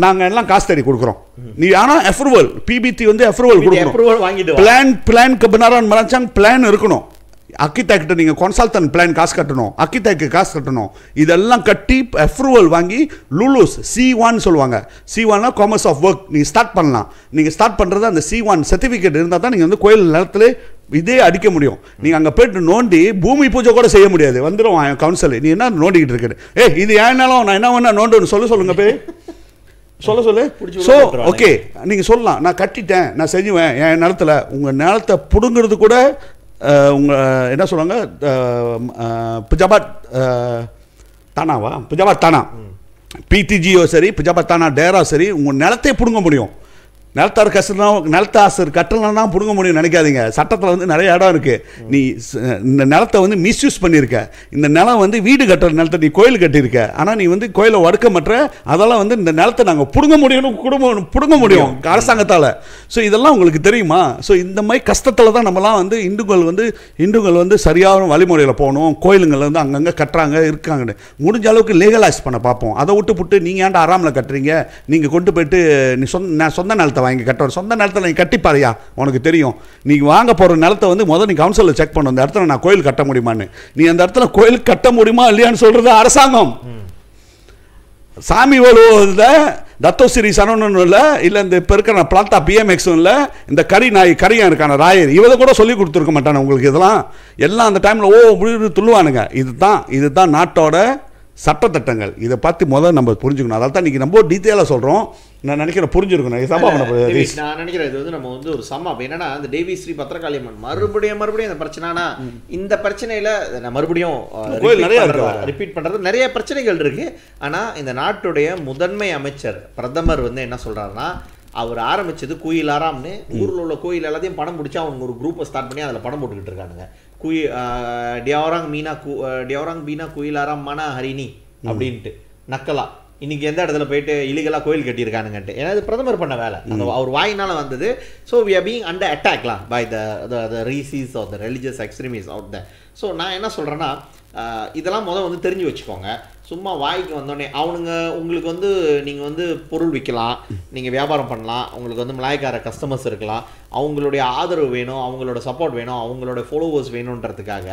நாங்கள் எல்லாம் காசு தேடி கொடுக்குறோம். நீ ஆனால் அப்ரூவல் பிபிடி வந்து அப்ரூவல் கொடுக்கணும். பிளான் கபினாரான் மராச்சாங் பிளான் இருக்கணும். ஆர்கிடெக்ட் நீங்கள் கன்சல்டன்ட் பிளான் காசு கட்டணும், ஆர்கிடெக்ட் காசு கட்டணும். இதெல்லாம் கட்டி அப்ரூவல் வாங்கி லூலூஸ் C1 சொல்லுவாங்க. C1 காமர்ஸ் ஆஃப் ஒர்க் நீங்கள் ஸ்டார்ட் பண்ணலாம். நீங்கள் ஸ்டார்ட் பண்ணுறது அந்த C1 சர்டிஃபிகேட் இருந்தால் தான் நீங்கள் வந்து கோயில் நிலத்துல இதே அடிக்க முடியும். நீங்கள் அங்கே போய்ட்டு நோண்டி பூமி பூஜை கூட செய்ய முடியாது. வந்துடும் கவுன்சில், நீ என்ன நோண்டிக்கிட்டு இருக்கிற, இது ஏன்னாலும் நான் என்ன வேணா நோண்டு சொல்லுங்க போய் சொல்லு. ஸோ ஓகே நீங்கள் சொல்லலாம், நான் கட்டிட்டேன், நான் செஞ்சுவேன் என் நிலத்தில். உங்கள் நிலத்தை பிடுங்கிறது கூட உங்கள் என்ன சொல்லுவாங்க, பிஜாபாத் தானாவா, பிஜாபாத் தானா பிடிஜியோ சரி, பிஜாபாத் தானா டேரா சரி, உங்கள் நிலத்தை பிடுங்க முடியும். நிலத்தாசர் கட்டலாம் தான் பிடுங்க முடியும் நினைக்காதீங்க. சட்டத்தில் வந்து நிறைய இடம் இருக்குது. நீ இந்த நிலத்தை வந்து மிஸ்யூஸ் பண்ணியிருக்க, இந்த நிலம் வந்து வீடு கட்டுற நிலத்தை நீ கோயில் கட்டியிருக்க, ஆனால் நீ வந்து கோயிலை வடுக்க மற்ற அதெல்லாம் வந்து இந்த நிலத்தை நாங்கள் பிடுங்க முடியும் அரசாங்கத்தால். ஸோ இதெல்லாம் உங்களுக்கு தெரியுமா? ஸோ இந்த மாதிரி கஷ்டத்தில் தான் நம்மலாம் வந்து இந்துக்கள் வந்து சரியான வழிமுறையில் போகணும். கோயிலுங்கள் வந்து அங்கங்கே கட்டுறாங்க இருக்காங்கன்னு முடிஞ்ச அளவுக்கு லீகலைஸ் பண்ண பார்ப்போம். அதை விட்டு நீங்கள் ஏன்டா ஆறாமில் கட்டுறீங்க, நீங்கள் கொண்டு போயிட்டு நீ சொந்த நிலத்தை வாங்கி கட்டுற, சொந்த நிலத்தில் நீ கட்டிப்பாரியா, உனக்கு தெரியும். நீ வாங்க போகிற நிலத்தை வந்து முதல் நீ கவுன்சிலில் செக் பண்ண, அந்த இடத்துல நான் கோயில் கட்ட முடியுமான்னு. நீ அந்த இடத்துல கோயில் கட்ட முடியுமா இல்லையான்னு சொல்கிறது அரசாங்கம். சாமி வலுவதில் தத்தோசிரி சரவணன் இல்லை இந்த இப்போ இருக்கிற பிளாட்டா பிஎம்எக்ஸும் இல்லை, இந்த கரியும் இருக்கான ராயர் இவதை கூட சொல்லி கொடுத்துருக்க மாட்டானே உங்களுக்கு. இதெல்லாம் எல்லாம் அந்த டைமில் துள்ளுவானுங்க. இதுதான் நாட்டோட சட்டத்திட்டங்கள். இதை பார்த்து முதல்ல நம்ம புரிஞ்சுக்கணும். அதால் தான் இன்றைக்கி நம்ம டீட்டெயிலாக சொல்கிறோம். நான் நினைக்கிறேன் புரிஞ்சிருக்கணும். நான் நினைக்கிறேன் இது வந்து நம்ம வந்து ஒரு சம்ம என்னன்னா அந்த தேவி ஸ்ரீ பத்திரகாளியம்மன் மறுபடியும் இந்த பிரச்சனைனா இந்த பிரச்சனையில மறுபடியும் ரிப்பீட் பண்றது நிறைய பிரச்சனைகள் இருக்கு. ஆனா இந்த நாட்டுடைய முதன்மை அமைச்சர் பிரதமர் வந்து என்ன சொல்றாருன்னா, அவர் ஆரம்பிச்சது கோயில் ஆறாம்னு ஊரில் உள்ள கோயில் எல்லாத்தையும் படம் பிடிச்சி அவங்க ஒரு குரூப்பை ஸ்டார்ட் பண்ணி அதில் படம் போட்டுக்கிட்டு இருக்கானுங்க. டியாவராங் பீனா கோயில் ஆறாம் மன ஹரிணி அப்படின்ட்டு நக்கலா இன்னைக்கு எந்த இடத்துல போயிட்டு இலிகலா கோயில் கட்டியிருக்கானுங்கன்ட்டு. ஏன்னா இது பிரதமர் பண்ண வேலை, அந்த அவர் வாயினால வந்தது. So we are being under அட்டாக்லாம் by the recess of the religious extremist out the. So நான் என்ன சொல்கிறேன்னா, இதெல்லாம் வந்து தெரிஞ்சு வச்சுக்கோங்க. சும்மா வாய்க்கு வந்தோடனே அவனுங்க உங்களுக்கு வந்து நீங்கள் வந்து பொருள் விற்கலாம், நீங்கள் வியாபாரம் பண்ணலாம், உங்களுக்கு வந்து மலாய்க்கார கஸ்டமர்ஸ் இருக்கலாம், அவங்களுடைய ஆதரவு வேணும், அவங்களோட சப்போர்ட் வேணும், அவங்களோட ஃபாலோவர்ஸ் வேணுன்றதுக்காக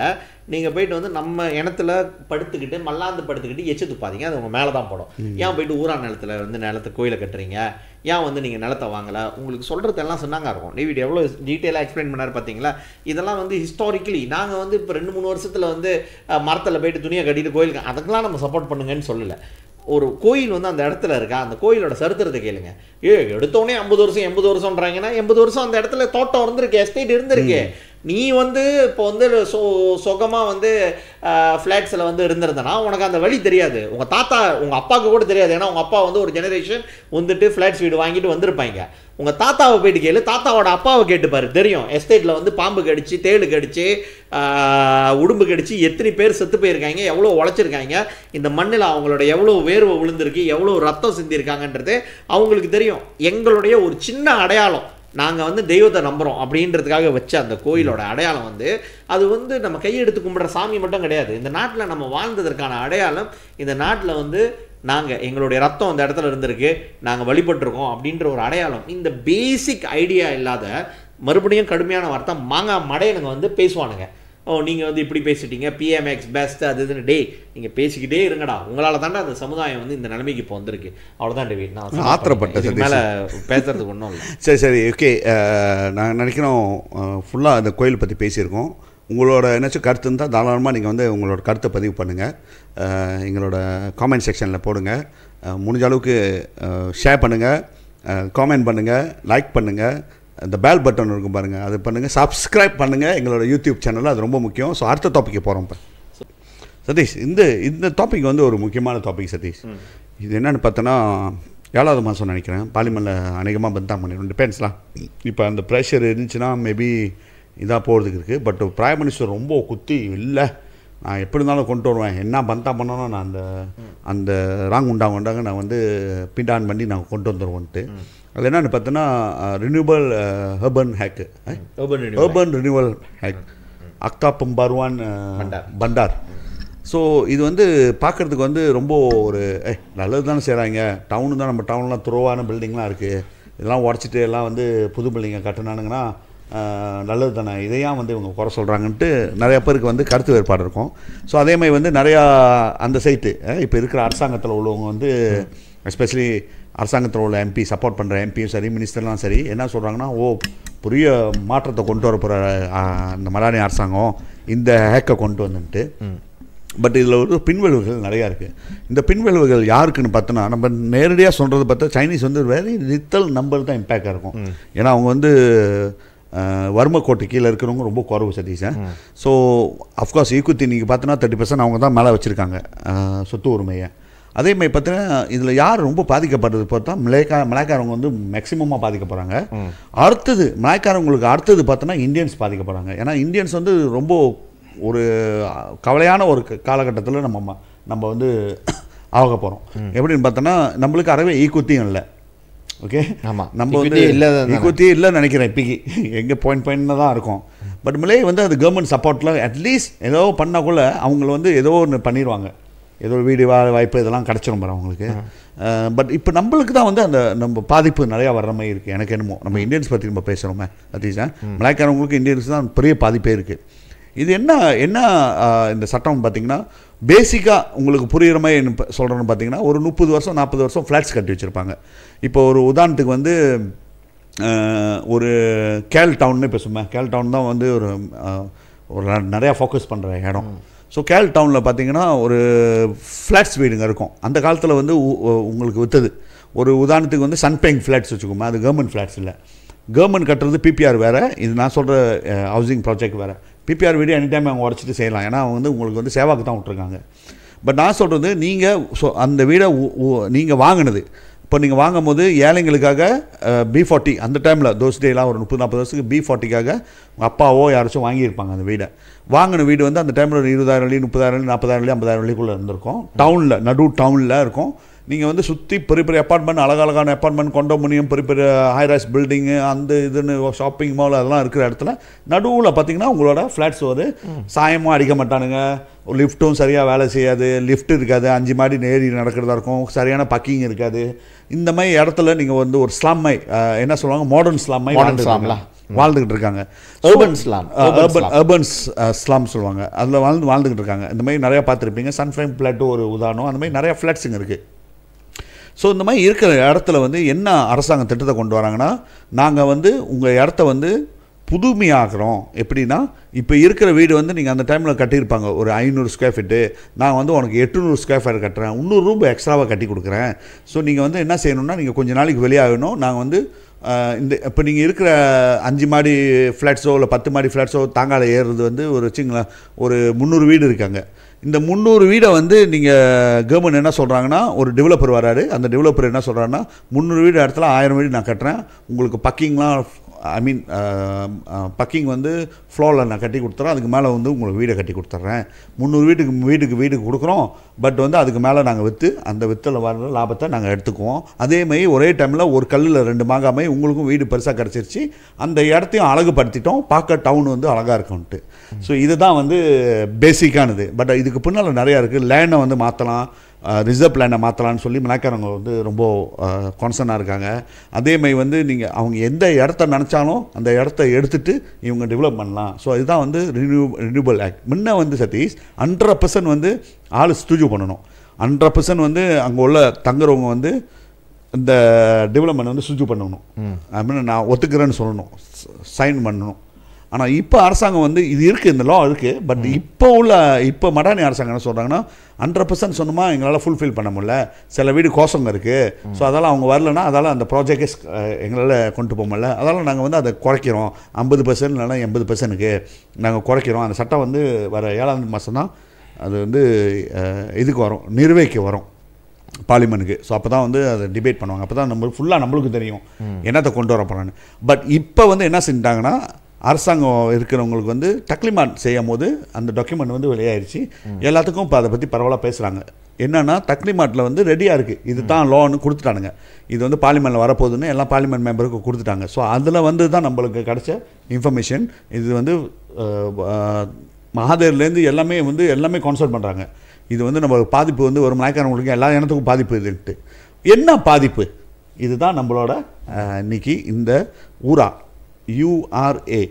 நீங்கள் போயிட்டு வந்து நம்ம இனத்துல படுத்துக்கிட்டு மல்லாந்து படுத்துக்கிட்டு எச்சு துப்பாதீங்க. அது உங்கள் மேலே தான் படும். ஏன் போயிட்டு ஊரா நிலத்தில் வந்து நிலத்தை கோயிலை கட்டுறீங்க, ஏன் வந்து நீங்கள் நிலத்தை வாங்கலை, உங்களுக்கு சொல்கிறதெல்லாம் சொன்னாங்க இருக்கும். டேவிட் எவ்வளோ டீட்டெயிலாக எக்ஸ்பிளைன் பண்ணார் பார்த்தீங்களா. இதெல்லாம் வந்து ஹிஸ்டாரிக்கலி நாங்கள் வந்து இப்போ 2-3 வருஷத்தில் வந்து மரத்தில் போயிட்டு துணியை கட்டிட்டு கோயிலுக்கு அதுக்கெல்லாம் நம்ம சப்போர்ட் பண்ணுங்கன்னு சொல்லலை. ஒரு கோயில் வந்து அந்த இடத்துல இருக்கா, அந்த கோயிலோட சரித்திரத்தை கேளுங்க. எடுத்தோடனே 50 வருஷம் 80 வருஷம்ன்றாங்கன்னா 80 வருஷம் அந்த இடத்துல தோட்டம் இருந்திருக்கு, எஸ்டேட் இருந்திருக்கு. நீ வந்து இப்போ வந்து சொகமாக வந்து ஃப்ளாட்ஸில் வந்து இருந்திருந்தனா உனக்கு அந்த வழி தெரியாது, உங்கள் தாத்தா உங்கள் அப்பாவுக்கு கூட தெரியாது. ஏன்னா உங்கள் அப்பா வந்து ஒரு ஜெனரேஷன் வந்துட்டு ஃப்ளாட்ஸ் வீடு வாங்கிட்டு வந்திருப்பாங்க. உங்கள் தாத்தாவை போயிட்டு கேளு, தாத்தாவோட அப்பாவை கேட்டுப்பாரு, தெரியும். எஸ்டேட்டில் வந்து பாம்பு கடிச்சு, தேடு கடிச்சு, உடும்பு கடிச்சு எத்தனை பேர் செத்து போயிருக்காங்க, எவ்வளோ உழைச்சிருக்காங்க, இந்த மண்ணில் அவங்களோட எவ்வளோ வேர்வை விழுந்திருக்கு, எவ்வளோ ரத்தம் சிந்திருக்காங்கன்றது அவங்களுக்கு தெரியும். எங்களுடைய ஒரு சின்ன அடையாளம் நாங்கள் வந்து தெய்வத்தை நம்புகிறோம் அப்படின்றதுக்காக வச்ச அந்த கோயிலோட அடையாளம் வந்து அது வந்து நம்ம கையெடுத்து கும்பிட்ற சாமி மட்டும் கிடையாது. இந்த நாட்டில் நம்ம வாழ்ந்ததற்கான அடையாளம். இந்த நாட்டில் வந்து நாங்கள் எங்களுடைய ரத்தம் அந்த இடத்துல இருந்திருக்கு, நாங்கள் வழிபட்டிருக்கோம் அப்படின்ற ஒரு அடையாளம். இந்த பேசிக் ஐடியா இல்லாத மறுபடியும் கடுமையான வார்த்தை மாங்காய் மடையனுங்க வந்து பேசுவானுங்க. ஓ நீங்கள் வந்து இப்படி பேசிட்டீங்க, பிஎம்எக்ஸ் பெஸ்ட் அது இதுன்னு. டே நீங்கள் பேசிக்கிட்டே இருங்கடா, உங்களால் தாண்டா அந்த சமுதாயம் வந்து இந்த நிலைமைக்கு இப்போ வந்திருக்கு. அவ்வளோதான் டேவிட், நான் ஆத்திரப்பட்ட மேலே பேசுறதுக்கு ஒன்றும் இல்லை. சரி ஓகே. நான் நினைக்கிறோம் ஃபுல்லாக அந்த கோயில் பற்றி பேசியிருக்கோம். உங்களோட என்னாச்சும் கருத்து இருந்தால் தாராளமாக நீங்கள் வந்து உங்களோட கருத்தை பதிவு பண்ணுங்கள், எங்களோட காமெண்ட் செக்ஷனில் போடுங்க. முடிஞ்ச அளவுக்கு ஷேர் பண்ணுங்கள், காமெண்ட் பண்ணுங்கள், லைக் பண்ணுங்கள், இந்த பெல் பட்டன் இருக்கும் பாருங்கள் அது பண்ணுங்கள், சப்ஸ்கிரைப் பண்ணுங்கள் எங்களோட யூடியூப் சேனலில், அது ரொம்ப முக்கியம். ஸோ அடுத்த டாப்பிக்கு போகிறோம். இப்போ சதீஷ், இந்த டாபிக் வந்து ஒரு முக்கியமான டாபிக் சதீஷ். இது என்னென்னு பார்த்தோன்னா 7வது மாதம் நினைக்கிறேன், பார்லிமெண்ட்டில் அநேகமாக பந்தான் பண்ணிடுவோம், டிபெண்ட்ஸ்லாம். இப்போ அந்த ப்ரெஷர் இருந்துச்சுன்னா மேபி இதாக போகிறதுக்கு இருக்குது. பட் பிரைம் மினிஸ்டர் ரொம்ப குத்தி இல்லை, நான் எப்படி இருந்தாலும் கொண்டு வருவேன், என்ன பந்தா பண்ணணும், நான் அந்த ராங் உண்டாங்க நான் வந்து பிண்டான் பண்ணி நான் கொண்டு வந்துடுவோன்ட்டு. அது என்னென்னு பார்த்தோன்னா ரினியூவல் ஹர்பன் ஹேக்கு, ஹர்பன் ரினியூவல் ஹேக், அக்தா பம்பார்வான் பண்டார். ஸோ இது வந்து பார்க்குறதுக்கு வந்து ரொம்ப ஒரு நல்லது தானே செய்கிறாங்க. டவுனு தான், நம்ம டவுன்லாம் துரோவான பில்டிங்லாம் இருக்குது, இதெல்லாம் உடச்சிட்டு எல்லாம் வந்து புது பில்டிங்கை கட்டினானுங்கன்னா நல்லது தானே, இதையாக வந்து இவங்க குறை சொல்கிறாங்கன்ட்டு நிறையா பேருக்கு வந்து கருத்து வேறுபாடு இருக்கும். ஸோ அதேமாதிரி வந்து நிறையா அந்த சைட்டு இப்போ இருக்கிற அரசாங்கத்தில் உள்ளவங்க வந்து எஸ்பெஷலி அரசாங்கத்தில் உள்ள எம்பி, சப்போர்ட் பண்ணுற எம்பியும் சரி, மினிஸ்டர்லாம் சரி, என்ன சொல்கிறாங்கன்னா, பெரிய மாற்றத்தை கொண்டு வர போகிற இந்த மலானி அரசாங்கம் இந்த ஹேக்கை கொண்டு வந்துட்டு. பட் இதில் ஒரு பின்விளைவுகள் நிறையா இருக்குது. இந்த பின்விளைவுகள் யாருக்குன்னு பார்த்தோன்னா, நம்ம நேரடியாக சொல்கிறது பார்த்தா சைனீஸ் வந்து வெரி லிட்டல் நம்பர் தான் இம்பேக்டாக இருக்கும். ஏன்னா அவங்க வந்து வறுமை கோட்டு கீழே இருக்கிறவங்க ரொம்ப குறவு சதீஷ். ஸோ அஃப்கோர்ஸ் ஈக்குவிட்டி நீங்கள் பார்த்தோன்னா 30% அவங்க தான் மேலே வச்சுருக்காங்க சொத்து உரிமையை. அதேமாதிரி பார்த்தீங்கன்னா இதில் யார் ரொம்ப பாதிக்கப்படுறது பார்த்தா மலாய்க்காரவங்க வந்து மேக்சிமமாக பாதிக்கப்படுறாங்க. அடுத்தது மலாய்க்காரவங்களுக்கு அடுத்தது பார்த்தோன்னா இந்தியன்ஸ் பாதிக்கப்படுறாங்க. ஏன்னா இந்தியன்ஸ் வந்து ரொம்ப ஒரு கவலையான ஒரு காலகட்டத்தில் நம்ம வந்து ஆக போகிறோம். எப்படின்னு பார்த்தோன்னா நம்மளுக்கு அறவே ஈக்குவத்தியும் இல்லை. ஓகே, ஆமாம், நம்ம வந்து ஈக்குவத்தியே இல்லைன்னு நினைக்கிறேன். இப்போக்கி எங்கே பாயிண்ட் தான் இருக்கும். பட் மலே வந்து அது கவர்மெண்ட் சப்போர்ட்டில் அட்லீஸ்ட் ஏதோ பண்ணாக்குள்ள அவங்கள வந்து ஏதோ ஒன்று பண்ணிடுவாங்க, ஏதோ வீடு வாய்ப்பு இதெல்லாம் கிடச்சிரும் பாரு அவங்களுக்கு. பட் இப்போ நம்மளுக்கு தான் வந்து அந்த நம்ம பாதிப்பு நிறையா வர்ற மாதிரி இருக்குது. எனக்கு என்னமோ நம்ம இந்தியன்ஸ் பற்றி நம்ம பேசுகிறோமே அட்லீஸ்ட் மலாய்க்காரவங்களுக்கு இந்தியன்ஸ் தான் பெரிய பாதிப்பே இருக்குது. இது என்ன இந்த சட்டம் பார்த்திங்கன்னா பேசிக்காக உங்களுக்கு புரிகிற மாதிரி சொல்கிறேன்னு பார்த்தீங்கன்னா, ஒரு 30 வருஷம் 40 வருஷம் ஃப்ளாட்ஸ் கட்டி வச்சுருப்பாங்க. இப்போ ஒரு உதாரணத்துக்கு வந்து ஒரு கேல் டவுன்னு பேசுமே, கேல் டவுன் தான் வந்து ஒரு நிறையா ஃபோக்கஸ் பண்ணுற இடம். ஸோ கேல் டவுனில் பார்த்தீங்கன்னா ஒரு ஃப்ளாட்ஸ் வீடுங்க இருக்கும். அந்த காலத்தில் வந்து உங்களுக்கு விற்றுது. ஒரு உதாரணத்துக்கு வந்து சன்பேங் ஃப்ளாட்ஸ் வச்சுக்கோமே, அது கவர்மெண்ட் ஃப்ளாட்ஸ் இல்லை. கவர்மெண்ட் கட்டுறது பிபிஆர் வேறு, இது நான் சொல்கிற ஹவுசிங் ப்ராஜெக்ட் வேறு. பிபிஆர் வீடு எனி டைம் அவங்க உடச்சிட்டு செய்யலாம், ஏன்னா அவங்க வந்து உங்களுக்கு வந்து சேவாக்கு தான் விட்ருக்காங்க. பட் நான் சொல்கிறது நீங்கள் அந்த வீடை நீங்கள் வாங்கினது, இப்போ நீங்கள் வாங்கும் போது ஏழைங்களுக்காக B40 அந்த டைமில் தோஸ் டேலாம் ஒரு 30-40 வருஷத்துக்கு B40க்காக உங்கள் அப்பாவோ யாராச்சும் வாங்கியிருப்பாங்க அந்த வீடை. வாங்கின வீடு வந்து அந்த டைமில் ஒரு 20,000 வெள்ளி 30,000 வெள்ளி 40,000 வெள்ளி 50,000 வெள்ளிக்குள்ளே இருந்திருக்கும். டவுனில் நடு டவுனில் இருக்கும். நீங்கள் வந்து சுற்றி பெரிய பெரிய அப்பார்ட்மெண்ட், அழகழகான அப்பார்ட்மெண்ட், கொண்டோமினியம், பெரிய பெரிய ஹைரைஸ் பில்டிங்கு, அந்த இதுன்னு ஷாப்பிங் மால் அதெல்லாம் இருக்கிற இடத்துல நடுவில் பார்த்தீங்கன்னா உங்களோட ஃப்ளாட்ஸ் ஒரு சாயமும் அடிக்க மாட்டானுங்க, லிஃப்ட்டும் சரியாக வேலை செய்யாது, லிஃப்ட் இருக்காது, 5 மாடி ஏறி நடக்கிறதா இருக்கும், சரியான பக்கிங் இருக்காது. இந்த மாதிரி இடத்துல நீங்கள் வந்து ஒரு ஸ்லம்மை என்ன சொல்லுவாங்க, மாடர்ன் ஸ்லம்மை வாழ்ந்துக்கிட்டு இருக்காங்க. அர்பன் ஸ்லாம், அர்பன் ஸ்லாம் சொல்லுவாங்க. அதில் வாழ்ந்துக்கிட்டு இருக்காங்க. இந்த மாதிரி நிறையா பார்த்துருப்பீங்க. சன்ஃப்ளைம் ஃப்ளாட்டு ஒரு உதாரணம். அந்த மாதிரி நிறையா ஃப்ளாட்ஸுங்க இருக்குது. ஸோ இந்த மாதிரி இருக்கிற இடத்துல வந்து என்ன அரசாங்கம் திட்டத்தை கொண்டு வராங்கன்னா, நாங்கள் வந்து உங்கள் இடத்த வந்து புதுமையாகிறோம். எப்படின்னா, இப்போ இருக்கிற வீடு வந்து நீங்கள் அந்த டைமில் கட்டியிருப்பாங்க ஒரு 500 ஸ்கொயர் ஃபீட்டு, நான் வந்து உனக்கு 800 ஸ்கொயர் ஃபீட் கட்டுறேன், 300 ரூபா எக்ஸ்ட்ராவாக கட்டி கொடுக்குறேன். ஸோ நீங்கள் வந்து என்ன செய்யணும்னா, நீங்கள் கொஞ்சம் நாளைக்கு வெளியாகணும். நாங்கள் வந்து இந்த இப்போ நீங்கள் இருக்கிற 5 மாடி ஃப்ளாட்ஸோ இல்லை 10 மாடி ஃப்ளாட்ஸோ தாங்கால ஏறுறது வந்து ஒரு வச்சுங்களேன் ஒரு 300 வீடு இருக்காங்க. இந்த 300 வீடை வந்து நீங்கள் கவர்மெண்ட் என்ன சொல்கிறாங்கன்னா, ஒரு டெவலப்பர் வராரு. அந்த டெவலப்பர் என்ன சொல்கிறாருன்னா, 300 வீடு இடத்துல 1000 வீடு நான் கட்டுறேன், உங்களுக்கு பக்கிங்லாம் ஐ மீன் பக்கிங் வந்து ஃப்ளோரில் நான் கட்டி கொடுத்துறேன், அதுக்கு மேலே வந்து உங்களுக்கு வீடை கட்டி கொடுத்துட்றேன். 300 வீட்டுக்கு கொடுக்குறோம், பட் வந்து அதுக்கு மேலே நாங்கள் விற்று அந்த வித்தில் வர்ற லாபத்தை நாங்கள் எடுத்துக்குவோம். அதேமாதிரி ஒரே டைமில் ஒரு கல்லில் 2 மாங்காய் உங்களுக்கும் வீடு பெருசாக கிடச்சிருச்சு, அந்த இடத்தையும் அழகுபடுத்திட்டோம், பார்க்க டவுன் வந்து அழகாக இருக்கும்ன்ட்டு. ஸோ இதுதான் வந்து பேசிக்கானது. பட் இதுக்கு பின்னால் நிறையா இருக்குது. லேண்டை வந்து மாற்றலாம், ரிசர்வ் லேண்டை மாற்றலான்னு சொல்லி மலைக்காரங்க வந்து ரொம்ப கான்சர்னாக இருக்காங்க. அதேமாதிரி வந்து நீங்கள் அவங்க எந்த இடத்த நினச்சாலும் அந்த இடத்த எடுத்துகிட்டு இவங்க டெவலப் பண்ணலாம். ஸோ இதுதான் வந்து ரினியூவபிள் ஆக்ட். முன்ன வந்து சதீஷ் 100% வந்து ஆள் ஸ்டூடியோ பண்ணணும், 100% வந்து அங்கே உள்ள தங்குறவங்க வந்து இந்த டெவலப்மெண்ட் வந்து ஸ்டூடியோ பண்ணணும், அப்படின்னு நான் ஒத்துக்கிறேன்னு சொல்லணும், சைன் பண்ணணும். ஆனால் இப்போ அரசாங்கம் வந்து இது இருக்குது, இந்த லா இருக்குது. பட் இப்போ மடானி அரசாங்கம் என்ன சொல்கிறாங்கன்னா 100% சொன்னோமா எங்களால் ஃபுல்ஃபில் பண்ண முடியல, சில வீடு கோசங்க இருக்குது, ஸோ அதெல்லாம் அவங்க வரலன்னா அதால் அந்த ப்ராஜெக்டே எங்களால் கொண்டு போக முடியல, அதனால் நாங்கள் வந்து அதை குறைக்கிறோம், 50% இல்லைனா 80%க்கு நாங்கள் குறைக்கிறோம். அந்த சட்டம் வந்து வர 7ஆம் மாதம் தான் அது வந்து இதுக்கு வரும், நிர்வகிக்க வரும் பார்லிமெண்ட்டுக்கு. ஸோ அப்போ தான் வந்து அதை டிபேட் பண்ணுவாங்க, அப்போ தான் நம்மளுக்கு தெரியும் என்னத்தை கொண்டு வர போகிறான்னு. பட் இப்போ வந்து என்ன செஞ்சிட்டாங்கன்னா அரசாங்கம் இருக்கிறவங்களுக்கு வந்து டக்லிமாட் செய்யும் போது அந்த டாக்குமெண்ட் வந்து வெளியாயிருச்சு, எல்லாத்துக்கும் இப்போ அதை பற்றி பரவலாக பேசுகிறாங்க. என்னென்னா டக்லிமாட்டில் வந்து ரெடியாக இருக்குது, இது தான் லோன்னு கொடுத்துட்டானுங்க, இது வந்து பார்லிமெண்ட்டில் வரப்போகுதுன்னு எல்லா பார்லிமெண்ட் மெம்பருக்கு கொடுத்துட்டாங்க. ஸோ அதில் வந்து தான் நம்மளுக்கு கிடைச்ச இன்ஃபர்மேஷன். இது வந்து மகாதேர்லேருந்து எல்லாமே கான்சல்ட் பண்ணுறாங்க. இது வந்து நம்ம பாதிப்பு வந்து ஒரு மலைக்காரங்களுக்கு எல்லா இடத்துக்கும் பாதிப்பு இதுன்ட்டு. என்ன பாதிப்பு? இதுதான் நம்மளோட இன்னைக்கு இந்த URA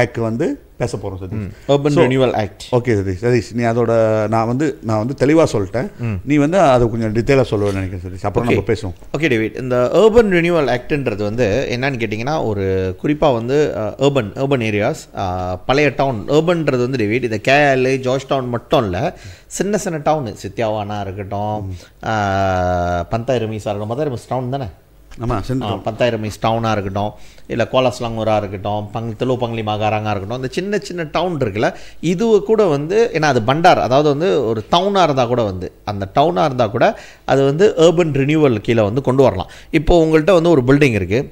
ஆக்ட் வந்து பேச போகிறோம் Satish, urban renewal act. Okay Satish, நீ அதோட நான் வந்து தெளிவாக சொல்லிட்டேன், நீ வந்து அதை கொஞ்சம் டீட்டெயிலாக சொல்லுவேன்னு நினைக்கிறேன் சதீஷ், அப்புறம் நம்ம பேசுவோம். ஓகே டேவிட், இந்த அர்பன் ரினியூவல் ஆக்ட்ன்றது வந்து என்னன்னு கேட்டிங்கன்னா, ஒரு குறிப்பாக வந்து அர்பன் ஏரியாஸ், பழைய டவுன். அர்பன்றது வந்து டேவிட் இந்த கேஎல் ஜார்ஜ் டவுன் மட்டும் இல்லை, சின்ன டவுனு, சித்தியாவானா இருக்கட்டும், பந்தாயிரமீஸாக இருக்கட்டும், பந்தாயிரமீஸ் டவுன் தானே, ஆமாம், பந்தாயிரமீஸ் டவுனாக இருக்கட்டும், இல்லை கோலாஸ்லாங்கூராக இருக்கட்டும், பங்லி மாகாராங்காக இருக்கட்டும், இந்த சின்ன டவுன் இருக்குல்ல, இது கூட வந்து ஏன்னா அது பண்டார், அதாவது வந்து ஒரு டவுனாக இருந்தால் கூட வந்து அந்த டவுனாக இருந்தால் கூட அது வந்து அர்பன் ரினியூவல் கீழே வந்து கொண்டு வரலாம். இப்போது உங்கள்கிட்ட வந்து ஒரு பில்டிங் இருக்குது,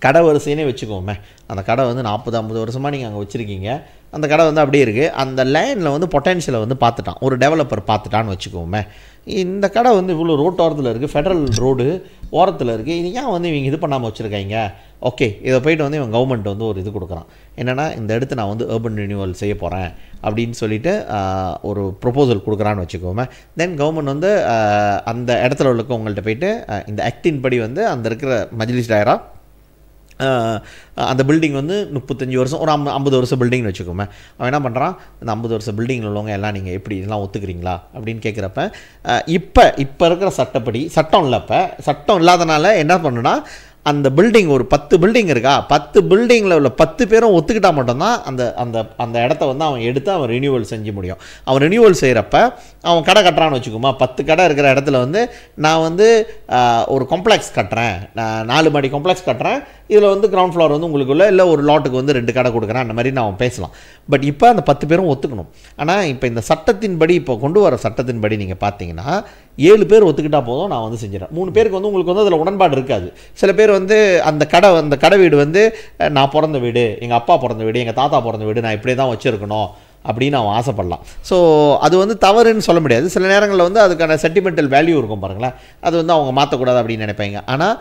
கடை வரிசைனே வச்சுக்கோமே, அந்த கடை வந்து 40-50 வருஷமாக நீங்கள் அங்கே வச்சுருக்கீங்க, அந்த கடை வந்து அப்படியே இருக்குது, அந்த லேண்டில் வந்து பொட்டென்ஷியலை வந்து பார்த்துட்டான் ஒரு டெவலப்பர், பார்த்துட்டான்னு வச்சுக்கோமே, இந்த கடை வந்து இவ்வளோ ரோட்டோரத்தில் இருக்குது, ஃபெடரல் ரோடு ஓரத்தில் இருக்குது, இது ஏன் வந்து இவங்க இது பண்ணாமல் வச்சுருக்காங்க? ஓகே, இதை போய்ட்டு வந்து இவன் கவர்மெண்ட் வந்து ஒரு இது கொடுக்குறான், என்னென்னா இந்த இடத்து நான் வந்து அர்பன் ரினியூவல் செய்ய போகிறேன் அப்படின்னு சொல்லிட்டு ஒரு ப்ரொபோசல் கொடுக்குறான்னு வச்சுக்கோமே. தென் கவர்மெண்ட் வந்து அந்த இடத்துல உள்ள உங்கள்கிட்ட போய்ட்டு இந்த ஆக்டின் படி வந்து அந்த இருக்கிற மஜ்லிஸ் டாயரா அந்த பில்டிங் வந்து 35 வருஷம் ஒரு 50 வருஷம் பில்டிங்னு வச்சுக்கோமே, அவன் என்ன பண்ணுறான், இந்த 50 வருஷம் பில்டிங்கில் உள்ளவங்க எல்லாம் நீங்கள் எப்படி இதெல்லாம் ஒத்துக்கிறீங்களா அப்படின்னு கேட்குறப்ப, இப்போ இருக்கிற சட்டப்படி சட்டம் இல்லை, இப்போ சட்டம் இல்லாதனால என்ன பண்ணுன்னா, அந்த பில்டிங் ஒரு 10 பில்டிங் இருக்கா, 10 பில்டிங்கில் உள்ள 10 பேரும் ஒத்துக்கிட்டா மட்டும்தான் அந்த அந்த அந்த இடத்த வந்து அவன் எடுத்து அவன் ரினியூவல் செஞ்சு முடியும். அவன் ரினியூவல் செய்கிறப்ப அவன் கடை கட்டுறான்னு வச்சுக்கோமா, 10 கடை இருக்கிற இடத்துல வந்து நான் வந்து ஒரு காம்ப்ளெக்ஸ் கட்டுறேன், நான் 4 மாடி காம்ப்ளெக்ஸ் கட்டுறேன், இதில் வந்து கிரவுண்ட் ஃப்ளோர் வந்து உங்களுக்குள்ள இல்லை ஒரு லாட்டுக்கு வந்து 2 கடை கொடுக்குறேன், அந்த மாதிரி நான் பேசலாம். பட் இப்போ அந்த 10 பேரும் ஒத்துக்கணும். ஆனால் இப்போ இந்த சட்டத்தின்படி, இப்போ கொண்டு வர சட்டத்தின்படி நீங்கள் பார்த்தீங்கன்னா 7 பேர் ஒத்துக்கிட்டா போதும், நான் வந்து செஞ்சிடறேன். 3 பேருக்கு வந்து உங்களுக்கு வந்து அதில் உடன்பாடு இருக்காது. சில பேர் வந்து அந்த கடை வீடு வந்து நான் பிறந்த வீடு, எங்கள் அப்பா பிறந்த வீடு, எங்கள் தாத்தா பிறந்த வீடு, நான் இப்படியே தான் வச்சுருக்கணும் அப்படின்னு அவன் ஆசைப்படலாம். ஸோ அது வந்து தவறுன்னு சொல்ல முடியாது. சில நேரங்களில் வந்து அதுக்கான சென்டிமெண்டல் வேல்யூ இருக்கும் பாருங்களேன், அது வந்து அவங்க மாற்றக்கூடாது அப்படின்னு நினைப்பாங்க. ஆனால்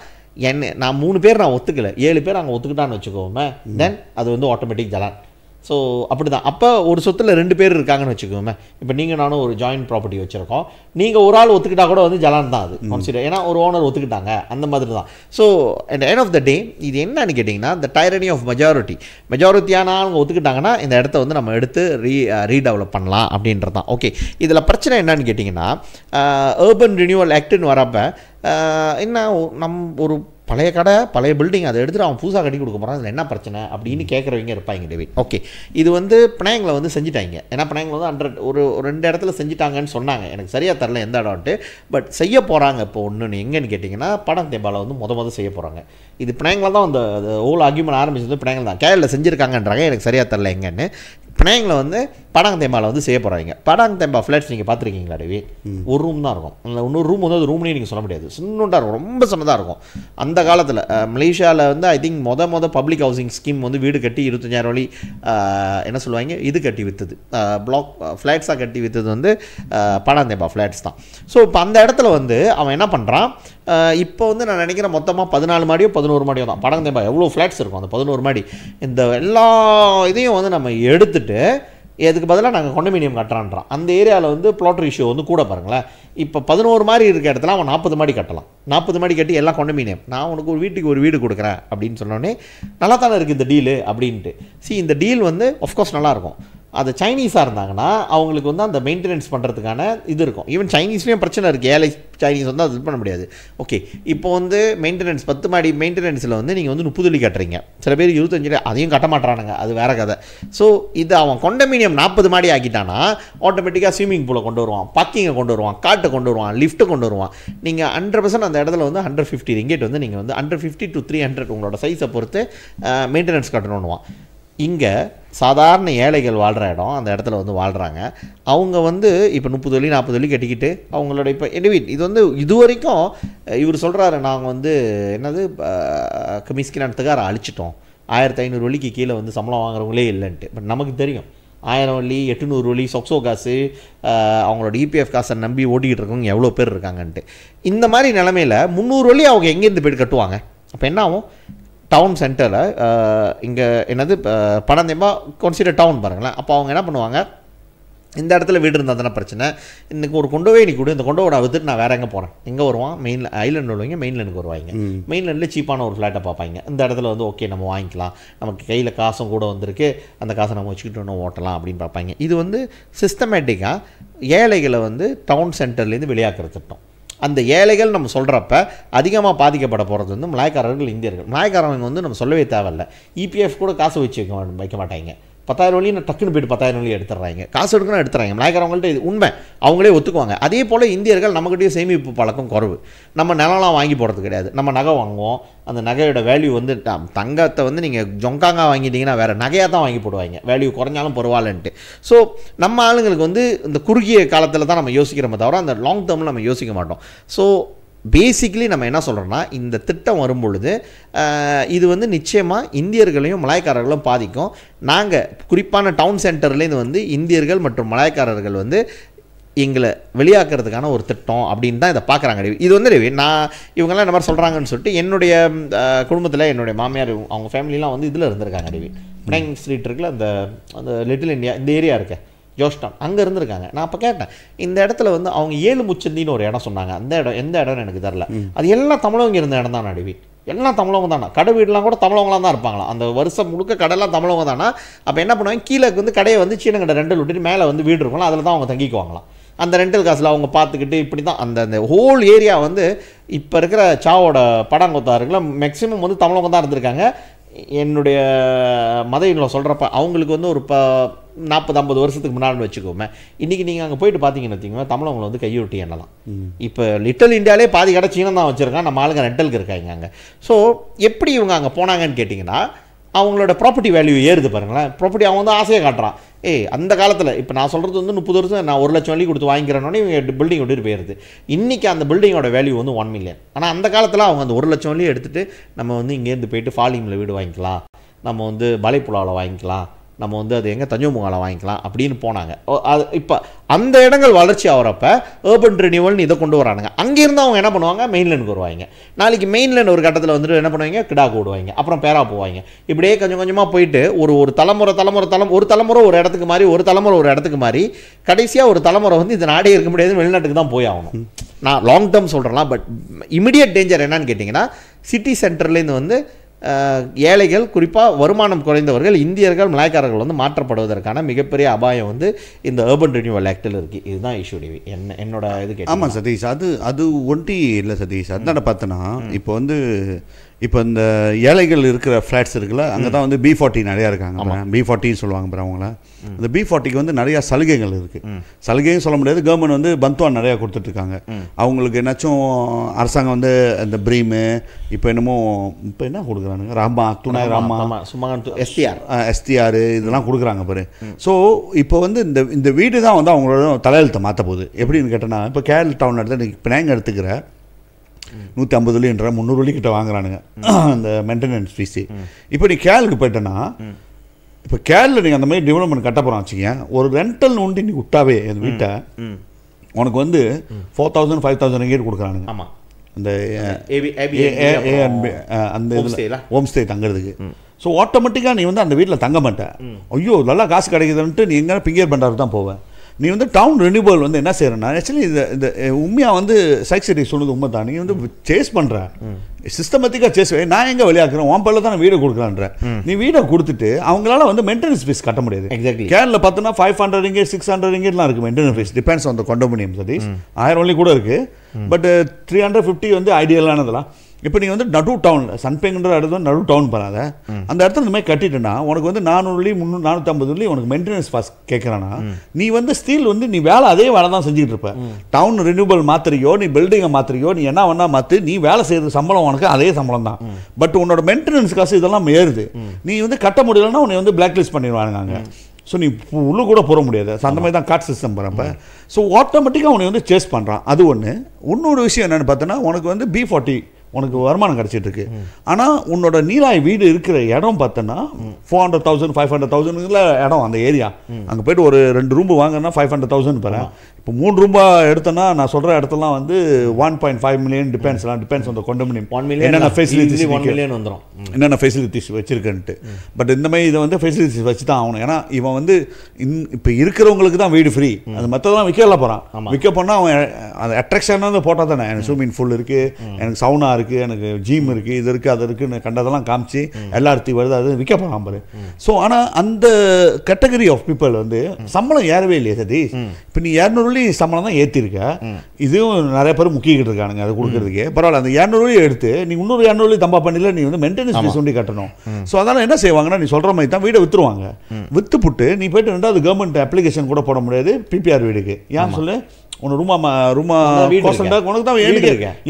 நான் 3 பேர் நான் ஒத்துக்கல, 7 பேர் அங்கே ஒத்துக்கிட்டான்னு வச்சுக்கோமே, தென் அது வந்து ஆட்டோமேட்டிக் ஜலான். ஸோ அப்படி தான். அப்போ ஒரு சொத்தில் 2 பேர் இருக்காங்கன்னு வச்சுக்கோமே, இப்போ நீங்கள் நானும் ஒரு ஜாயின்ட் ப்ராப்பர்ட்டி வச்சுருக்கோம், நீங்கள் ஒரு ஆள் ஒத்துக்கிட்டா கூட வந்து ஜலான் தான் அது கன்சிடர், ஏன்னா ஒரு ஓனர் ஒத்துக்கிட்டாங்க, அந்த மாதிரி தான். So at end of the day இது என்னன்னு கேட்டிங்கன்னா, இந்த டைரனி ஆஃப் மெஜாரிட்டியான அவங்க ஒத்துக்கிட்டாங்கன்னா இந்த இடத்த வந்து நம்ம எடுத்து ரீடெவலப் பண்ணலாம் அப்படின்றது தான். ஓகே, இதில் பிரச்சனை என்னன்னு கேட்டிங்கன்னா, அர்பன் ரினியூவல் ஆக்ட்னு வரப்போ என்ன, ஒரு பழைய கடை பழைய பில்டிங் அதை எடுத்துகிட்டு அவன் புதுசாக கட்டி கொடுக்க போகிறான், அதில் என்ன பிரச்சனை அப்படின்னு கேட்குறவங்க இருப்பாங்க டேவிட். ஓகே, இது வந்து பினாங்கில் வந்து செஞ்சுட்டாங்க, ஏன்னா பினாங்கில் வந்து ஒரு 2 இடத்துல செஞ்சுட்டாங்கன்னு சொன்னாங்க, எனக்கு சரியாக தரல எந்த இடம்ட்டு. பட் செய்ய போகிறாங்க இப்போ ஒன்று எங்கன்னு கேட்டிங்கன்னா, படம் தேபாவில் வந்து மொதல் செய்ய போகிறாங்க. இது பினாங்கில் தான் அந்த ஹோல் ஆர்கியூமெண்ட் ஆரம்பிச்சது பினாங்கில் தான், கேரளில் செஞ்சுருக்காங்கன்றாங்க, எனக்கு சரியாக தரல எங்கன்னு. பிணையங்களை வந்து படாங்தேம்பாவில் வந்து செய்ய போகிறாங்க. படாங்தேம்பா ஃப்ளாட்ஸ் நீங்கள் பார்த்துருக்கீங்களா டேவி? ஒரு ரூம் தான் இருக்கும். இல்லை இன்னொரு ரூம் வந்து அது ரூம்னே நீங்கள் சொல்ல முடியாது, சின்னதாக இருக்கும், ரொம்ப சின்னதாக இருக்கும். அந்த காலத்தில் மலேசியாவில் வந்து I think public housing scheme வந்து வீடு கட்டி 25,000 வழி என்ன சொல்லுவாங்க இது கட்டி விற்றுது, பிளாக் ஃப்ளாட்ஸாக கட்டி விற்றுது வந்து படாங்தேம்பா ஃப்ளாட்ஸ் தான். ஸோ இப்போ அந்த இடத்துல வந்து அவன் என்ன பண்ணுறான், இப்போ வந்து நான் நினைக்கிறேன் மொத்தமாக 14 மாடியோ 11 மாடியோ தான் படாங்தேம்பா எவ்வளோ ஃப்ளாட்ஸ் இருக்கும் அந்த 11 மாடி. இந்த எல்லா இதையும் வந்து நம்ம எடுத்துகிட்டு இதுக்கு பதிலாக நாங்கள் கொண்டோமினியம் கட்டுறான்றான். அந்த ஏரியாவில் வந்து பிளாட் ரேஷியோ வந்து கூட பாருங்களேன். இப்போ 11 மாதிரி இருக்க இடத்துல அவன் 40 மாடி கட்டலாம். 40 மாடி கட்டி எல்லாம் கொண்டோமினியம், நான் உனக்கு ஒரு வீட்டுக்கு ஒரு வீடு கொடுக்குறேன் அப்படின்னு சொன்னோடனே நல்லா தானே இருக்குது இந்த டீலு அப்படின்ட்டு. இந்த டீல் வந்து ஆஃப்கோர்ஸ் நல்லாயிருக்கும். அது சைனீஸாக இருந்தாங்கன்னா அவங்களுக்கு வந்து அந்த மெயின்டெனன்ஸ் பண்ணுறதுக்கான இது இருக்கும். ஈவன் சைனீஸ்லேயும் பிரச்சனை இருக்குது, ஏழை சைனீஸ் வந்து அது இது பண்ண முடியாது. ஓகே, இப்போ வந்து மெயின்டெனன்ஸ் 10 மாடி மெயின்டெனன்ஸில் வந்து நீங்கள் வந்து 30 கட்டுறீங்க, சில பேர் 25 அதையும் கட்ட மாட்டானுங்க, அது வேறு கதை. ஸோ இது அவன் கொண்டோமினியம் 40 மாடி ஆக்கிட்டானா ஆட்டோமேட்டிக்காக ஸ்விம்மிங் பூலை கொண்டு வருவான், பார்க்கிங்கை கொண்டு வருவான், காட்டை கொண்டு வருவான், லிஃப்ட்டை கொண்டு வருவான். நீங்கள் 100% அந்த இடத்துல வந்து 150 ரிங்கெட் வந்து நீங்கள் வந்து 150 to 300 உங்களோட சைஸை பொறுத்து மெயின்டெனன்ஸ் கட்டணுன்னுவான். இங்கே சாதாரண ஏழைகள் வாழ்கிற இடம், அந்த இடத்துல வந்து வாழ்கிறாங்க. அவங்க வந்து இப்போ 30 வழி 40 வழி கட்டிக்கிட்டு அவங்களோட இப்போ இது வந்து இது வரைக்கும் இவர் சொல்கிறாரு நாங்கள் வந்து என்னது கமிஸ்கினானத்துக்கார அழிச்சிட்டோம், 1500 வழிக்கு கீழே வந்து சம்பளம் வாங்குறவங்களே இல்லைன்ட்டு. பட் நமக்கு தெரியும் 1000 வழி 800 வழி சொக்ஸோ காசு அவங்களோட இபிஎஃப் காசை நம்பி ஓட்டிக்கிட்டு இருக்கவங்க எவ்வளோ பேர் இருக்காங்கன்ட்டு. இந்த மாதிரி நிலமையில் 300 வழி அவங்க எங்கேருந்து போய்ட்டு கட்டுவாங்க? அப்போ என்ன ஆகும்? டவுன் சென்டரில் இங்கே என்னது படாங்தேம்பா கன்சிடர் டவுன் பாருங்களேன். அப்போ அவங்க என்ன பண்ணுவாங்க, இந்த இடத்துல வீடு இருந்தால் தானே பிரச்சனை, இன்றைக்கி ஒரு கொண்டோவே நீ கூட இந்த கொண்டோட வித்துட்டு நான் வேறு எங்கே போகிறேன், எங்கே வருவான் மெயின் ஐலண்ட் உள்ளவங்க மெயின்லேண்டுக்கு வருவாங்க. மெயின்லேண்டில் சீப்பான ஒரு ஃப்ளாட்டை பார்ப்பாங்க. இந்த இடத்துல வந்து ஓகே நம்ம வாங்கிக்கலாம், நமக்கு கையில் காசும் கூட வந்திருக்கு, அந்த காசை நம்ம வச்சுக்கிட்டு ஒன்று ஓட்டலாம் அப்படின்னு பார்ப்பாங்க. இது வந்து சிஸ்டமேட்டிக்காக ஏழைகளை வந்து டவுன் சென்டர்லேருந்து வெளியாக்குற திட்டம். அந்த ஏழைகள் நம்ம சொல்கிறப்ப அதிகமாக பாதிக்கப்பட போகிறது வந்து மலாய்க்காரர்கள், இந்தியர்கள். மலாய்க்காரங்க வந்து நம்ம சொல்லவே தேவையில்லை, இபிஎஃப் கூட காசு வச்சு வைக்க மாட்டாங்க. 10,000 வழி நான் டக்குன்னு போய்ட்டு 10,000 வழி எடுத்துடுறாங்க, காசு எடுக்கணும் எடுத்துறாங்க. மலாய்க்காரவங்கள்ட்ட இது உண்மை, அவங்களே ஒத்துக்குவாங்க. அதே போல் இந்தியர்கள் நம்மகிட்டயே சேமிப்பு பழக்கம் குறைவு. நம்ம நிலம்லாம் வாங்கி போடுறது கிடையாது, நம்ம நகை வாங்குவோம். அந்த நகையோட வேல்யூ வந்து தங்கத்தை வந்து நீங்கள் ஜொங்காங்க வாங்கிட்டீங்கன்னா வேறு நகையாக தான் வாங்கி போடுவாங்க, வேல்யூ குறைஞ்சாலும் பரவாயில்லன்ட்டு. ஸோ நம்ம ஆளுங்களுக்கு வந்து இந்த குறுகிய காலத்தில் தான் நம்ம யோசிக்கிறோமே தவிர அந்த லாங் டேர்மில் நம்ம யோசிக்க மாட்டோம். ஸோ பேசிக்லி நம்ம என்ன சொல்கிறோன்னா, இந்த திட்டம் வரும்பொழுது இது வந்து நிச்சயமாக இந்தியர்களையும் மலாய்க்காரர்களும் பாதிக்கும். நாங்கள் குறிப்பான டவுன் சென்டர்லேருந்து வந்து இந்தியர்கள் மற்றும் மலாய்க்காரர்கள் வந்து எங்களை வெளியாக்குறதுக்கான ஒரு திட்டம் அப்படின்னு தான் இதை பார்க்குறாங்க. இது வந்து நான் இவங்கெல்லாம் இந்த மாதிரி சொல்கிறாங்கன்னு சொல்லிட்டு என்னுடைய குடும்பத்தில் என்னுடைய மாமியார் அவங்க ஃபேமிலிலாம் வந்து இதில் இருந்திருக்காங்க. பினாங் ஸ்ட்ரீட் இருக்குல்ல, அந்த லிட்டில் இந்தியா இந்த ஏரியா இருக்கு ஜோஸ்டான், அங்கே இருந்திருக்காங்க. நான் அப்போ கேட்டேன், இந்த இடத்துல வந்து அவங்க 7 முச்சந்தின்னு ஒரு இடம் சொன்னாங்க. அந்த இடம் எந்த இடம்னு எனக்கு தெரில. அது எல்லாம் தமிழவங்க இருந்த இடம் தான் நடுவி, எல்லாம் தமிழவங்க தானா, கடை வீடெலாம் கூட தமிழவங்களாம் தான் இருப்பாங்களா, அந்த வருஷம் முழுக்க கடைலாம் தமிழவங்க தானா. அப்போ என்ன பண்ணுவாங்க, கீழே வந்து கடையை வந்து சீன கடை ரெண்டல் விட்டுட்டு மேலே வந்து வீடு இருக்கும்ல, அதில் தான் அவங்க தங்கிக்குவாங்களாம். அந்த ரெண்டல் காசில் அவங்க பார்த்துக்கிட்டு இப்படி தான் அந்த ஹோல் ஏரியா வந்து இப்போ இருக்கிற சாவோட படாங்கொத்தாருக்குலாம் மேக்ஸிமம் வந்து தமிழவங்க தான் இருந்திருக்காங்க. என்னுடைய மதையில் சொல்கிறப்ப அவங்களுக்கு வந்து ஒரு 40-50 வருஷத்துக்கு முன்னாடி வச்சுக்கோமே. இன்றைக்கி நீங்கள் அங்கே போயிட்டு பார்த்தீங்கன்னு வச்சிங்கன்னா தமிழவங்களை வந்து கையொட்டி எண்ணலாம். இப்போ லிட்டில் இந்தியாவிலே பாதி கடை சீனம் தான் வச்சுருக்காங்க, நம்ம ஆளுங்க ரெண்டலுக்கு இருக்காங்க அங்கே. ஸோ எப்படி இவங்க அங்கே போனாங்கன்னு கேட்டிங்கன்னா, அவங்களோட ப்ராப்பர்ட்டி வேல்யூ ஏறுது பாருங்களேன். ப்ராப்பர்ட்டி அவன் வந்து ஆசையை காட்டுறான். அந்த காலத்தில் இப்போ நான் சொல்கிறது வந்து 30 வருஷம் நான் 1 லட்சம் வழி கொடுத்து வாங்கிக்கிறேன்னே இவங்க பில்டிங் விட்டுட்டு போயிடுது. இன்றைக்கி அந்த பில்டிங்கோட வேல்யூ வந்து 1 மில்லியன். ஆனால் அந்த காலத்தில் அவங்க அந்த 1 லட்சம் வழி எடுத்துகிட்டு நம்ம வந்து இங்கேருந்து போயிட்டு ஃபாலிமில் வீடு வாங்கிக்கலாம், நம்ம வந்து பாலைப்புழாவில் வாங்கிக்கலாம், நம்ம வந்து அது எங்கே தஞ்சோமுகாவில் வாங்கிக்கலாம் அப்படின்னு போனாங்க. அது இப்போ அந்த இடங்கள் வளர்ச்சி ஆகிறப்ப ஏர்பன் ரினியூவல்னு இதை கொண்டு வரானுங்க. அங்கேருந்து அவங்க என்ன பண்ணுவாங்க, மெயின்லேண்டுக்கு வருவாங்க. நாளைக்கு மெயின்லேண்ட் ஒரு கட்டத்தில் வந்துட்டு என்ன பண்ணுவாங்க, கிடா கூடுவாங்க, அப்புறம் பேரா போவாங்க. இப்படியே கொஞ்சம் கொஞ்சமாக போயிட்டு ஒரு தலைமுறை ஒரு இடத்துக்கு மாதிரி, ஒரு தலைமுறை ஒரு இடத்துக்கு மாதிரி, கடைசியாக ஒரு தலைமுறை வந்து இந்த நாடே இருக்க முடியாது, வெளிநாட்டுக்கு தான் போய் ஆகணும். நான் லாங் டேர்ம் சொல்கிறேன். பட் இமிடியட் டேஞ்சர் என்னன்னு கேட்டிங்கன்னா, சிட்டி சென்டர்லேருந்து வந்து ஏழைகள், குறிப்பாக வருமானம் குறைந்தவர்கள், இந்தியர்கள், மலாய்க்காரர்கள் வந்து மாற்றப்படுவதற்கான மிகப்பெரிய அபாயம் வந்து இந்த ஏர்பன் ரினியூவல் ஆக்டில் இருக்குது. இதுதான் இஷ்யூ டிவி என்னோட இது. ஆமாம் சதீஷ், அது ஒண்டி இல்லை சதீஷ். அதனால பார்த்தோன்னா இப்போ வந்து இப்போ இந்த ஏழைகள் இருக்கிற ஃப்ளாட்ஸ் இருக்குல்ல, அங்கே தான் வந்து B40 நிறையா இருக்காங்க. B40 சொல்லுவாங்க பிற அவங்கள. இந்த B40க்கு வந்து நிறையா சலுகைகள் இருக்குது. சலுகையும் சொல்ல முடியாது, கவர்மெண்ட் வந்து பந்துவான் நிறையா கொடுத்துட்ருக்காங்க. அவங்களுக்கு என்னாச்சும் அரசாங்கம் வந்து இந்த ப்ரீமு இப்போ என்ன கொடுக்குறானுங்க, ராமா துணை ராமா STR இதெல்லாம் கொடுக்குறாங்க பாரு. ஸோ இப்போ வந்து இந்த வீடு தான் வந்து அவங்களோட தலையெழுத்தை மாற்ற போகுது. எப்படின்னு கேட்டோன்னா, இப்போ கேரள டவுன் எடுத்து இப்போ நாங்கள் எடுத்துக்கிற 150 வெள்ளின்ற 300 வெள்ளி கிட்ட வாங்குறானுங்க அந்த மெயின்டெனன்ஸ் ஃபீஸு. இப்போ நீ கேரளுக்கு போயிட்டேன்னா, இப்போ கேரளில் நீங்கள் அந்த மாதிரி டெவலப்மெண்ட் கட்ட போகிறோம் வச்சுக்கேன், ஒரு ரெண்டல் ஒண்டி நீ விட்டாவே அந்த வீட்டை உனக்கு வந்து 4000 5000 ringgit கொடுக்குறானுங்க. ஆமாம், அந்த அந்த இதில் ஹோம் ஸ்டே தங்குறதுக்கு. ஸோ ஆட்டோமேட்டிக்காக நீ வந்து அந்த வீட்டில் தங்க மாட்டேன். ஐயோ நல்லா காசு கிடைக்குதுன்ட்டு நீ எங்கே பிங்கர் பண்ணுறது தான் போவேன். நீ வந்து டவுன் ரினியூவல் வந்து என்ன செய்யறேன்னா, ஆக்சுவலி இந்த உண்மையாக வந்து சைக்ஸிட்டி சொன்னது உண்மை தான். நீ வந்து சேஸ் பண்ணுற சிஸ்டமேட்டிக்காக சேஸ், நான் எங்கே வெளியாக்குறேன் உன் பல்ல தான் வீடு கொடுக்குறான்ற. நீ வீடை கொடுத்துட்டு அவங்களால வந்து மெயின்டெனன்ஸ் ஃபீஸ் கட்ட முடியாது. எக்ஸாக்ட்லி கேரளா பார்த்தோன்னா 500 ringgit 600 ringgitலாம் இருக்குது maintenance fees. Depends on the condominium. Satish 1000 வெள்ளி கூட இருக்குது, பட் 350 வந்து ஐடியலானதெல்லாம். இப்போ நீங்கள் வந்து நடு டவுனில் சன்பேங்குன்ற இடத்துல நடு டவுன் பண்ணாத, அந்த இடத்துல இந்த மாதிரி கட்டிட்டுனா உனக்கு வந்து 400 வெள்ளி 450 வெள்ளி உனக்கு மெயின்டெனன்ஸ் காஸ்ட் கேட்குறானா, நீ வந்து ஸ்டீல் வந்து நீ அதே வேலை தான் செஞ்சுட்டு இருப்ப. டவுன் ரினியூவல் மாத்திரையோ நீ பில்டிங்கை மாத்திரையோ நீ என்ன வேணா மாற்று, நீ வேலை செய்யறது சம்பளம் உனக்கு அதே சம்பளம் தான். பட் உன்னோட மெயின்டெனன்ஸ் காசு இதெல்லாம் ஏறுது. நீ வந்து கட்ட முடியலன்னா உன்னை வந்து பிளாக் லிஸ்ட் பண்ணிடுவானுங்க. ஸோ நீ உள்ளு கூட போட முடியாது. ஸோ அந்த மாதிரி தான் கார்ட் சிஸ்டம் போகிறப்ப ஸோ ஆட்டோமேட்டிக்காக உன்னை வந்து சேஸ் பண்ணுறான். அது ஒன்று. இன்னொரு விஷயம் என்னென்னு பார்த்தோன்னா, உனக்கு வந்து B40 உனக்கு வருமானம் கிடச்சிட்டு இருக்கு. ஆனால் உன்னோட நீலாய் வீடு இருக்கிற இடம் பார்த்தோன்னா 400,000 500,000 இடம் அந்த ஏரியா. அங்கே போய்ட்டு ஒரு 2 ரூம் வாங்கினா 500,000 பெறேன். இப்போ 3 ரூபா எடுத்தோன்னா நான் சொல்கிற இடத்துலாம் வந்து 1.5 million depends on the condominium. என்னென்ன ஃபெசிலிட்டிஸ் வந்துடும், என்னென்ன ஃபெசிலிட்டிஸ் வச்சிருக்கேன்ட்டு. பட் இந்த மாதிரி இதை வந்து ஃபெசிலிட்டிஸ் வச்சு தான் ஆகணும். ஏன்னா இவன் வந்து இப்போ இருக்கிறவங்களுக்கு தான் வீடு ஃப்ரீ, அது மற்றதெல்லாம் விற்கல போகிறான். விற்க போனால் அவன் அந்த அட்ராக்ஷனாக போட்டால் தானே, எனக்கு ஸ்விம்மிங் பூல் இருக்குது, எனக்கு சவுனா இருக்குது, எனக்கு ஜிம் இருக்குது, இது இருக்குது அது இருக்குன்னு கண்டதெல்லாம் காமிச்சு எல்லாத்தையும் வருது, அது விற்க போகிறான் பாரு. ஸோ ஆனால் அந்த கேட்டகரி ஆஃப் பீப்புள் வந்து சம்பளம் ஏறவே இல்லையா சதீஷ். இப்போ நீ 200 சம்பளம் தான் ஏற்றிருக்க, இதுவும் நிறைய பேர் முக்கிக்கிட்டு இருக்கானுங்க அதை கொடுக்கறதுக்கே. பரவாயில்ல, அந்த 200 எடுத்து நீ இன்னொரு 200 தம்பா பண்ணல, நீ வந்து மெயின்டெனன்ஸ் ஃபீஸ் ஒண்டி கட்டணும். ஸோ அதனால் என்ன செய்வாங்கன்னா, நீ சொல்கிற மாதிரி தான் வீடை விற்றுருவாங்க. விற்று புட்டு நீ போய்ட்டு 2வது கவர்மெண்ட் அப்ளிகேஷன் கூட போட முடியாது PPR வீடுக்கு. ஏன் சொல்லு, உனக்கு உனக்கு தான்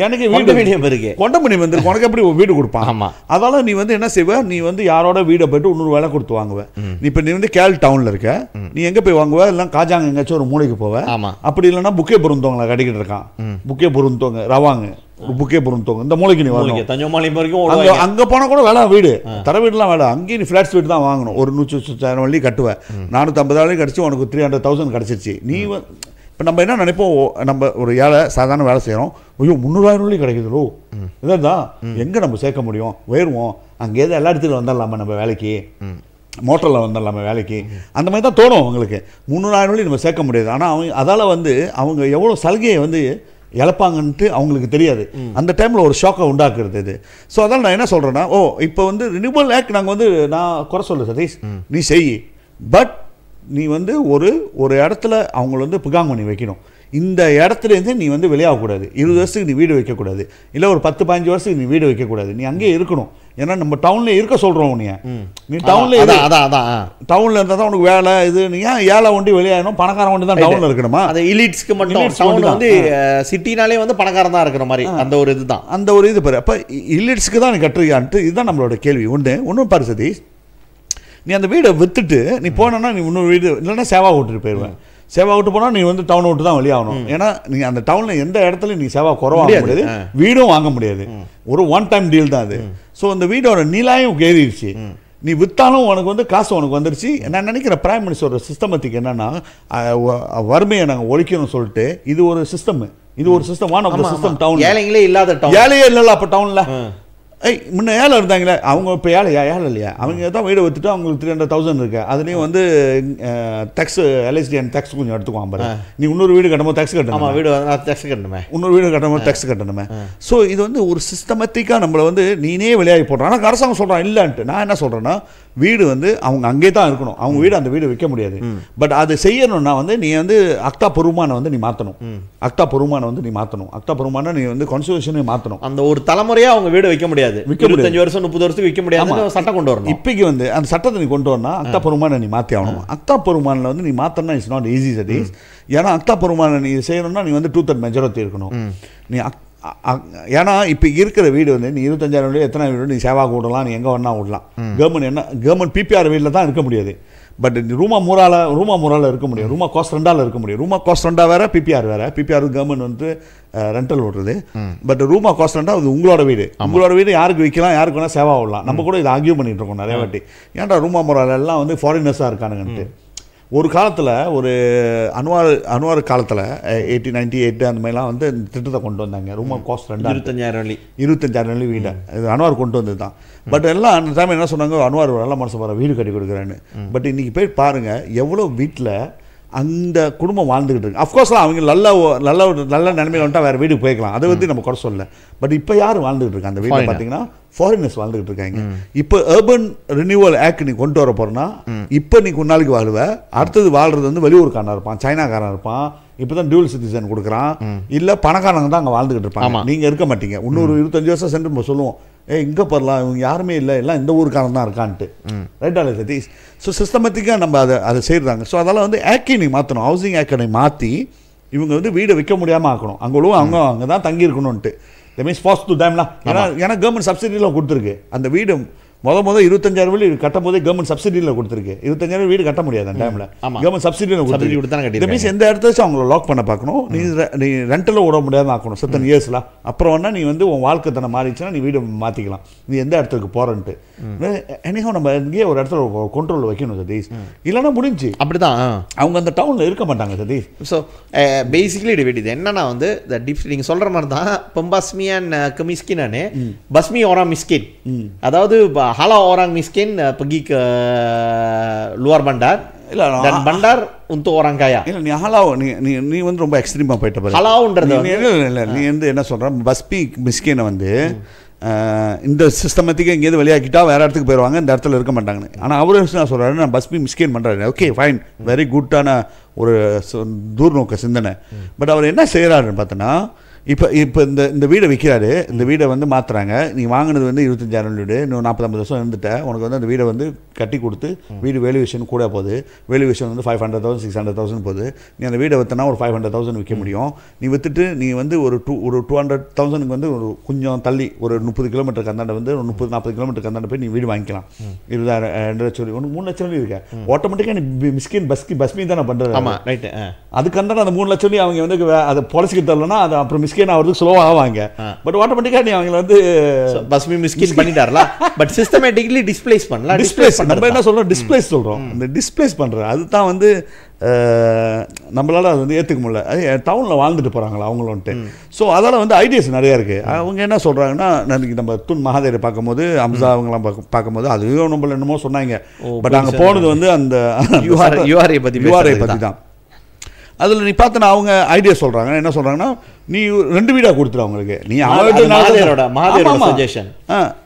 எனக்கு வீடு கொண்டமணி வந்து உனக்கு எப்படி வீடு கொடுப்பான். அதனால நீ வந்து என்ன செய்வ, நீ வந்து யாரோட வீடை போயிட்டு 100 வேலை கொடுத்து வாங்குவ. நீ வந்து கேல் டவுன்ல இருக்க, நீ எங்க போய் வாங்குவ, எல்லாம் காஜாங்க எங்கேயாச்சும் ஒரு மூளைக்கு போவ. அப்படி இல்லைன்னா புக்கே பொருந்தவங்களை கட்டிக்கிட்டு இருக்கான், புக்கே பொருந்தவங்க ரவாங்க புக்கே பொருந்தவங்க இந்த மூளைக்கு நீ வரணும். அங்க போனா கூட வேலை வீடு தர வீடுலாம் வேலை, அங்கேயும் நீ ஃபிளாட்ஸ் வீடு தான் வாங்கணும். ஒரு 100,000 வெள்ளி கட்டுவேன், 450 கிடைச்சி உனக்கு 300,000 கிடைச்சிருச்சு. நீ இப்போ நம்ம என்ன நினைப்போம், நம்ம ஒரு சாதாரண வேலை செய்கிறோம், ஐயோ 300,000 வெள்ளி கிடைக்குதோ, இதான் எங்கே நம்ம சேர்க்க முடியும், உயர்வோம், அங்கேயாவது எல்லா இடத்துலையும் வந்துடலாமா நம்ம வேலைக்கு, மோட்டரில் வந்துடலாமா வேலைக்கு, அந்த மாதிரி தான் தோணும் அவங்களுக்கு. 300,000 வெள்ளி நம்ம சேர்க்க முடியாது. ஆனால் அவங்க அதால் வந்து அவங்க எவ்வளோ சலுகையை வந்து இழப்பாங்கன்ட்டு அவங்களுக்கு தெரியாது. அந்த டைமில் ஒரு ஷாக்கை உண்டாக்குறது இது. ஸோ அதனால் நான் என்ன சொல்கிறேன்னா, இப்போ வந்து ரினியூவல் ஆக்ட் நாங்கள் வந்து நான் குறை சொல்ல சதீஷ், நீ செய், பட் நீ வந்து ஒரு இடத்துல அவங்கள வந்து புகாங் பண்ணி வைக்கணும். இந்த இடத்துலேருந்து நீ வந்து வெளியாகக்கூடாது. 20 வருஷத்துக்கு நீ வீடு வைக்கக்கூடாது, இல்லை ஒரு 10-15 வருஷத்துக்கு நீ வீடு வைக்கக்கூடாது. நீ அங்கேயே இருக்கணும். ஏன்னா நம்ம டவுன்ல இருக்க சொல்கிறோம். நீ டவுன்ல இருந்தால் தான் உனக்கு வேலை. இது நீ ஏன் ஏழை ஒண்டி வெளியாகணும், பணக்காரன் ஒண்டி தான் டவுன்ல இருக்கணுமா? அது இலிட்ஸ்க்கு மட்டும். டவுன் வந்து சிட்டினாலே வந்து பணக்காரன் தான் இருக்கிற மாதிரி அந்த ஒரு இதுதான், அந்த ஒரு இது பாரு. அப்போ இலிட்ஸ்க்கு தான் நீ கட்டுறியான்ட்டு இதுதான் நம்மளோட கேள்வி. ஒன்றும் பாரு சதீஷ், நீ அந்த வீடை விற்றுட்டு நீ போனோன்னா நீ இன்னொரு வீடு இல்லைன்னா சேவா விட்டுட்டு போயிடுவேன். சேவா விட்டு போனால் நீ வந்து டவுன் விட்டு தான் வெளியாகணும். ஏன்னா நீ அந்த டவுனில் எந்த இடத்துல நீ சேவா குறவாக முடியாது, வீடும் வாங்க முடியாது. ஒரு ஒன் டைம் டீல் தான் அது. ஸோ அந்த வீடோட நிலாயும் ஏறிடுச்சு. நீ விற்றாலும் உனக்கு வந்து காசு உனக்கு வந்துருச்சு. நான் நினைக்கிறேன் பிரைம் மினிஸ்டரோட சிஸ்டமேட்டிக் என்னன்னா, வறுமையை நாங்கள் ஒழிக்கணும்னு சொல்லிட்டு இது ஒரு சிஸ்டம். இது ஒரு system, one of the system. டவுன் ஏழைங்களே இல்லாத ஏழையே இல்லைல்ல அப்போ டவுனில். முன்ன ஏழை இருந்தாங்களே, அவங்க இப்போ ஏழை இல்லையா, அவங்க தான் வீடு விற்றுட்டு அவங்களுக்கு 300,000 இருக்கு. அதுலேயும் வந்து டேக்ஸ் LSD அண்ட் டேக்ஸ் கொஞ்சம் எடுத்துக்குவான் பாரு. நீ இன்னொரு வீடு கட்டும்போது டேக்ஸ் கட்டணும், வீடு டேக்ஸ் கட்டணுமே, இன்னொரு வீடு கட்டும்போது டேக்ஸ் கட்டணுமே. ஸோ இது வந்து ஒரு சிஸ்டமேட்டிக்காக நம்மளை வந்து நீனே வெளியாகி போடுறான். ஆனால் அரசாங்கம் சொல்கிறான் இல்லைன்ட்டு. நான் என்ன சொல்கிறேன்னா, வீடு வந்து அவங்க அங்கே தான் இருக்கணும், அவங்க வீடு அந்த வீடு விற்க முடியாது. பட் அது செய்யணும்னா வந்து நீ வந்து அக்டா பெருமானை வந்து நீ மாற்றணும், அக்டா பெருமானை வந்து நீ மாற்றணும், அக்டா பெருமானை நீ வந்து கான்ஸ்டிடியூஷனை மாற்றணும். அந்த ஒரு தலைமுறையாக அவங்க வீடு வைக்க முடியாது, 25 வருஷம் 30 வருஷத்துக்கு விற்க முடியாது, சட்டம் கொண்டு வரணும். இப்போக்கு வந்து அந்த சட்டத்தை நீ கொண்டு வரணும், அக்டா பெருமானை நீ மாற்றி ஆகணும். அக்டா பெருமானில் வந்து நீ மாற்றணும்னா it's not easy that is. ஏன்னா அக்டா பெருமானை நீ செய்யணும்னா நீ வந்து 2/3 மெஜாரிட்டி இருக்கணும். நீ ஏன்னா இப்போ இருக்கிற வீடு வந்து நீ 25,000 வீடு எத்தனை வீடு நீ சேவாக விடலாம், நீ எங்கே வேணா விடலாம். கவர்மெண்ட் பிபிஆர் வீட்டில் தான் இருக்க முடியாது. பட் ரூமா மூரால இருக்க முடியும், ரூமா காஸ்ட் 2 இருக்க முடியும். ரூமா காஸ்ட் 2 வேற, பிபிஆர் வேற. பிபிஆர் கவர்மெண்ட் வந்து ரெண்டல் விடுறது. பட் ரூமா காஸ்ட் 2 அது உங்களோட வீடு, உங்களோட வீடு யாருக்கு விற்கலாம், யாருக்கு வேணா சேவா விடலாம். நம்ம கூட இதை ஆர்கியூ பண்ணிட்டு இருக்கோம் நிறைய வாட்டி. ஏன்டா ரூமா மூரால எல்லாம் வந்து ஃபாரினர்ஸாக இருக்கானுங்கன்ட்டு. ஒரு காலத்தில் ஒரு அன்வார் காலத்தில் 1898 அந்த மாதிரிலாம் வந்து திட்டத்தை கொண்டு வந்தாங்க. ரூமா காஸ்ட் 25,000 வீடை இது அன்வார் கொண்டு வந்தது தான். பட் எல்லாம் அந்த டைம் என்ன சொன்னாங்க, அன்வார் நல்ல மனசு வர வீடு கட்டி கொடுக்குறேன்னு. பட் இன்றைக்கி போய் பாருங்கள் எவ்வளோ வீட்டில் அந்த குடும்பம் வாழ்ந்துக்கிட்டு இருக்கு. அஃப்கோர்ஸ்லாம் அவங்க நல்ல நிலைமையில் வந்துட்டால் வேறு வீட்டுக்கு போய்க்கலாம், அதை வந்து நம்ம குறை சொல்லலை. பட் இப்போ யார் வாழ்ந்துகிட்டு இருக்காங்க அந்த வீட்டில் பார்த்தீங்கன்னா ஃபாரினர்ஸ் வாழ்ந்துகிட்டு இருக்காங்க. இப்போ அர்பன் ரினியூவல் ஆக்ட் நீ கொண்டு வர போறனா இப்போ நீ நாளைக்கு வாழ்வ, அடுத்தது வாழ்றது வந்து வெளியூர்காரன் இருப்பான், சைனாக்காரன் இருப்பான், இப்போதான் டியூல் சிட்டிசன் கொடுக்குறான், இல்லை பணக்காரங்க தான் அங்கே வாழ்ந்துகிட்டு இருப்பாங்க, நீங்கள் இருக்க மாட்டீங்க. இன்னொரு 25 வருஷம் சென்று நம்ம சொல்லுவோம் இங்கே போடலாம், இவங்க யாருமே இல்லை, எல்லாம் இந்த ஊருக்காரன் தான் இருக்கான்ட்டு. ரைட்டா சதீஷ்? ஸோ சிஸ்டமேட்டிக்காக நம்ம அதை செய்கிறாங்க. ஸோ அதெல்லாம் வந்து ஆக்டை நீ மாற்றணும், ஹவுசிங் ஆக்டை மாற்றி இவங்க வந்து வீடை விற்க முடியாமல் ஆக்கணும். அங்கே தான் தங்கி இருக்கணும்ன்ட்டு. தட் மீன்ஸ் ஃபாஸ்ட் டு டைம்லாம் ஏன்னா கவர்மெண்ட் சப்சிடியில் கொடுத்துருக்கு. அந்த வீடு 25,000 வீடு கட்டும் போதே கவர்மெண்ட் சப்சிடியில் கொடுத்துருக்கு. 25,000 வீடு கட்ட முடியாது அந்த டைமில், கவர்மெண்ட் சப்சிடியில் கொடுத்துருக்கு. மீன்ஸ் எந்த இடத்துல அவங்கள லாக் பண்ண பார்க்கணும், நீ ரெண்டில் விட முடியாமல் ஆக்கணும் சர்டன் இயர்ஸில். அப்புறம் வேணா நீ வந்து உன் வாழ்க்கை தன்னை மாறிச்சுன்னா நீ வீடு மாற்றிக்கலாம், நீ எந்த இடத்துக்கு போகிறன்ட்டு. என்னையும் நம்ம இங்கேயே ஒரு இடத்துல கண்ட்ரோல் வைக்கணும் சதீஷ், இல்லைன்னா முடிஞ்சு அப்படிதான் அவங்க அந்த டவுனில் இருக்க மாட்டாங்க சதீஷ். ஸோ பேசிக்கலி டிவைட் இது என்னன்னா வந்து நீங்கள் சொல்கிற மாதிரி தான் பம்பாஸ்மியான் மிஸ்கினானே பஸ்மி ஓரா மிஸ்கின், அதாவது hala orang miskin pergi ke luar bandar dan bandar untuk orang kaya. இல்ல நீ ஹலாவ் நீ வந்து ரொம்ப எக்ஸ்ட்ரீமா போயிட்ட பாரு. ஹலாவ்ன்றது இல்ல நீ வந்து என்ன சொல்ற, பஸ்மி மிஸ்கினை வந்து இந்த சிஸ்டமேட்டிக்காக எங்கேயாவது வெளியாக்கிட்டா வேறு இடத்துக்கு போயிடுவாங்க, இந்த இடத்துல இருக்க மாட்டாங்கன்னு. ஆனால் அவர் என்ன சொல்கிறாரு, நான் பஸ்மி மிஸ்கேன் பண்ணுறாரு, ஓகே ஃபைன், வெரி குட்டான ஒரு தூர்நோக்க சிந்தனை. பட் அவர் என்ன செய்கிறாருன்னு பார்த்தோன்னா, இப்போ இந்த வீடை விற்கிறாரு, இந்த வீடை வந்து மாற்றுறாங்க. நீ வாங்கினது வந்து 25,000 வீடு, இன்னும் 40-50 வருஷம் இருந்துட்ட, உனக்கு வந்து அந்த வீடை வந்து கட்டி கொடுத்து வீடு வேல்யூவேஷன் கூட போகுது. வேல்யூவேஷன் வந்து 500,000 600,000 போகுது. நீ அந்த வீடை விற்றனா ஒரு 500,000 விற்க முடியும். நீ விற்றுட்டு நீ வந்து ஒரு 200,000 வந்து ஒரு கொஞ்சம் தள்ளி ஒரு 30 கிலோமீட்டருக்கு அந்தாண்ட வந்து ஒரு 30-40 கிலோமீட்டருக்கு அந்தாண்ட போய் நீ வீடு வாங்கிக்கலாம். 20,000 2,00,000 ஒன்று 3,00,000 இருக்க ஆட்டோமேட்டிக்காக நீ மிஸ்கின் பஸ்மி தானே பண்ணுறது. ஆமாம் ரைட்டு. அதுக்கு அந்தாண்ட அந்த 3,00,000 அவங்க வந்து அதை பொழைச்சிக்க தரலன்னா அது அப்புறம் மிஸ்கின் ஆகிறதுக்கு ஸ்லோவாக ஆவாங்க. பட் ஆட்டோமேட்டிக்காக நீ அவங்களை வந்து பஸ்மி மிஸ்கின் பண்ணிட்டாரல, பட் சிஸ்டமேட்டிக்கலி டிஸ்பிளேஸ் பண்ணலாம். நம்ம என்ன சொல்கிறோம், டிஸ்பிளேஸ் சொல்கிறோம். இந்த டிஸ்பிளேஸ் பண்ணுற அதுதான் வந்து நம்மளால் அது வந்து ஏற்றுக்க முடியல. அது டவுனில் வாழ்ந்துட்டு போகிறாங்களா அவங்களும்ட்டு. ஸோ அதால் வந்து ஐடியாஸ் நிறையா இருக்குது. அவங்க என்ன சொல்கிறாங்கன்னா, நம்ம துன் மகாதேரை பார்க்கும்போது அம்சா அவங்களாம் பார்க்கும்போது அதுவும் நம்மள என்னமோ சொன்னாங்க. பட் அங்கே போனது வந்து அந்த யூஆர்ஐ பற்றி தான். அதில் நீ பார்த்தனா அவங்க ஐடியா சொல்கிறாங்க, என்ன சொல்கிறாங்கன்னா, நீ 2 வீடாக கொடுத்துரு அவங்களுக்கு. நீ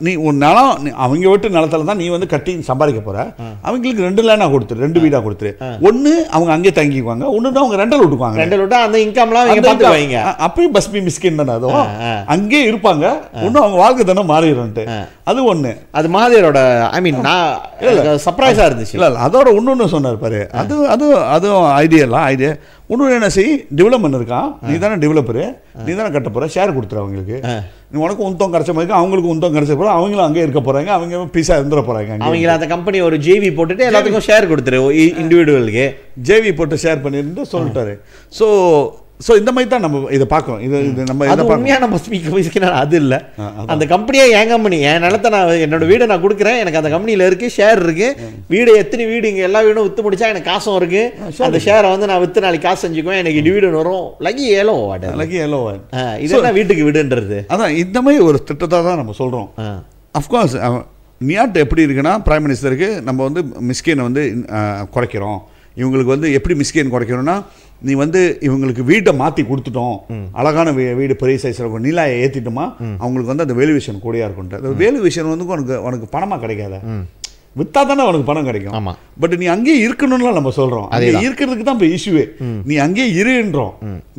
நீ உன் நிலம் அவங்க வீட்டு நிலத்தில் தான் நீ வந்து கட்டி சம்பாதிக்க போகிற, அவங்களுக்கு 2 லேனாக கொடுத்துரு, 2 வீடாக கொடுத்துரு. ஒன்று அவங்க அங்கேயே தங்கிக்குவாங்க, ஒன்று தான் அவங்க ரெண்டல் விட்டுக்குவாங்க. ரெண்டல் விட்டா அந்த இன்கம்லாம் பார்த்துக்குவாங்க. அப்பயும் பஸ்மி மிஸ்கின் தானே, அதுவும் அங்கேயே இருப்பாங்க. ஒன்றும் அவங்க வாழ்க்கை தானே மாறிடும்ட்டு. அது ஒன்று. அது மாதிரியோட ஐ மீன் நான் சர்ப்ரைஸாக இருந்துச்சு. இல்லை அதோட இன்னொன்று சொன்னார் பாரு, அதுவும் ஐடியா. இன்னொன்று என்ன செய், டெவலப்மெண்ட் இருக்கான், நீ தானே டெவலப்பரு, நீ தானே கட்ட போகிற, ஷேர் கொடுத்துரு அவங்களுக்கு. நீ உனக்கு உந்தம் கிடைச்ச மாதிரி அவங்களுக்கு உந்தம் கிடைச்ச போகிற, அவங்களும் அங்கே இருக்க போகிறாங்க, அவங்க பீஸாக இருந்துட போகிறாங்க. அவங்க அந்த கம்பெனி ஒரு ஜேவி போட்டுட்டு எல்லாத்துக்கும் ஷேர் கொடுத்துரு, இண்டிவிஜுவலுக்கு ஜேவி போட்டு ஷேர் பண்ணிட்டு சொல்லிட்டாரு. ஸோ இந்த மாதிரி தான் நம்ம இதை பார்க்கணும். இது நம்ம உண்மையான மிஸ்கின் அது இல்லை, அந்த கம்பெனியே என் கம்பெனி, என் நிலத்தை நான் என்னோட வீடை நான் கொடுக்குறேன், எனக்கு அந்த கம்பெனியில் இருக்குது, ஷேர் இருக்குது, வீடு எத்தனை வீடு இங்கே எல்லா வீடும் விற்று முடிச்சா எனக்கு காசும் இருக்குது, அந்த ஷேரை வந்து நான் விற்று நாளைக்கு காசு செஞ்சுக்குவேன், எனக்கு டிவிடன் வரும். லக்கி ஏலோ இதெல்லாம் வீட்டுக்கு வீடுன்றது. அதான் இந்த மாதிரி ஒரு திட்டத்தை தான் நம்ம சொல்கிறோம். அஃப்கோர்ஸ் நியாட் எப்படி இருக்குன்னா, பிரைம் மினிஸ்டருக்கு நம்ம வந்து மிஸ்கினை வந்து குறைக்கிறோம். இவங்களுக்கு வந்து எப்படி மிஸ்கின் குறைக்கணும்னா, நீ வந்து இவங்களுக்கு வீட்டை மாற்றி கொடுத்துட்டோம், அழகான வீடு பெரிய சைஸில் இருக்கும், நிலாயை ஏற்றிட்டோமா, அவங்களுக்கு வந்து அந்த வேல்யூவேஷன் கூடயா இருக்கும்ட்டு. அந்த வேல்யூவேஷன் வந்து உனக்கு பணமாக கிடைக்காத. விற்றா தானே அவனுக்கு பணம் கிடைக்கும். ஆமாம். பட் நீ அங்கேயே இருக்கணும்லாம் நம்ம சொல்கிறோம். அங்கே இருக்கிறதுக்கு தான் இப்போ இஷ்யூவே. நீ அங்கேயே இருன்றோம்.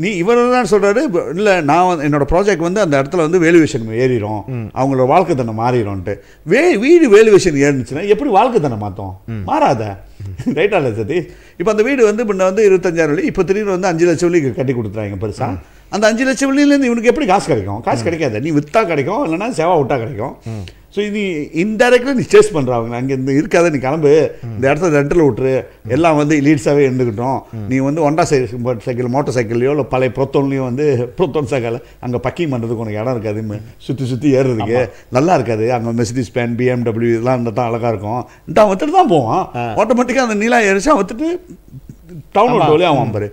நீ இவர் தான் சொல்கிறாரு, இல்லை நான் என்னோட ப்ராஜெக்ட் வந்து அந்த இடத்துல வந்து வேல்யூவேஷன் ஏறிடும், அவங்களோட வாழ்க்கை தன்னை மாறிடும்ன்ட்டு. வீடு வேல்யூவேஷன் ஏறிச்சுன்னா எப்படி வாழ்க்கை தன்னை மாற்றோம்? மாறாத. ரைட்டா இல்லை சதி? இப்போ அந்த வீடு வந்து முன்ன வந்து 25,000 இப்போ திடீர்னு வந்து 5 லட்சம் வரைக்கும் கட்டி கொடுத்துறாங்க பெருசா. அந்த 5 லட்சம் வழியிலேருந்து இவனுக்கு எப்படி காசு கிடைக்கும்? காசு கிடைக்காது. நீ விற்றா கிடைக்கும், இல்லைன்னா சேவா விட்டா கிடைக்கும். ஸோ நீ இன்டைரக்ட்லி நீ சேஸ் பண்ணுறாங்க. அங்கே இந்த இருக்காத, நீ கிளம்பு, இந்த இடத்துல ரெண்டில் விட்டுரு, எல்லாம் வந்து லீட்ஸாகவே இருந்துக்கிட்டோம். நீ வந்து ஒண்டா சைக்கிள் மோட்டர் சைக்கிள்லையோ இல்லை பழைய புரோத்தோன்லையோ வந்து புரோத்தோன் சைக்கிள் அங்கே பக்கிங் பண்ணுறதுக்கு உனக்கு இடம் இருக்காது, சுற்றி ஏறுறதுக்கு நல்லா இருக்காது. அங்கே மெர்சிடிஸ் பென்ஸ் BMW இதெல்லாம் இருந்தால் தான் அழகாக இருக்கும். அவன் வந்துட்டு தான் போவான். ஆட்டோமேட்டிக்காக அந்த நீலா ஏறிச்சா வந்துட்டு டவுன் விட்டு வழியாக அவன் பாரு.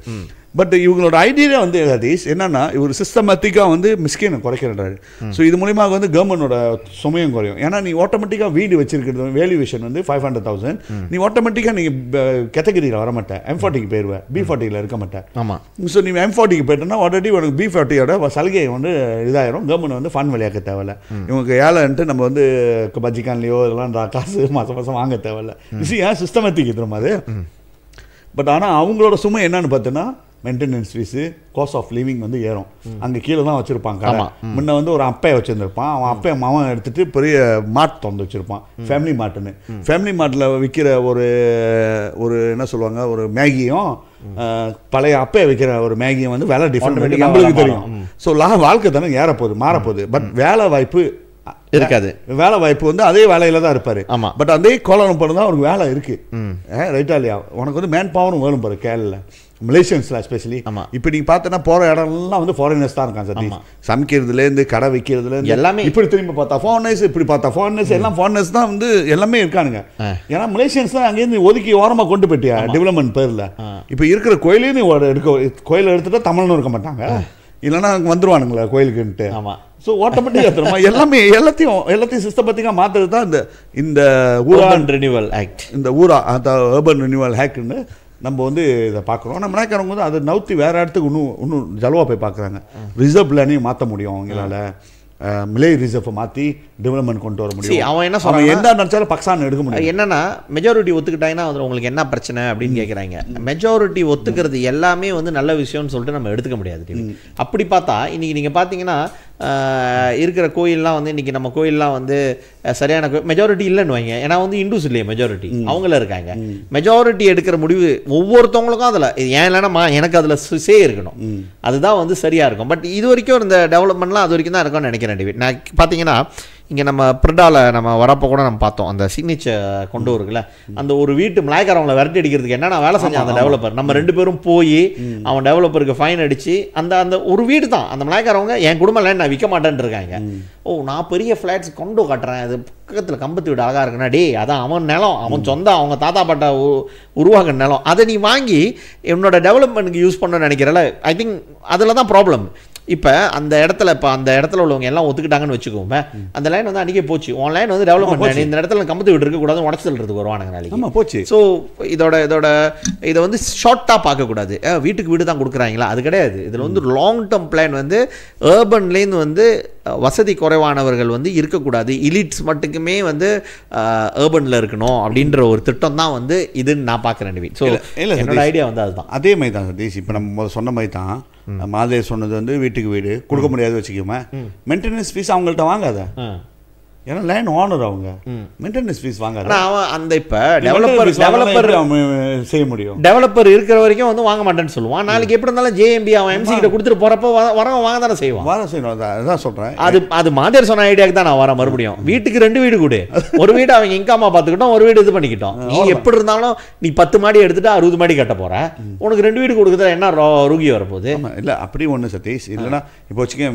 பட் இவங்களோட ஐடியா வந்து சதீஷ் என்னன்னா, இவர் சிஸ்டமேட்டிக்காக வந்து மிஸ்கேனை குறைக்கிறாரு. ஸோ இது மூலியமாக வந்து கவர்மெண்டோட சுமையும் குறையும். ஏன்னா நீ ஆட்டோமேட்டிக்காக வீடு வச்சிருக்கிறது வேல்யூவேஷன் வந்து 500,000. நீ ஆட்டோமேட்டிக்காக நீங்கள் கேட்டகரியில் வர மாட்டேன், M40க்கு போயிடுவேன், B40யில் இருக்க மாட்டேன். ஆமாம். ஸோ நீ M40க்கு போயிட்டோன்னா ஆல்ரெடி உனக்கு B40யோட சலுகை வந்து இதாயிரும். கவர்மெண்ட் வந்து ஃபண்ட் விளையாக்க தேவையில்ல. இவங்க ஏழைன்ட்டு நம்ம வந்து பஜ்ஜிக்கான்லையோ இதெல்லாம் காசு மாதம் வாங்க தேவையில்ல. ஏன் சிஸ்டமேட்டிக் திரும்ப அது. பட் ஆனால் அவங்களோட சுமை என்னன்னு பார்த்தோன்னா, maintenance fees, cost of living வந்து ஏறும். அங்கே கீழே தான் வச்சுருப்பான் கடை. முன்ன வந்து ஒரு அப்பையை வச்சுருந்துருப்பான், அவன் அப்பையை மாவன் எடுத்துகிட்டு பெரிய மார்ட் திறந்து வச்சுருப்பான், ஃபேமிலி மார்ட்டுன்னு. ஃபேமிலி மார்ட்டில் விற்கிற ஒரு என்ன சொல்லுவாங்க, ஒரு மேகியும் பழைய அப்பையை விற்கிற ஒரு மேகியும் வந்து வேலை டிஃப்ரெண்ட் நம்மளுக்கு தெரியும். ஸோ வாழ்க்கை தானே ஏறப்போகுது, மாறப்போகுது. பட் வேலை வாய்ப்பு இருக்காது. வேலை வாய்ப்பு வந்து அதே வேலையில தான் இருப்பாரு. பட் அதே கோலம் பண்ண தான் அவருக்கு வேலை இருக்கு. ரைட்டா இல்லையா? உனக்கு வந்து மேன் பவரும் வேணும் பாரு கேரளா, மலேசியன்ஸ்ல எஸ்பெஷலி. இப்போ நீங்க பார்த்தனா போற இடம்லாம் வந்து ஃபாரினர்ஸ் தான் இருக்காங்க சதீஷ். சமைக்கிறதுலேருந்து கடை வைக்கிறதுலேருந்து எல்லாமே. இப்படி திரும்பி பார்த்தா ஃபாரினர்ஸ், இப்படி பார்த்தா ஃபாரினர்ஸ், எல்லாம் ஃபாரினர்ஸ் தான் வந்து எல்லாமே இருக்கானுங்க. ஏன்னா மலேசியன்ஸ் தான் அங்கேருந்து ஒதுக்கி ஓரமாக கொண்டு போயிட்டியா டெவலப்மெண்ட் பேரில். இப்போ இருக்கிற கோயிலையும் நீ கோயிலை எடுத்துட்டா தமிழ்னு இருக்க மாட்டாங்க, இல்லைன்னா வந்துருவானுங்களா கோயிலுக்குன்ட்டு. ஸோ ஆட்டோமேட்டிக்காக எல்லாமே எல்லாத்தையும் சிஸ்டமேட்டிக்காக மாற்றுறது தான் இந்த ஊரான் ரினியூவல் ஆக்ட், இந்த அந்த அர்பன் ரினியூவல் ஆக்ட்னு நம்ம வந்து இதை பார்க்குறோம். நம்ம நினைக்கிறவங்க வந்து அதை நவுத்தி வேறு இடத்துக்கு இன்னும் ஜலவாக போய் பார்க்குறாங்க. ரிசர்வ் பிளானையும் மாற்ற முடியும் அவங்களால. மிலே ரிசர்வ் மாற்றி டெவலப்மெண்ட் கொண்டு வர முடியும். அவன் என்ன சொல்றான், எந்த நினைச்சாலும் பக்ஸான் எடுக்க முடியும். என்னன்னா மெஜாரிட்டி ஒத்துக்கிட்டாங்கன்னா வந்து உங்களுக்கு என்ன பிரச்சனை அப்படின்னு கேட்குறாங்க. மெஜாரிட்டி ஒத்துக்கிறது எல்லாமே வந்து நல்ல விஷயம்னு சொல்லிட்டு நம்ம எடுத்துக்க முடியாது. அப்படி பார்த்தா இன்னைக்கு நீங்கள் பார்த்தீங்கன்னா இருக்கிற கோயிலெலாம் வந்து இன்றைக்கி நம்ம கோயிலெலாம் வந்து சரியான மெஜாரிட்டி இல்லைன்னு வைங்க. ஏன்னா வந்து இண்டூஸ் இல்லையே மெஜாரிட்டி, அவங்கள இருக்காங்க. மெஜாரிட்டி எடுக்கிற முடிவு ஒவ்வொருத்தவங்களுக்கும் அதில் ஏன் இல்லைன்னா எனக்கு அதில் சே இருக்கணும், அதுதான் வந்து சரியாக இருக்கும். பட் இது வரைக்கும் இந்த டெவலப்மெண்ட்லாம் அது வரைக்கும் தான் இருக்கும்னு நினைக்கிறேன். நான் பார்த்தீங்கன்னா இங்கே நம்ம பிரிடாவில் நம்ம வரப்போ கூட நம்ம பார்த்தோம், அந்த சிக்னேச்சர் கொண்டு வருதுல, அந்த ஒரு வீட்டு மலாய்க்காரவங்களை விரட்டி அடிக்கிறதுக்கு என்ன வேலை செஞ்சான் அந்த டெவலப்பர். நம்ம 2 பேரும் போய் அவன் டெவலப்பருக்கு ஃபைன் அடித்து அந்த ஒரு வீடு தான் அந்த மலாய்க்காரவங்க என் குடும்ப லேண்ட் நான் விற்க மாட்டேன்னு இருக்காங்க. நான் பெரிய ஃப்ளாட்ஸ் கொண்டு காட்டுறேன், அது பக்கத்தில் கம்பத்து வீடு அழகாக இருக்குன்னா, டே அதான் அவன் நிலம், அவன் சொந்தம், அவங்க தாத்தா பாட்டா உருவாக்குற நிலம், அதை நீ வாங்கி என்னோட டெவலப்மெண்ட்டுக்கு யூஸ் பண்ணணும்னு நினைக்கிறல. ஐ திங்க் அதில் தான் ப்ராப்ளம். இப்போ அந்த இடத்துல உள்ளவங்க எல்லாம் ஒத்துக்கிட்டாங்கன்னு வச்சுக்கோங்க, அந்த லைன் வந்து அன்றைக்கே போச்சு. உன் லைன் வந்து டெவலப்மெண்ட் இந்த இடத்துல கம்பத்து வீடு இருக்கக்கூடாது, உடச்சல்றதுக்கு வருவானுங்க நாளைக்கு போச்சு. ஸோ இதை வந்து ஷார்ட்டாக பார்க்கக்கூடாது. வீட்டுக்கு வீடு தான் கொடுக்குறாங்களா, அது கிடையாது. இதில் வந்து லாங் டேர்ம் பிளான் வந்து ஏர்பன்லேருந்து வந்து வசதி குறைவானவர்கள் வந்து இருக்கக்கூடாது, இலிட்ஸ் மட்டுக்குமே வந்து ஏர்பனில் இருக்கணும் அப்படின்ற ஒரு திட்டம் தான் வந்து இதுன்னு நான் பார்க்குறேன். ஸோ என்னோட ஐடியா வந்து அதுதான். அதே மாதிரி தான் சதீஷ். இப்போ நம்ம சொன்ன மாதிரி தான் மாதேஷ் சொன்னது வந்து வீட்டுக்கு வீடு கொடுக்க முடியாது வச்சுக்கோமே, மெயின்டெனன்ஸ் ஃபீஸ் அவங்கள்ட்ட வாங்காத. ஏன்னா லேண்ட் ஓனர் அவங்க மெயின்டெனன்ஸ் ஃபீஸ் வாங்காத. அவன் அந்த இப்போ டெவலப்பர் செய்ய முடியும். டெவலப்பர் இருக்கிற வரைக்கும் வந்து வாங்க மாட்டேன்னு சொல்லுவான். நாளைக்கு எப்படி இருந்தாலும் JMB அவன் MC கிட்ட கொடுத்துட்டு போறப்போ வரவன் வாங்க தானே செய்வான். வர செய்யணும், அதான் சொல்றேன். அது மாதேர் சொன்ன ஐடியாக்கு தான் நான் வரேன். மறுபடியும் வீட்டுக்கு 2 வீடு கொடு, ஒரு வீடு அவங்க இன்காமா பார்த்துக்கிட்டோம், ஒரு வீடு இது பண்ணிக்கிட்டோம். நீ எப்படி இருந்தாலும் நீ 10 மாடி எடுத்துட்டு 60 மாடி கட்ட போற, உனக்கு 2 வீடு கொடுக்குறதுல என்ன ரூகி வரப்போகுது? இல்லை அப்படி ஒன்று சதீஷ். இல்லைன்னா இப்போ வச்சுக்கேன்,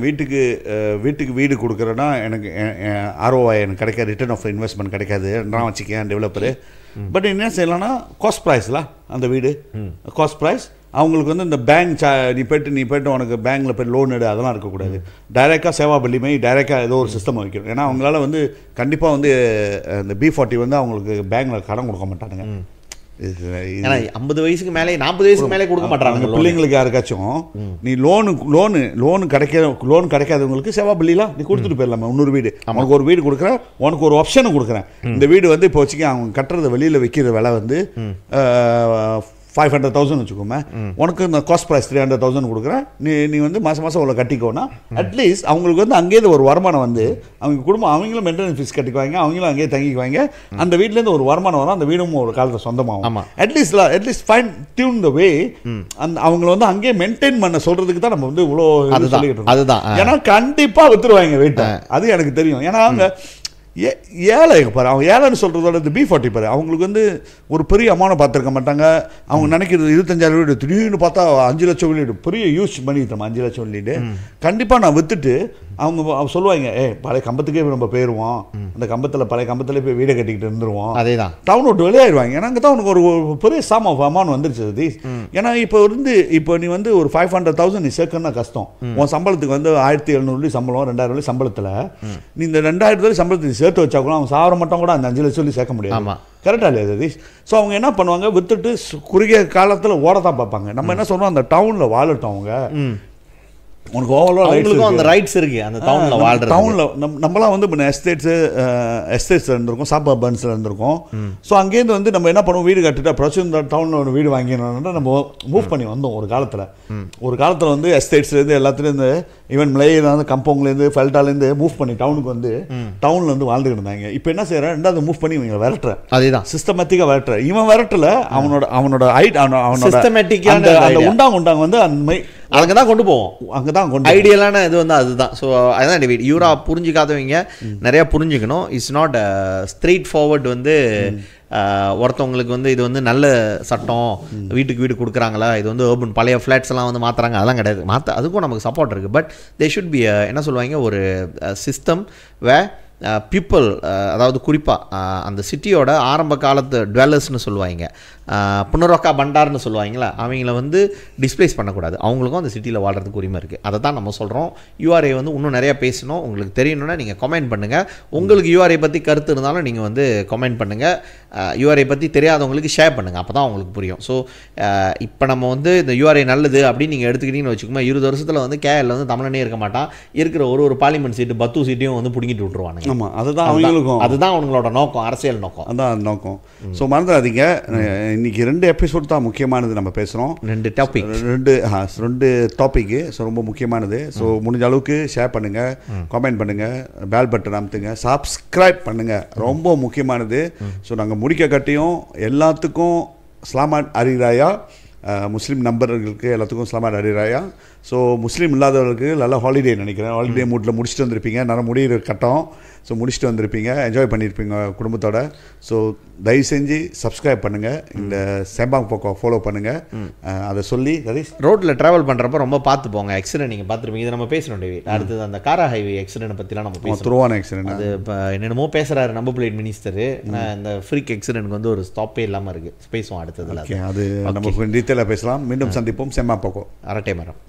வீட்டுக்கு வீடு கொடுக்குறேன்னா எனக்கு எனக்கு கிடைக்காது, ரிட்டர்ன் ஆஃப் இன்வெஸ்ட்மெண்ட் கிடைக்காது நான் வச்சுக்கேன் டெவலப்பரு. பட் என்ன செய்யலாம்னா காஸ்ட் ப்ரைஸ்லாம் அந்த வீடு காஸ்ட் ப்ரைஸ் அவங்களுக்கு வந்து இந்த பேங்க் நீ போய்ட்டு உனக்கு பேங்க்கில் போய் லோன் எடு அதெல்லாம் இருக்கக்கூடாது. டைரெக்டாக சேவா பள்ளிமை டைரெக்டாக ஏதோ ஒரு சிஸ்டம் வைக்கணும். ஏன்னா அவங்களால வந்து கண்டிப்பாக வந்து இந்த B40 வந்து அவங்களுக்கு பேங்க்கில் கடன் கொடுக்க மாட்டானுங்க. ஏன்னா 50 வயசுக்கு மேலே 40 வயசுக்கு மேலே கொடுக்க மாட்டாங்க பிள்ளைங்களுக்கு யாருக்காச்சும். நீ லோனு கிடைக்காதவங்களுக்கு செவா பிள்ளைலாம் நீ கொடுத்துட்டு போயிடலாமா, இன்னொரு வீடு உனக்கு ஒரு வீடு கொடுக்குறேன், உனக்கு ஒரு ஆப்ஷனை கொடுக்குறேன். இந்த வீடு வந்து இப்போ வச்சுக்க அவங்க கட்டுறத வெளியில் விற்கிற விலை வந்து 500,000 வச்சுக்கோமே, உனக்கு இந்த காஸ்ட் ப்ரைஸ் 300,000 கொடுக்குறேன், நீ வந்து மாதம் அவ்வளோ கட்டிக்கோன்னா அட்லீஸ்ட் அவங்களுக்கு வந்து அங்கேயிருந்து ஒரு வருமானம் வந்து அவங்க குடும்பம் அவங்களும் மெயின்டெனன்ஸ் ஃபீஸ் கட்டிக்குவாங்க, அவங்களும் அங்கேயே தங்கிக்குவாங்க, அந்த வீட்டிலேருந்து ஒரு வருமானம் வரும், அந்த வீடும் ஒரு காலத்தில் சொந்தமாகும். அட்லீஸ்ட் ஃபைன் டியூன் த வே அந்த அவங்கள வந்து அங்கேயே மெயின்டைன் பண்ண சொல்கிறதுக்கு தான் நம்ம வந்து இவ்வளோ சொல்லிக்கிட்டு இருக்கோம். அதுதான், ஏன்னா கண்டிப்பாக வித்துருவாங்க வீட்டை, அது எனக்கு தெரியும். ஏன்னா அவங்க ஏழை பாரு, அவங்க ஏழைன்னு சொல்கிறதோட இந்த B40 பாரு, அவங்களுக்கு வந்து ஒரு பெரிய அமௌண்ட் பார்த்துருக்க மாட்டாங்க. அவங்க நினைக்கிறது 25,000 வீடு, திடீர்னு பார்த்தா 5 லட்சம் வீடு, பெரிய யூஸ் பண்ணிட்டோம் 5 லட்சம் வீடு. கண்டிப்பாக நான் விற்றுட்டு அவங்க சொல்லுவாங்க, பழைய கம்பத்துக்கே நம்ம போயிடுவோம், அந்த பழைய கம்பத்தில் போய் வீடை கட்டிக்கிட்டு இருந்துருவோம், அதே தான் டவுன் விட்டு வெளியாயிடுவாங்க. ஏன்னா அங்கே தான் உனக்கு ஒரு பெரிய சாம் ஆஃப் அமௌண்ட் வந்துருச்சு. ஏன்னா இப்போ நீ வந்து ஒரு 500,000 நீ சேர்க்கணும்னா கஷ்டம். உன் சம்பளத்துக்கு வந்து 1,700 சம்பளம், 2,000 சம்பளத்தில் நீ இந்த 2,000 சம்பளத்துக்கு சேர்த்து வச்சா கூட அவங்க சாவர மட்டும் கூட அந்த 5 லட்சம் சேர்க்க முடியாது. கரெக்டாக இல்லையா சதீஷ்? ஸோ அவங்க என்ன பண்ணுவாங்க, வித்துட்டு குறுகிய காலத்தில் ஓட தான் பார்ப்பாங்க. நம்ம என்ன சொல்கிறோம், அந்த டவுனில் வாழட்டும் அவங்க, உனக்கு ஓவரால் அந்த ரைட்ஸ் இருக்குது அந்த டவுனில் வாழ்கிற. டவுனில் நம்மளாம் வந்து இப்போ எஸ்டேட்ஸில் இருந்திருக்கோம், சபர்பன்ஸில் இருந்திருக்கோம். ஸோ அங்கேருந்து வந்து நம்ம என்ன பண்ணுவோம், வீடு கட்டிட்டு அப்புறம் இந்த டவுனில் ஒரு வீடு வாங்கினோம்னா நம்ம மூவ் பண்ணி வந்தோம். ஒரு காலத்தில் வந்து எஸ்டேட்ஸ்லேருந்து எல்லாத்துலேருந்து ஈவன் மலையிலேருந்து கம்பவுண்ட்லேருந்து ஃபெல்டாலேருந்து மூவ் பண்ணி டவுனுக்கு வந்து டவுனில் வந்து வாழ்ந்துக்கிட்டு இருந்தாங்க. இப்போ என்ன செய்கிறேன், ரெண்டாவது மூவ் பண்ணி இவங்க விரட்டுறேன். அதுதான் சிஸ்டமேட்டிக்காக விரட்டுறேன். இவன் விரட்டல, அவனோட உண்டாங்க வந்து அந்த மாதிரி அங்கே தான் கொண்டு போவோம், அங்கே தான் கொண்டு ஐடியலான இது வந்து அதுதான். ஸோ அதுதான் டிவைட். யூரா புரிஞ்சிக்காதவங்க நிறையா புரிஞ்சுக்கணும். இட்ஸ் நாட் ஸ்ட்ரெயிட் ஃபார்வர்ட் வந்து ஒருத்தவங்களுக்கு வந்து இது வந்து நல்ல சட்டம், வீட்டுக்கு வீடு கொடுக்குறாங்களா, இது வந்து urban பழைய ஃப்ளாட்ஸ் எல்லாம் வந்து மாற்றுறாங்க, அதெல்லாம் கிடையாது. அதுக்கும் நமக்கு சப்போர்ட் இருக்குது. பட் தே ஷுட் பி என்ன சொல்லுவாங்க, ஒரு சிஸ்டம் வே பீப்புள், அதாவது குறிப்பாக அந்த சிட்டியோட ஆரம்ப காலத்து டுவெல்லர்ஸ்னு சொல்லுவாங்க, புனரோக்கா பண்டார்னு சொல்லுவாங்களா, அவங்கள வந்து டிஸ்பிளேஸ் பண்ணக்கூடாது. அவங்களுக்கும் அந்த சிட்டியில் வாழ்கிறதுக்கு உரிமை இருக்குது. அதை தான் நம்ம சொல்கிறோம். யூஆர்ஏ வந்து இன்னும் நிறையா பேசணும். உங்களுக்கு தெரியணுன்னா நீங்கள் கமெண்ட் பண்ணுங்கள். உங்களுக்கு யூஆர்ஏ பற்றி கருத்து இருந்தாலும் நீங்கள் வந்து கமெண்ட் பண்ணுங்கள். யூஆர்ஏ பற்றி தெரியாதவங்களுக்கு ஷேர் பண்ணுங்கள், அப்போ தான் அவங்களுக்கு புரியும். ஸோ இப்போ நம்ம வந்து இந்த யூஆர்ஏ நல்லது அப்படின்னு நீங்கள் எடுத்துக்கிட்டீங்கன்னு வச்சுக்கோங்க, 20 வருஷத்தில் வந்து கேஎல்ல வந்து தமிழனே இருக்க மாட்டான், இருக்கிற ஒரு பார்லிமெண்ட் சீட்டு பத்து சீட்டையும் வந்து பிடிங்கிட்டு விட்டுருவானுங்க. ஆமாம், அதுதான் அவங்களுக்கும், அதுதான் அவங்களோட நோக்கம், அரசியல் நோக்கம், அதான் நோக்கம். ஸோ மறந்துடாதீங்க, இன்னைக்கு 2 எபிசோட் தான் முக்கியமானது. நம்ம பேசுகிறோம் 2 டாபிக்கு. ஸோ ரொம்ப முக்கியமானது. ஸோ முடிஞ்ச அளவுக்கு ஷேர் பண்ணுங்கள், கமெண்ட் பண்ணுங்கள், பெல் பட்டன் அமுத்துங்க, சப்ஸ்கிரைப் பண்ணுங்கள், ரொம்ப முக்கியமானது. ஸோ நாங்கள் முடிக்க கட்டியும் எல்லாத்துக்கும் ஸ்லாமாட் அரிராயா, முஸ்லீம் நம்பர்களுக்கு எல்லாத்துக்கும் ஸ்லாமாட் அரிராயா. ஸோ முஸ்லீம் இல்லாதவர்களுக்கு நல்ல ஹாலிடே நினைக்கிறேன். ஹாலிடே மூட்டில் முடிச்சுட்டு வந்திருப்பீங்க, நல்லா முடிகிற கட்டம். ஸோ முடிச்சுட்டு வந்திருப்பீங்க, என்ஜாய் பண்ணியிருப்பீங்க குடும்பத்தோட. ஸோ தயவு செஞ்சு சப்ஸ்கிரைப் பண்ணுங்கள், இந்த செம்பாங் போக்கோ ஃபாலோ பண்ணுங்கள். அதை சொல்லி சதீஷ், ரோட்டில் ட்ராவல் பண்ணுறப்ப ரொம்ப பார்த்து போங்க. ஆக்சிடென்ட் நீங்கள் பார்த்துருப்பீங்க, இது நம்ம பேசணும் டேவி. அடுத்தது அந்த காரா ஹைவே ஆக்சிடென்ட் பற்றிலாம் நம்ம பேசுவோம். துருவான ஆக்சிடென்ட் அது இப்போ என்னென்னமோ பேசுகிறாரு நம்பர் பிளேட் மினிஸ்டர். இந்த ஃப்ரீக் ஆக்சிடென்ட்க்கு வந்து ஒரு ஸ்டாப்பே இல்லாமல் இருக்குது. பேசுவோம் அடுத்ததில், அது நம்ம டீட்டெயிலாக பேசலாம். மீண்டும் சந்திப்போம். செம்மா போக்கோ அரட்டை மரம்.